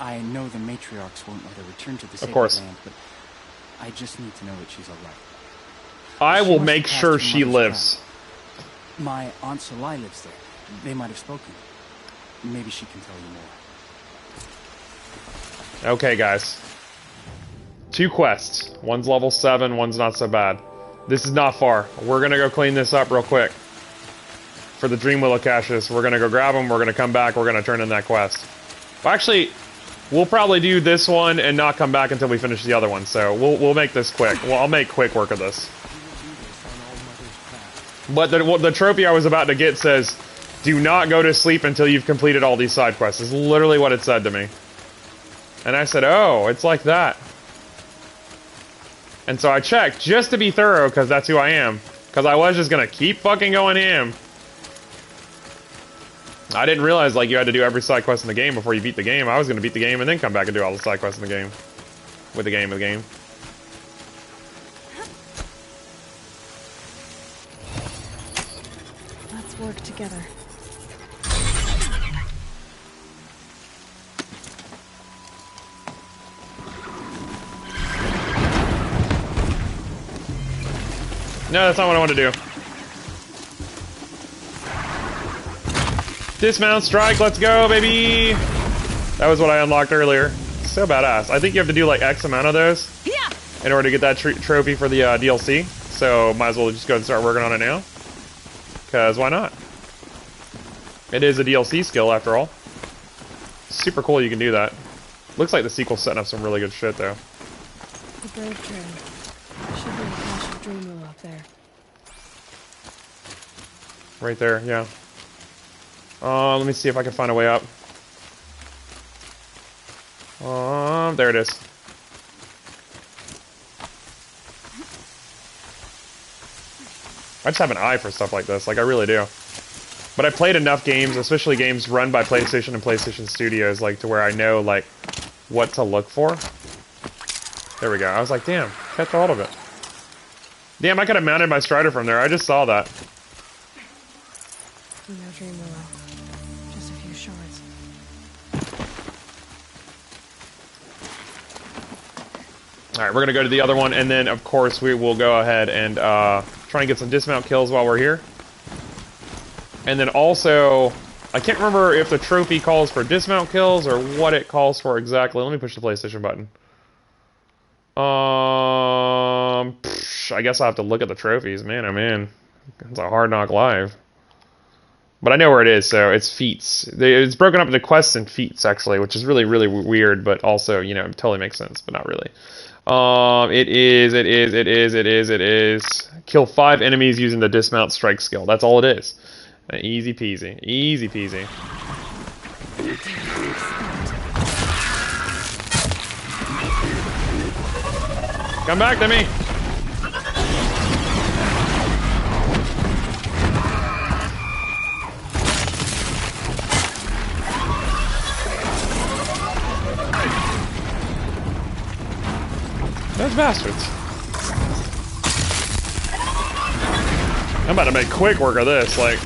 I know the matriarchs won't let her return to the sacred course. land, but I just need to know that she's alright. I She will must make have sure passed her she mother's lives. ground. My Aunt Salai lives there. They might have spoken. Maybe she can tell you more. Okay, guys. 2 quests. One's level 7, one's not so bad. This is not far. We're gonna go clean this up real quick. For the Dream Willow caches, we're gonna go grab them, we're gonna come back, we're gonna turn in that quest. Well, actually, we'll probably do this one and not come back until we finish the other one, so we'll make this quick. Well, I'll make quick work of this. But the trophy I was about to get says, do not go to sleep until you've completed all these side quests. Is literally what it said to me. And I said, oh, it's like that. And so I checked, just to be thorough, because that's who I am. Because I was just going to keep fucking going ham. I didn't realize, like, you had to do every side quest in the game before you beat the game. I was going to beat the game and then come back and do all the side quests in the game. With the game. Let's work together. No, that's not what I want to do. Dismount, strike, let's go, baby! That was what I unlocked earlier. So badass. I think you have to do like X amount of those in order to get that trophy for the DLC. So might as well just go and start working on it now. Because why not? It is a DLC skill after all. Super cool you can do that. Looks like the sequel's setting up some really good shit though. The Brave Trail. There should be a cache of Dream Willow up there. Right there, yeah. Let me see if I can find a way up. There it is. I just have an eye for stuff like this, like I really do. But I played enough games, especially games run by PlayStation and PlayStation Studios, like to where I know like what to look for. There we go. I was like, damn, catch hold of it. Damn, I could have mounted my Strider from there. I just saw that. No Dream Willow. Just a few shards. Alright, we're gonna go to the other one, and then of course we will go ahead and try and get some dismount kills while we're here. And then also, I can't remember if the trophy calls for dismount kills or what it calls for exactly. Let me push the PlayStation button. I guess I'll have to look at the trophies. Man, oh man. It's a hard knock live. But I know where it is, so it's feats. It's broken up into quests and feats, actually, which is really, really weird, but also, you know, it totally makes sense, but not really. It is. Kill 5 enemies using the dismount strike skill. That's all it is. Easy peasy. Easy peasy. Come back to me! Those bastards. I'm about to make quick work of this, like...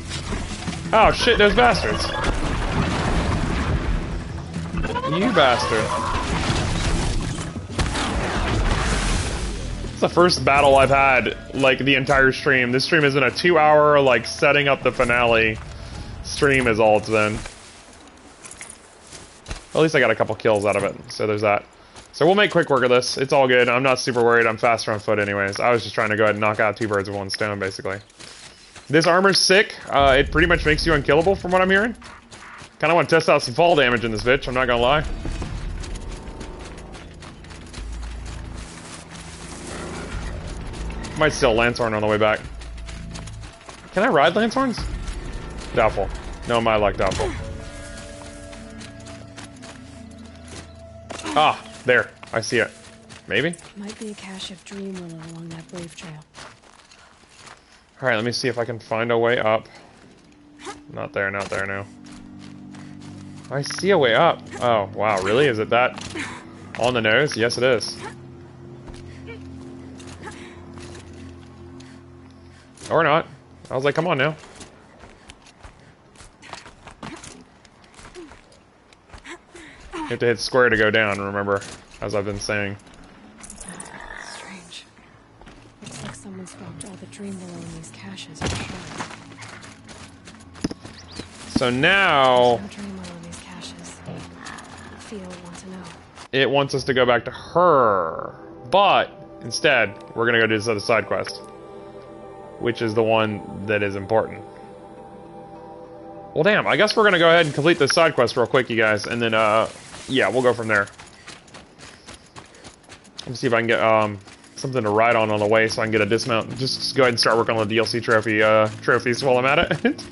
Oh shit, those bastards. You bastard. It's the first battle I've had, like, the entire stream. This stream has been a 2-hour, like, setting up the finale stream is all it's been. At least I got a couple kills out of it, so there's that. So we'll make quick work of this. It's all good. I'm not super worried. I'm faster on foot anyways. I was just trying to go ahead and knock out 2 birds with 1 stone, basically. This armor's sick. It pretty much makes you unkillable, from what I'm hearing. Kind of want to test out some fall damage in this bitch, I'm not gonna lie. Might steal Lancehorn on the way back. Can I ride Lancehorns? Doubtful. No, my luck, doubtful. Ah, there. I see it. Maybe? Might be a cache of dream willow along that brave trail. Alright, let me see if I can find a way up. Not there, no. I see a way up. Oh, wow, really? Is it that on the nose? Yes, it is. Or not. I was like, come on now. You have to hit square to go down, remember, as I've been saying. Strange. Looks like someone smoked all the dream willow in these caches, for sure. So now... There's no dream willow in these caches. Theo would want to know. It wants us to go back to her. But, instead, we're gonna go do this other side quest. Which is the one that is important. Well, damn, I guess we're gonna go ahead and complete this side quest real quick, you guys, and then, yeah, we'll go from there. Let me see if I can get, something to ride on the way so I can get a dismount. Just go ahead and start working on the DLC trophies while I'm at it.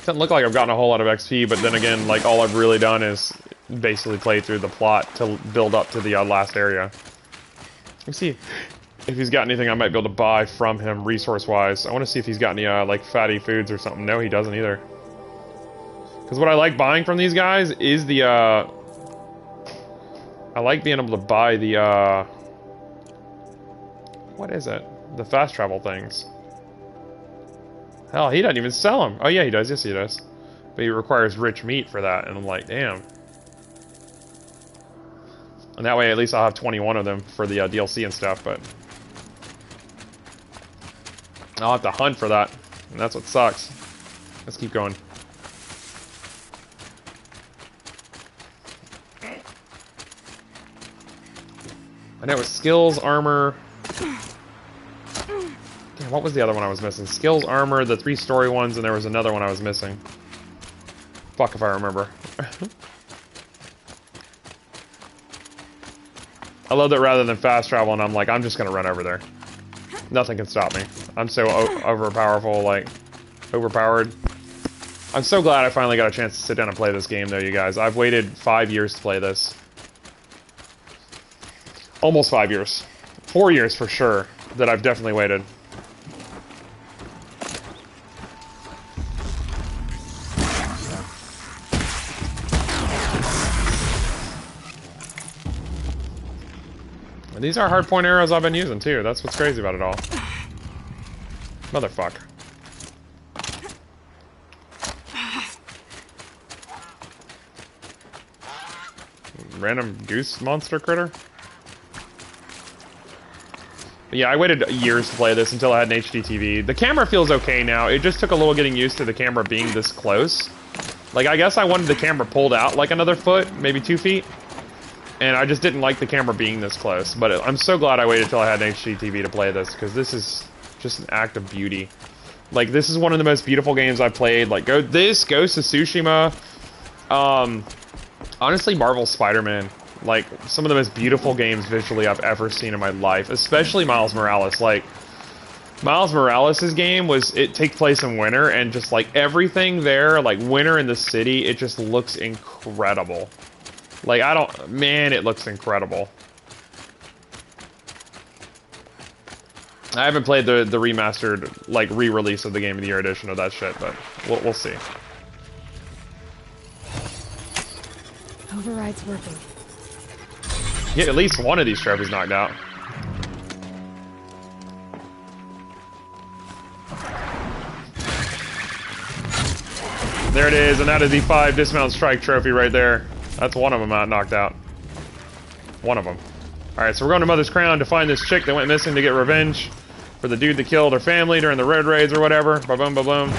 Doesn't look like I've gotten a whole lot of XP, but then again, like, all I've really done is basically play through the plot to build up to the last area. Let me see if he's got anything I might be able to buy from him resource-wise. I want to see if he's got any, like, fatty foods or something. No, he doesn't either. Because what I like buying from these guys is the, I like being able to buy the, what is it? The fast travel things. Hell, he doesn't even sell them. Oh, yeah, he does. Yes, he does. But he requires rich meat for that, and I'm like, damn. And that way, at least I'll have 21 of them for the DLC and stuff, but... I'll have to hunt for that, and that's what sucks. Let's keep going. I know it was skills, armor... Damn, what was the other one I was missing? Skills, armor, the 3 story ones, and there was another one I was missing. Fuck if I remember. I love that rather than fast travel, and I'm like, I'm just gonna run over there. Nothing can stop me. I'm so overpowered. I'm so glad I finally got a chance to sit down and play this game, though, you guys. I've waited 5 years to play this. Almost 5 years. 4 years for sure that I've definitely waited. These are hardpoint arrows I've been using, too. That's what's crazy about it all. Motherfucker. Random goose monster critter? Yeah, I waited years to play this until I had an HD TV. The camera feels okay now. It just took a little getting used to the camera being this close. Like, I guess I wanted the camera pulled out like another foot, maybe 2 feet. And I just didn't like the camera being this close. But I'm so glad I waited till I had an HD TV to play this, because this is just an act of beauty. Like, this is one of the most beautiful games I've played. Like, Ghost of Tsushima. Honestly, Marvel's Spider-Man. Like, some of the most beautiful games visually I've ever seen in my life. Especially Miles Morales. Like, Miles Morales' game it takes place in winter, and just, like, everything there, like, winter in the city, it just looks incredible. Like, man, it looks incredible. I haven't played the remastered, like, re-release of the Game of the Year edition of that shit, but we'll see. Override's working. Get at least one of these trophies knocked out. There it is, and that is the 5 dismount strike trophy right there. That's one of them knocked out. One of them. Alright, so we're going to Mother's Crown to find this chick that went missing to get revenge for the dude that killed her family during the road raids or whatever. Ba-boom, ba-boom.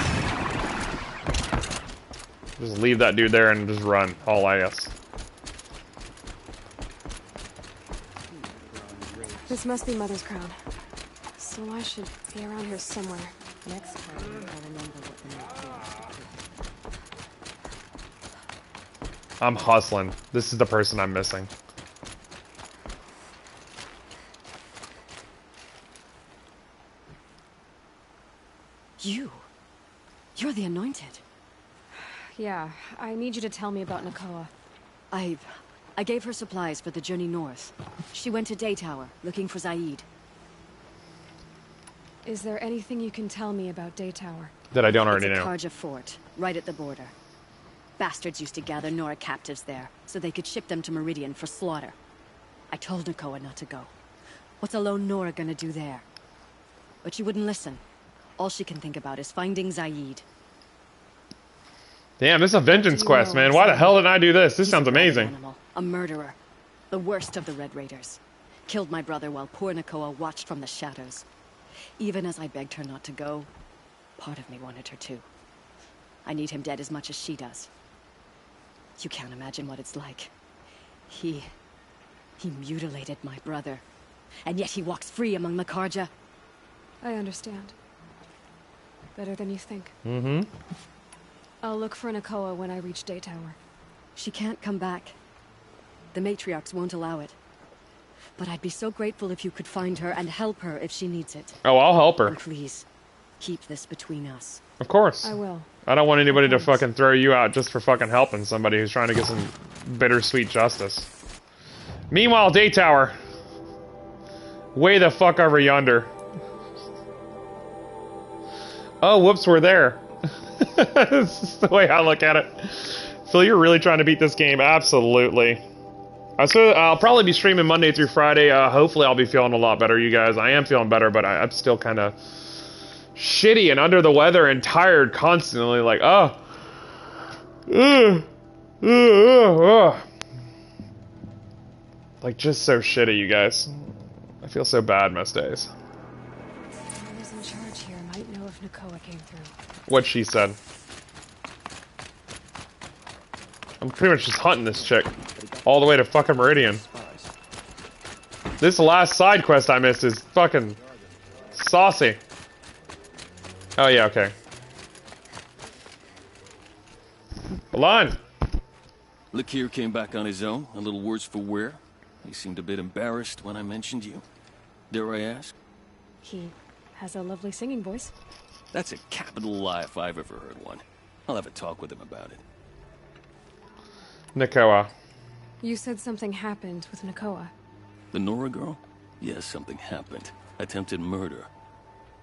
Just leave that dude there and just run. Haul ass. This must be Mother's Crown. So I should be around here somewhere. Next time, I'll remember what the map is. I'm hustling. This is the person I'm missing. You're the Anointed. Yeah, I need you to tell me about Nakoa. I gave her supplies for the journey north. She went to Daytower, looking for Zaid. Is there anything you can tell me about Daytower? That I don't already It's a know. Karja fort, right at the border. Bastards used to gather Nora captives there, so they could ship them to Meridian for slaughter. I told Nakoa not to go. What's a lone Nora gonna do there? But she wouldn't listen. All she can think about is finding Zaid. Damn, this is a vengeance quest, man. Why the hell didn't I do this? This sounds amazing. Animal, a murderer. The worst of the Red Raiders. Killed my brother while poor Nakoa watched from the shadows. Even as I begged her not to go, part of me wanted her to. I need him dead as much as she does. You can't imagine what it's like. He mutilated my brother. And yet he walks free among the Karja. I understand. Better than you think. Mm-hmm. I'll look for Nakoa when I reach Daytower. She can't come back. The matriarchs won't allow it. But I'd be so grateful if you could find her and help her if she needs it. Oh, I'll help her. And please, keep this between us. Of course. I will. I don't want anybody to fucking throw you out just for fucking helping somebody who's trying to get some bittersweet justice. Meanwhile, Daytower. Way the fuck over yonder. Oh, whoops, we're there. This is the way I look at it. Phil, you're really trying to beat this game. Absolutely. I'll probably be streaming Monday through Friday. Hopefully I'll be feeling a lot better, you guys. I am feeling better, but I'm still kind of shitty and under the weather and tired constantly. Like, like, just so shitty, you guys. I feel so bad most days. Whoever's in charge here might know if Nakoa came through. What she said. I'm pretty much just hunting this chick. All the way to fucking Meridian. This last side quest I missed is fucking saucy. Oh yeah, okay. Milan! Lakir came back on his own, a little worse for wear. He seemed a bit embarrassed when I mentioned you. Dare I ask? He has a lovely singing voice. That's a capital lie if I've ever heard one. I'll have a talk with him about it. Nakoa. You said something happened with Nakoa. The Nora girl? Yes, something happened. Attempted murder.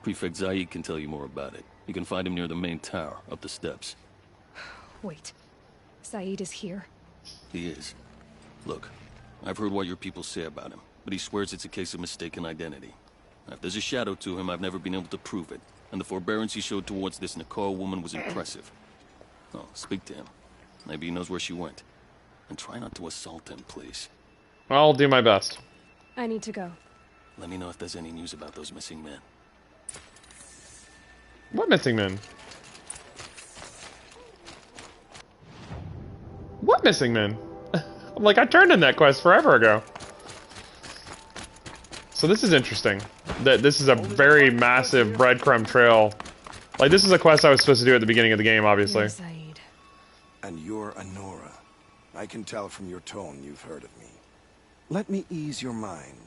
Prefect Zaid can tell you more about it. You can find him near the main tower, up the steps. Wait. Zaid is here? He is. Look, I've heard what your people say about him, but he swears it's a case of mistaken identity. If there's a shadow to him, I've never been able to prove it, and the forbearance he showed towards this Nakoa woman was impressive. Oh, speak to him. Maybe he knows where she went. And try not to assault him, please. I'll do my best. I need to go. Let me know if there's any news about those missing men. What missing men? What missing men? I'm like, I turned in that quest forever ago. So this is interesting. That this is a very massive breadcrumb trail. Like, this is a quest I was supposed to do at the beginning of the game, obviously. And you're Anora. I can tell from your tone you've heard of me. Let me ease your mind.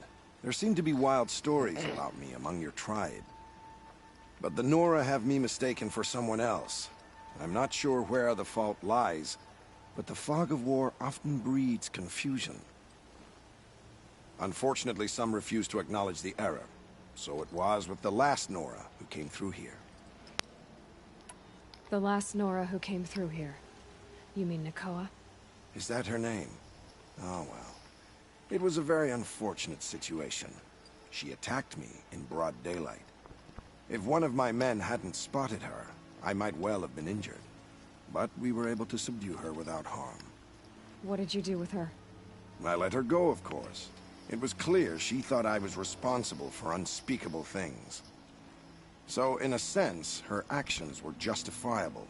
There seem to be wild stories about me among your tribe. But the Nora have me mistaken for someone else. I'm not sure where the fault lies, but the fog of war often breeds confusion. Unfortunately, some refuse to acknowledge the error. So it was with the last Nora who came through here. The last Nora who came through here. You mean Nakoa? Is that her name? Oh well. It was a very unfortunate situation. She attacked me in broad daylight. If one of my men hadn't spotted her, I might well have been injured. But we were able to subdue her without harm. What did you do with her? I let her go, of course. It was clear she thought I was responsible for unspeakable things. So, in a sense, her actions were justifiable.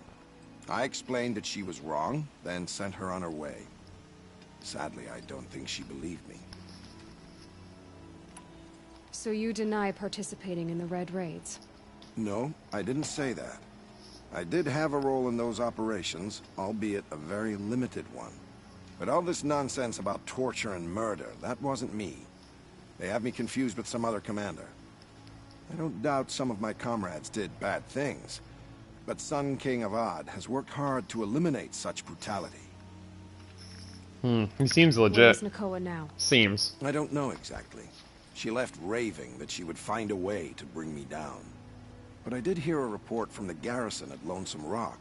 I explained that she was wrong, then sent her on her way. Sadly, I don't think she believed me. So you deny participating in the Red Raids? No, I didn't say that. I did have a role in those operations, albeit a very limited one. But all this nonsense about torture and murder, that wasn't me. They have me confused with some other commander. I don't doubt some of my comrades did bad things, but Sun King Avad has worked hard to eliminate such brutality. He seems legit. Where is Nakoa now? Seems. I don't know exactly. She left raving that she would find a way to bring me down. But I did hear a report from the garrison at Lonesome Rock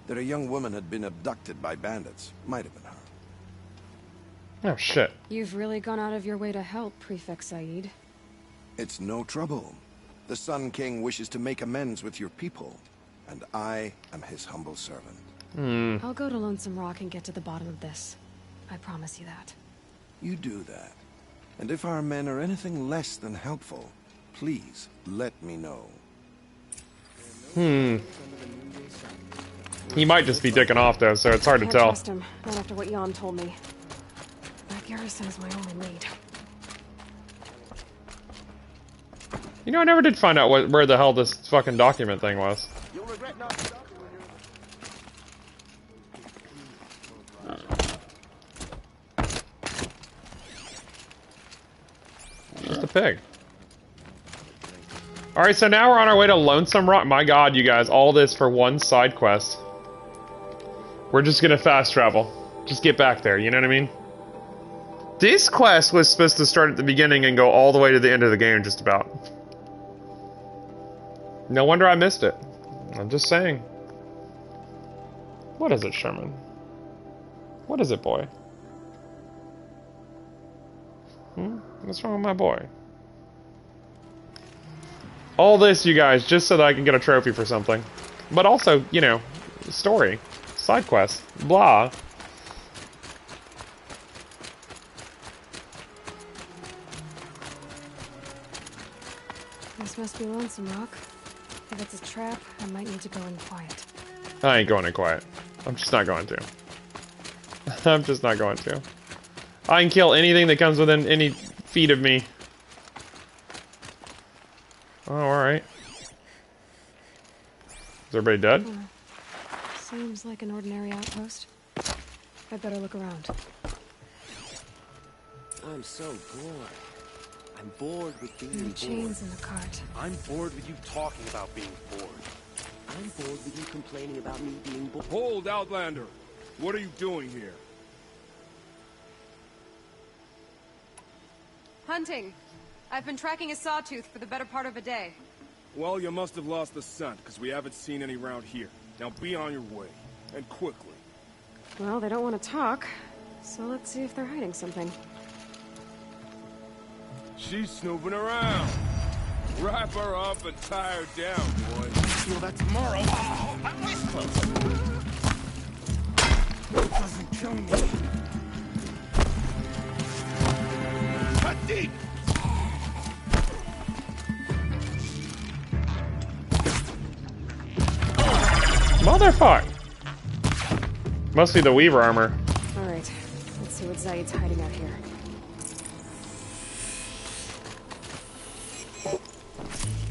that a young woman had been abducted by bandits. Might have been her. Oh, shit. You've really gone out of your way to help, Prefect Said. It's no trouble. The Sun King wishes to make amends with your people, and I am his humble servant. I'll go to Lonesome Rock and get to the bottom of this. I promise you that. You do that. And if our men are anything less than helpful, please let me know. He might just be dicking off, though, so it's hard to Can't tell. trust him, not after what Jan told me. That garrison is my only lead. You know, I never did find out where the hell this fucking document thing was. You'll regret not Just a pig. Alright, so now we're on our way to Lonesome Rock. My god, you guys, all this for one side quest. We're just gonna fast travel. Just get back there, you know what I mean? This quest was supposed to start at the beginning and go all the way to the end of the game, just about. No wonder I missed it. I'm just saying. What is it, Sherman? What is it, boy? What's wrong with my boy? All this, you guys, just so that I can get a trophy for something. But also, you know, story, side quest, blah. This must be Lonesome Rock. If it's a trap, I might need to go in quiet. I ain't going in quiet. I'm just not going to. I'm just not going to. I can kill anything that comes within any feet of me. Oh, alright. Is everybody dead? Seems like an ordinary outpost. I'd better look around. I'm so bored. I'm bored with being bored. Chains in the cart. I'm bored with you talking about being bored. I'm bored with you complaining about me being bored. Hold, Outlander! What are you doing here? Hunting. I've been tracking a sawtooth for the better part of a day. Well, you must have lost the scent, because we haven't seen any around here. Now be on your way, and quickly. Well, they don't want to talk, so let's see if they're hiding something. She's snooping around. Wrap her up and tie her down, boy. Feel that tomorrow. Oh, my wrist close. Doesn't kill me. Cut deep. motherfucker! Mostly the Weaver armor. Alright, let's see what Zaid's hiding out here.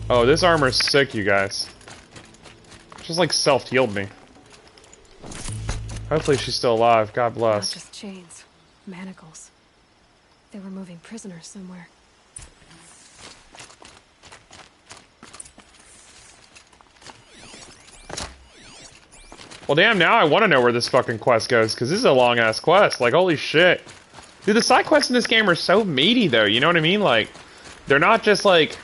Oh, this armor's sick, you guys. Just like self-healed me. Hopefully she's still alive. God Not bless. just chains, manacles. They were moving prisoners somewhere. Well, damn, now I want to know where this fucking quest goes, because this is a long-ass quest. Like, holy shit. Dude, the side quests in this game are so meaty, though. You know what I mean? Like, they're not just, like...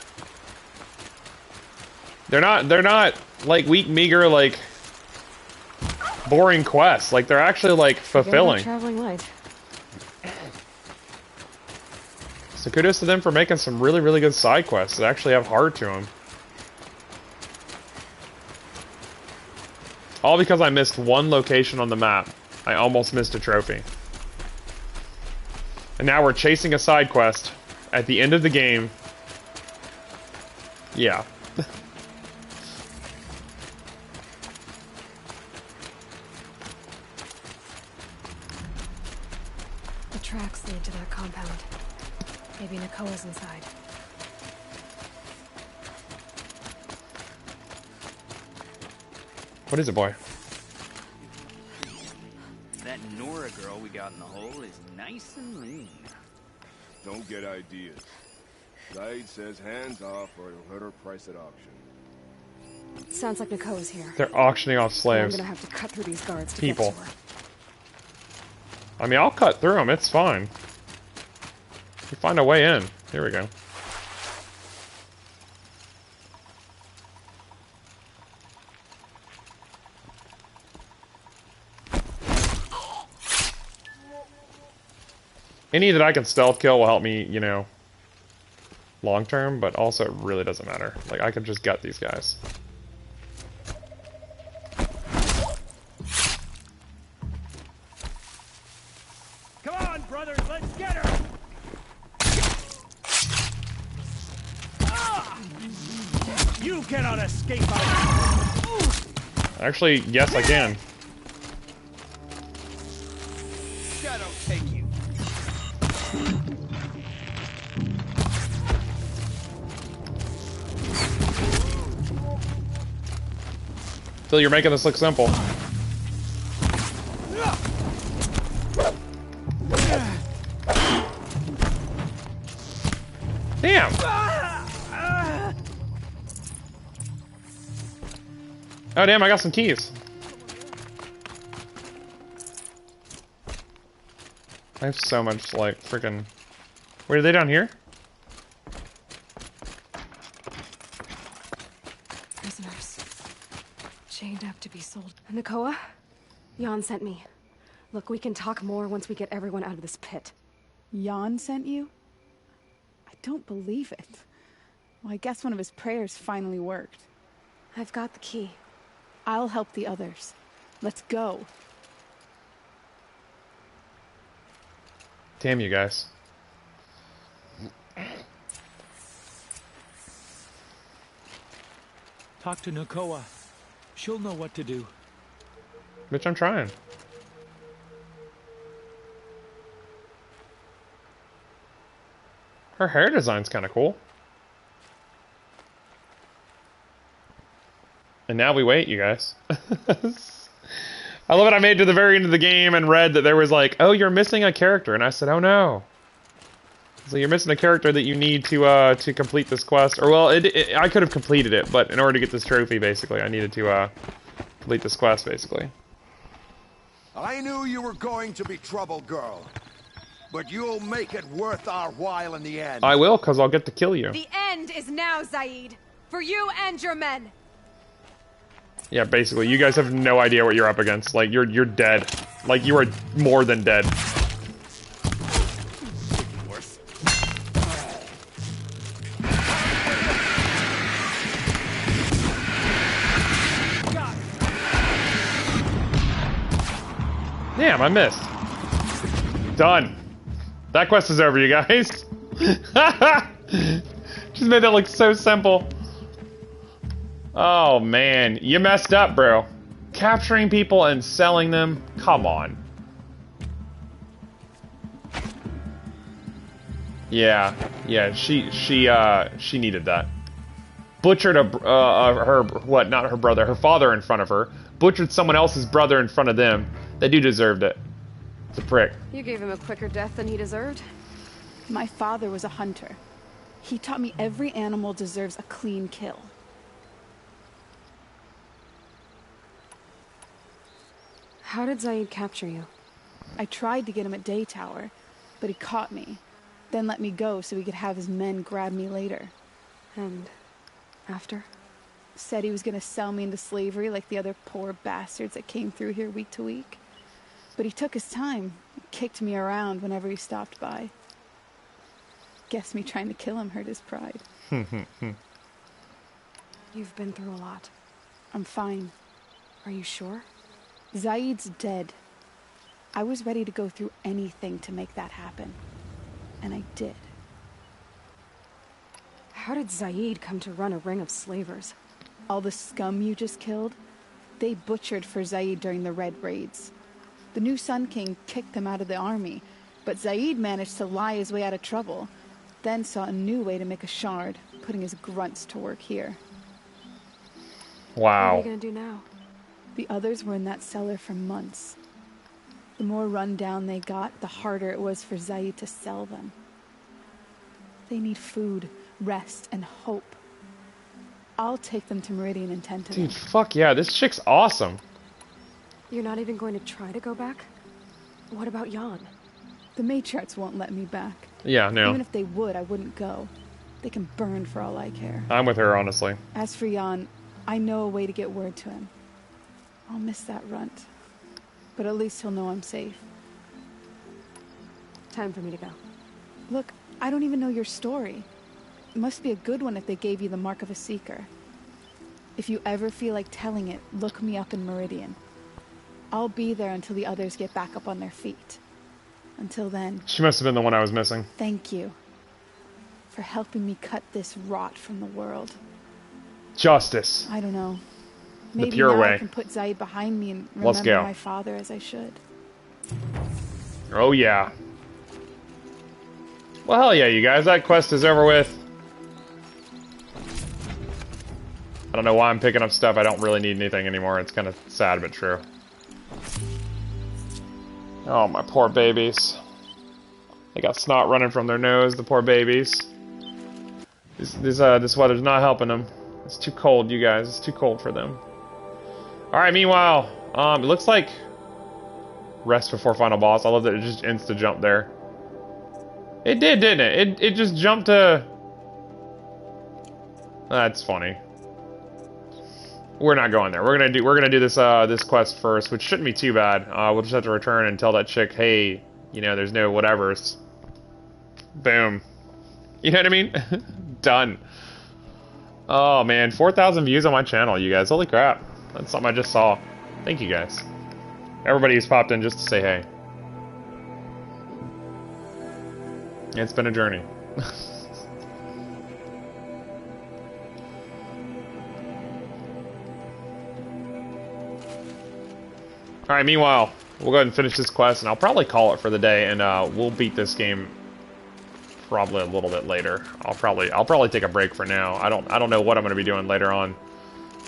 They're not, like, weak, meager, like... boring quests. Like, they're actually, like, fulfilling. Traveling light. So kudos to them for making some really, really good side quests that actually have heart to them. All because I missed one location on the map. I almost missed a trophy. And now we're chasing a side quest at the end of the game. Yeah. The tracks lead to that compound. Maybe Nakoa's inside. What is it, boy? That Nora girl we got in the hole is nice and lean. Don't get ideas. Zaid says hands off or he'll hurt her price at auction. Sounds like Nakoa's here. They're auctioning off slaves. I'm gonna have to cut through these guards to People. get to her. I mean, I'll cut through them. It's fine. We find a way in. Here we go. Any that I can stealth kill will help me, you know, long term, but also it really doesn't matter. Like, I can just gut these guys. Come on, brothers, let's get her! Ah! You cannot escape our... Actually, yes, I can. Shadow take you. Phil, you're making this look simple. Damn! Oh damn, I got some keys. I have so much, like, freaking... Wait, are they down here? Prisoners. Chained up to be sold. Nakoa? Jan sent me. Look, we can talk more once we get everyone out of this pit. Jan sent you? I don't believe it. Well, I guess one of his prayers finally worked. I've got the key. I'll help the others. Let's go. Damn you guys. Talk to Nakoa. She'll know what to do. Bitch, I'm trying. Her hair design's kind of cool. And now we wait, you guys. I love it. I made it to the very end of the game and read that there was like, oh, you're missing a character. And I said, oh no. So you're missing a character that you need to complete this quest. Or, well, I could have completed it, but in order to get this trophy, basically, I needed to complete this quest, basically. I knew you were going to be trouble, girl. But you'll make it worth our while in the end. I will, because I'll get to kill you. The end is now, Zaid. For you and your men. Yeah, basically, you guys have no idea what you're up against. Like, you're dead. Like, you are more than dead. Damn, I missed. Done. That quest is over, you guys. Just made that look so simple. Oh, man. You messed up, bro. Capturing people and selling them? Come on. Yeah, she needed that. Butchered not her brother, her father in front of her. Butchered someone else's brother in front of them. That dude deserved it. It's a prick. You gave him a quicker death than he deserved. My father was a hunter. He taught me every animal deserves a clean kill. How did Zaid capture you? I tried to get him at Day Tower, but he caught me. Then let me go so he could have his men grab me later. And after? Said he was gonna sell me into slavery like the other poor bastards that came through here week to week. But he took his time, kicked me around whenever he stopped by. Guess me trying to kill him hurt his pride. You've been through a lot. I'm fine. Are you sure? Zaid's dead. I was ready to go through anything to make that happen. And I did. How did Zaid come to run a ring of slavers? All the scum you just killed, they butchered for Zaid during the Red Raids. The new Sun King kicked them out of the army, but Zaid managed to lie his way out of trouble, then saw a new way to make a shard, putting his grunts to work here. Wow. What are you gonna do now? The others were in that cellar for months. The more run down they got, the harder it was for Zaid to sell them. They need food, rest, and hope. I'll take them to Meridian and tend to them. Dude, fuck yeah, this chick's awesome. You're not even going to try to go back? What about Jan? The matriarchs won't let me back. Yeah, no. Even if they would, I wouldn't go. They can burn for all I care. I'm with her, honestly. As for Jan, I know a way to get word to him. I'll miss that runt. But at least he'll know I'm safe. Time for me to go. Look, I don't even know your story. It must be a good one if they gave you the mark of a seeker. If you ever feel like telling it, look me up in Meridian. I'll be there until the others get back up on their feet. Until then... She must have been the one I was missing. Thank you. For helping me cut this rot from the world. Justice. I don't know. Maybe the pure now way. I can put Zaid behind me and Let's remember go. my father as I should. Oh yeah. Well, hell yeah, you guys. That quest is over with. I don't know why I'm picking up stuff. I don't really need anything anymore. It's kind of sad, but true. Oh, my poor babies. They got snot running from their nose, the poor babies. This weather's not helping them. It's too cold, you guys. It's too cold for them. Alright, meanwhile, it looks like rest before final boss. I love that it just insta-jumped there. It did, didn't it? It just jumped to... That's funny. We're not going there. We're gonna do this this quest first, which shouldn't be too bad. We'll just have to return and tell that chick, hey, you know, there's no whatevers. Boom. You know what I mean? Done. Oh man, 4,000 views on my channel, you guys. Holy crap. That's something I just saw. Thank you guys. Everybody who's popped in just to say hey. It's been a journey. Alright, meanwhile, we'll go ahead and finish this quest, and I'll probably call it for the day, and we'll beat this game probably a little bit later. I'll probably take a break for now. I don't know what I'm gonna be doing later on.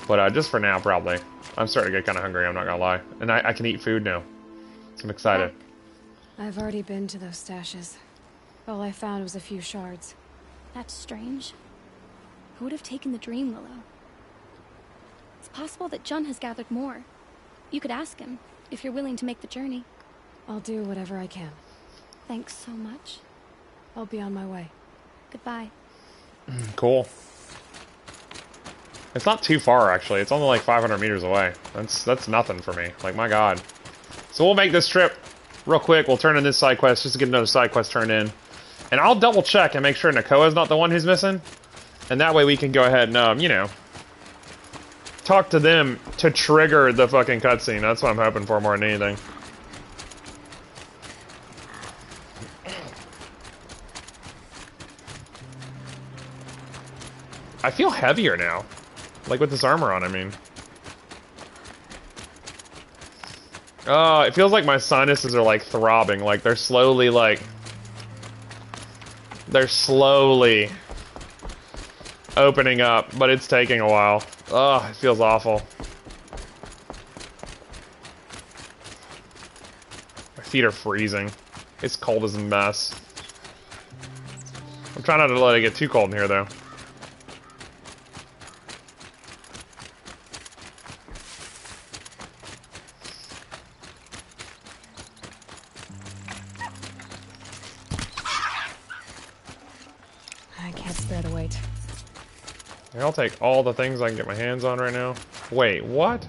But just for now, probably. I'm starting to get kind of hungry, I'm not gonna lie. And I can eat food now. So I'm excited. I've already been to those stashes. All I found was a few shards. That's strange. Who would have taken the Dream Willow? It's possible that Jun has gathered more. You could ask him, if you're willing to make the journey. I'll do whatever I can. Thanks so much. I'll be on my way. Goodbye. Cool. It's not too far, actually. It's only like 500 meters away. That's nothing for me. Like, my god. So we'll make this trip real quick. We'll turn in this side quest just to get another side quest turned in. And I'll double check and make sure Nakoa's not the one who's missing. And that way we can go ahead and, you know, talk to them to trigger the fucking cutscene. That's what I'm hoping for more than anything. I feel heavier now. Like with this armor on, I mean. It feels like my sinuses are like throbbing, like they're slowly opening up, but it's taking a while. Oh, it feels awful. My feet are freezing. It's cold as a mess. I'm trying not to let it get too cold in here, though. I can't spare the weight. I'll take all the things I can get my hands on right now. Wait, what?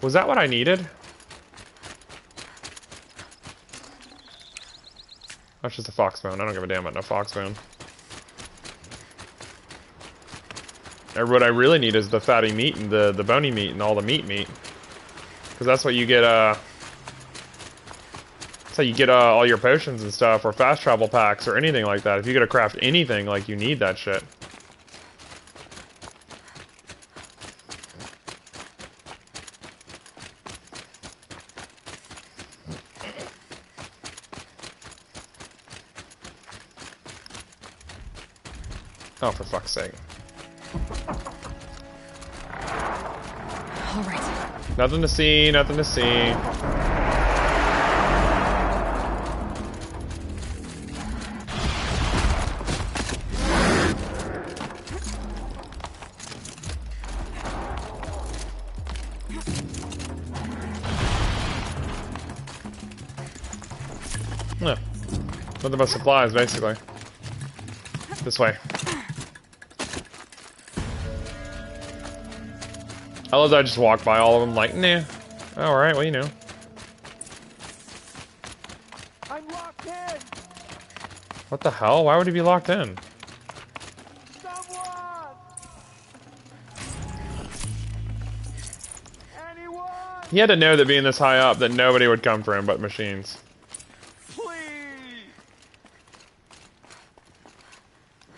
Was that what I needed? That's just a fox bone. I don't give a damn about no fox bone. Or what I really need is the fatty meat and the bony meat and all the meat. Because that's what you get, that's how you get all your potions and stuff, or fast travel packs, or anything like that. If you get to craft anything, like, you need that shit. Oh, for fuck's sake. All right. Nothing to see, nothing to see. No. Nothing but supplies, basically. This way. I love that I just walked by all of them like, nah. Alright, well, you know. I'm locked in. What the hell? Why would he be locked in? He had to know that being this high up that nobody would come for him but machines. Please.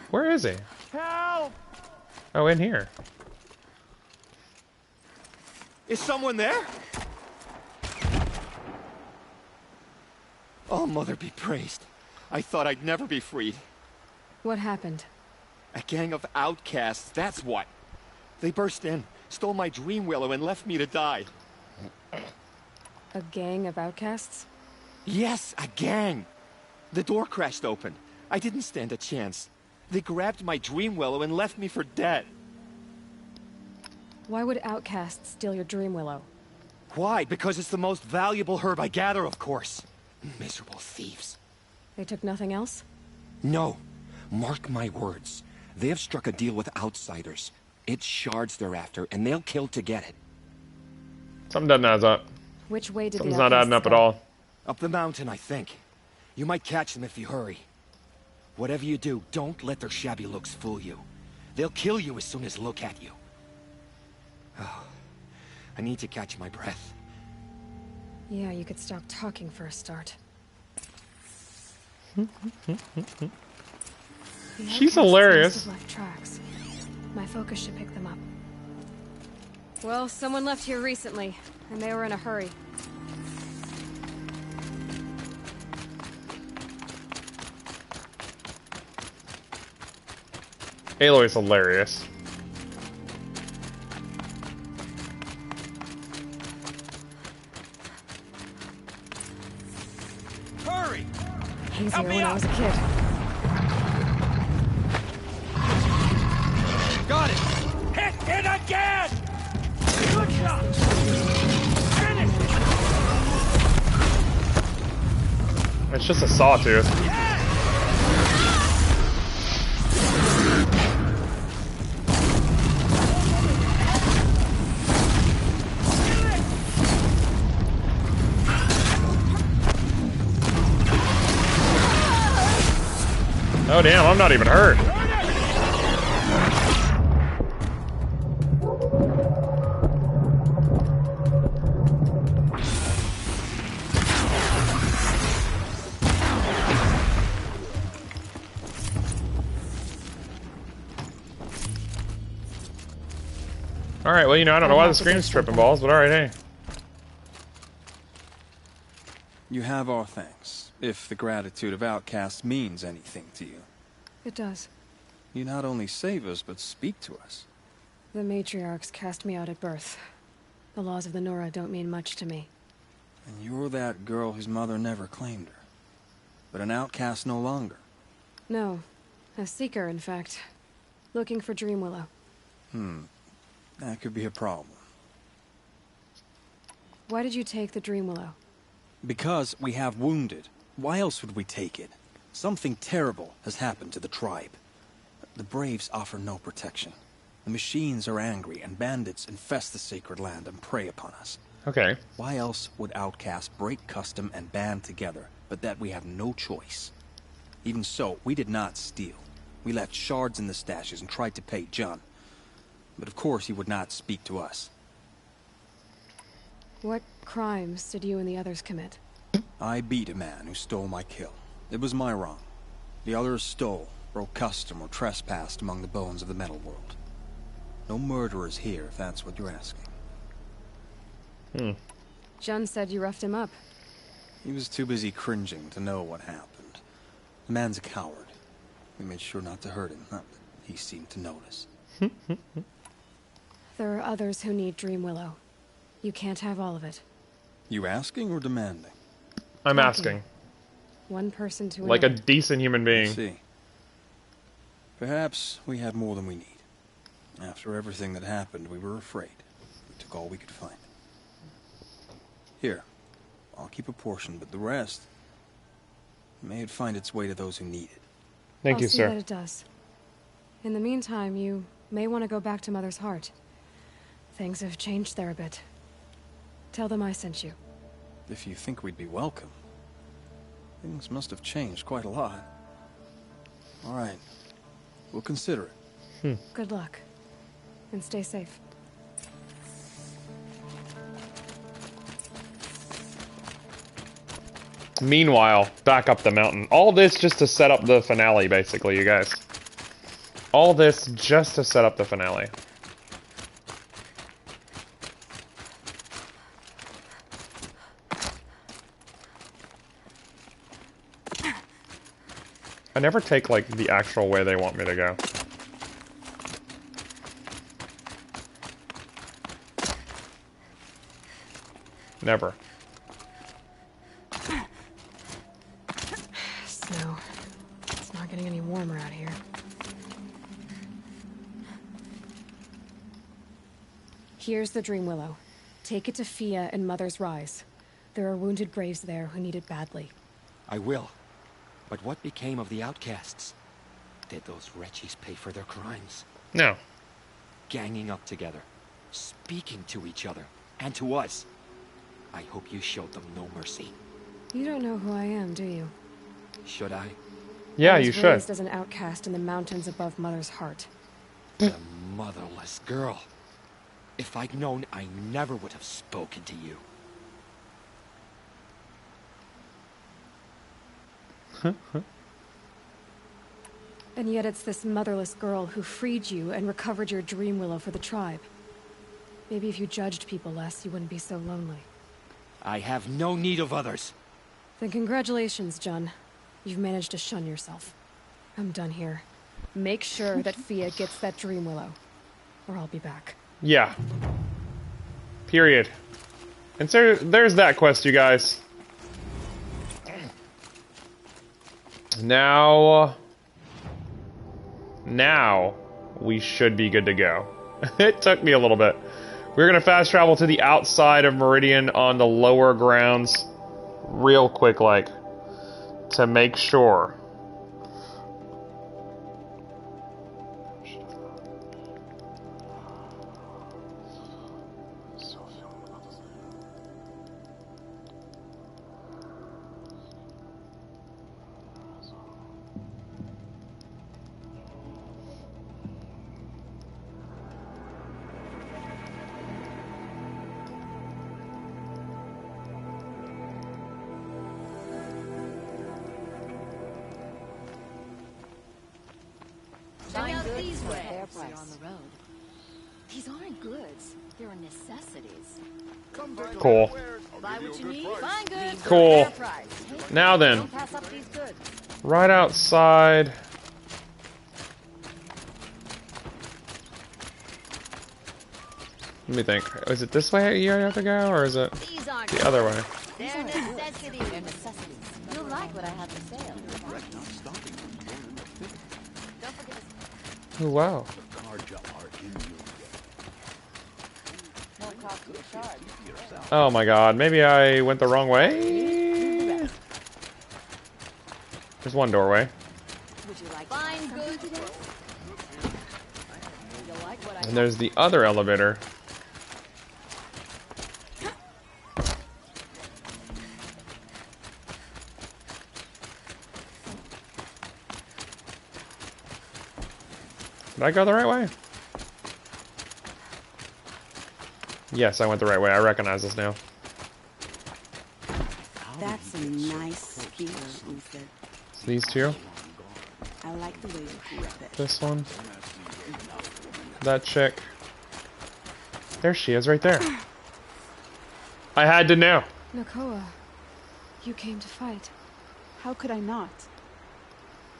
Where is he? Help! Oh, in here. Is someone there? Oh, Mother be praised. I thought I'd never be freed. What happened? A gang of outcasts, that's what. They burst in, stole my dream willow, and left me to die. A gang of outcasts? Yes, a gang. The door crashed open. I didn't stand a chance. They grabbed my dream willow and left me for dead. Why would outcasts steal your dream willow? Why? Because it's the most valuable herb I gather, of course. Miserable thieves. They took nothing else? No. Mark my words. They have struck a deal with outsiders. It's shards they're after, and they'll kill to get it. Something doesn't add up. Which way did Something's the not adding up go? at all. Up the mountain, I think. You might catch them if you hurry. Whatever you do, don't let their shabby looks fool you. They'll kill you as soon as look at you. Oh, I need to catch my breath. Yeah, you could stop talking for a start. She's hilarious. Must have left tracks. My focus should pick them up. Well, someone left here recently, and they were in a hurry. Aloy's hilarious. Hurry! Easier when I was a kid. Got it! Hit it again! Good shot! Finish! It's just a sawtooth. Oh damn, I'm not even hurt. Alright, well, you know, I don't know why the screen's tripping balls, but alright, hey. You have our thanks, if the gratitude of outcasts means anything to you. It does. You not only save us, but speak to us. The matriarchs cast me out at birth. The laws of the Nora don't mean much to me. And you're that girl whose mother never claimed her. But an outcast no longer. No. A seeker, in fact. Looking for Dreamwillow. That could be a problem. Why did you take the Dreamwillow? Because we have wounded. Why else would we take it? Something terrible has happened to the tribe. The Braves offer no protection. The machines are angry, and bandits infest the sacred land and prey upon us. Okay. Why else would outcasts break custom and band together, but that we have no choice? Even so, we did not steal. We left shards in the stashes and tried to pay John. But of course he would not speak to us. What crimes did you and the others commit? I beat a man who stole my kill. It was my wrong. The others stole, broke custom, or trespassed among the bones of the metal world. No murderers here, if that's what you're asking. Jun said you roughed him up. He was too busy cringing to know what happened. The man's a coward. We made sure not to hurt him, not that he seemed to notice. There are others who need Dreamwillow. You can't have all of it. You asking or demanding? I'm asking. One person to like a another. decent human being. Let's see. Perhaps we had more than we need. After everything that happened, we were afraid. We took all we could find. Here, I'll keep a portion, but the rest may it find its way to those who need it. Thank you, I'll see sir. that it does. In the meantime, you may want to go back to Mother's Heart. Things have changed there a bit. Tell them I sent you. If you think we'd be welcome. Things must have changed quite a lot. All right. We'll consider it. Good luck. And stay safe. Meanwhile, back up the mountain. All this just to set up the finale, basically, you guys. All this just to set up the finale. I never take, like, the actual way they want me to go. Never. Snow. It's not getting any warmer out here. Here's the Dreamwillow. Take it to Fia and Mother's Rise. There are wounded Braves there who need it badly. I will. But what became of the outcasts? Did those wretches pay for their crimes? No. Ganging up together, speaking to each other, and to us. I hope you showed them no mercy. You don't know who I am, do you? Should I? Yeah, I was you should. raised as an outcast in the mountains above Mother's Heart. The motherless girl. If I'd known, I never would have spoken to you. And yet it's this motherless girl who freed you and recovered your Dreamwillow for the tribe. Maybe if you judged people less, you wouldn't be so lonely. I have no need of others. Then congratulations, Jun. You've managed to shun yourself. I'm done here. Make sure that Fia gets that Dreamwillow, or I'll be back. Yeah. Period. And so there's that quest, you guys. Now we should be good to go. It took me a little bit. We're gonna fast travel to the outside of Meridian on the lower grounds real quick, like, to make sure. On the road. These aren't goods. They're necessities. Cool. Buy what you need. Find good. Cool. Fair price. Now then. Don't pass up these goods. Right outside. Let me think. Is it this way you have to go, or is it the other way? They're necessities. They're necessities. You'll like what I have to say. Don't forget Oh, wow. Oh my god, maybe I went the wrong way? There's one doorway. Would you like fine good today? And there's the other elevator. Did I go the right way? Yes, I went the right way. I recognize this now. That's a nice spear, Uther. It's these two. I like the way you grip it. This one. That chick. There she is, right there. I had to know. Nakoa, you came to fight. How could I not?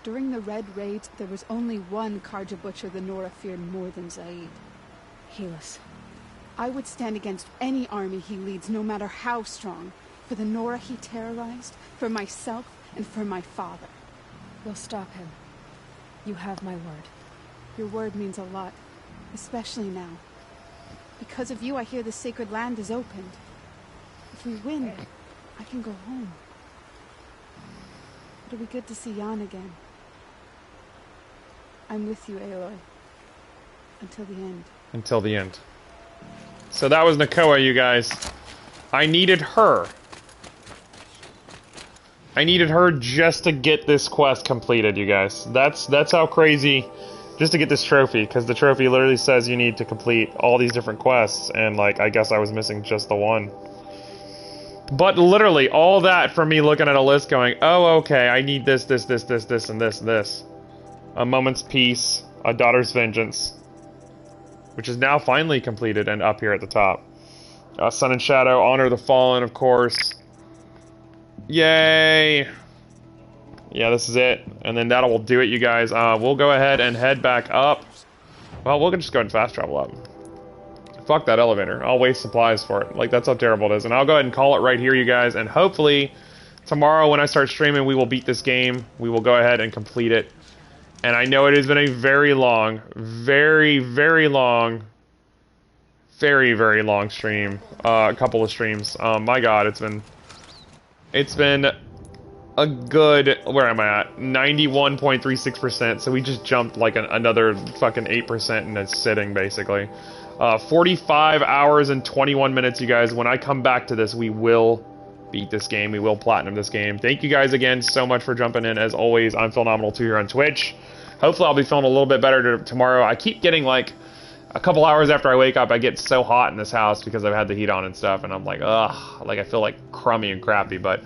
During the Red Raids, there was only one Karja Butcher the Nora feared more than Zaid. Helis. I would stand against any army he leads, no matter how strong. For the Nora he terrorized, for myself, and for my father. We'll stop him. You have my word. Your word means a lot, especially now. Because of you, I hear the sacred land is opened. If we win, I can go home. It'll be good to see Jan again. I'm with you, Aloy. Until the end. Until the end. So that was Nakoa, you guys. I needed her. I needed her just to get this quest completed, you guys. That's how crazy, just to get this trophy, because the trophy literally says you need to complete all these different quests, and like, I guess I was missing just the one. But literally, all that from me looking at a list going, oh, okay, I need this, and this, and this. A Moment's Peace, A Daughter's Vengeance, which is now finally completed and up here at the top. Sun and Shadow, Honor the Fallen, of course. Yay! Yeah, this is it. And then that will do it, you guys. We'll go ahead and head back up. Well, we'll just go and fast travel up. Fuck that elevator. I'll waste supplies for it. Like, that's how terrible it is. And I'll go ahead and call it right here, you guys. And hopefully, tomorrow when I start streaming, we will beat this game. We will go ahead and complete it. And I know it has been a very long, very, very long, very, very long stream. A couple of streams. My god, it's been a good, where am I at? 91.36%, so we just jumped like another fucking 8% in a sitting, basically. 45 hours and 21 minutes, you guys. When I come back to this, we will beat this game. We will platinum this game. Thank you guys again so much for jumping in. As always, I'm Philnominal2 here on Twitch. Hopefully I'll be feeling a little bit better tomorrow. I keep getting like a couple hours after I wake up, I get so hot in this house because I've had the heat on and stuff, and I'm like, ugh, like I feel like crummy and crappy. But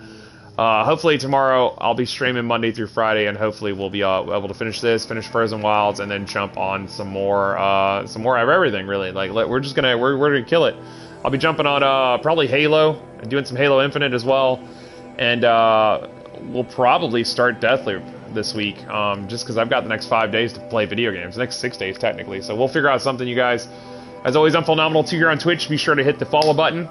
hopefully tomorrow I'll be streaming Monday through Friday, and hopefully we'll be able to finish Frozen Wilds, and then jump on some more of everything. Really, like we're gonna kill it. I'll be jumping on probably Halo and doing some Halo Infinite as well, and we'll probably start Deathloop this week, just because I've got the next 5 days to play video games, the next 6 days technically, so we'll figure out something, you guys. As always, I'm Philnominal2 here on Twitch. Be sure to hit the follow button,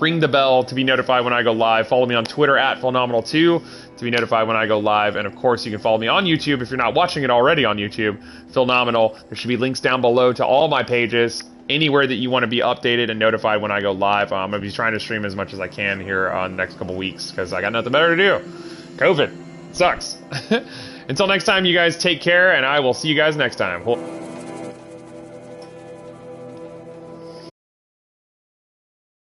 ring the bell to be notified when I go live, follow me on Twitter at Philnominal2 to be notified when I go live, and of course you can follow me on YouTube if you're not watching it already on YouTube, Philnominal. There should be links down below to all my pages, anywhere that you want to be updated and notified when I go live. I'm going to be trying to stream as much as I can here on the next couple weeks, because I got nothing better to do. COVID sucks. Until next time, you guys take care, and I will see you guys next time.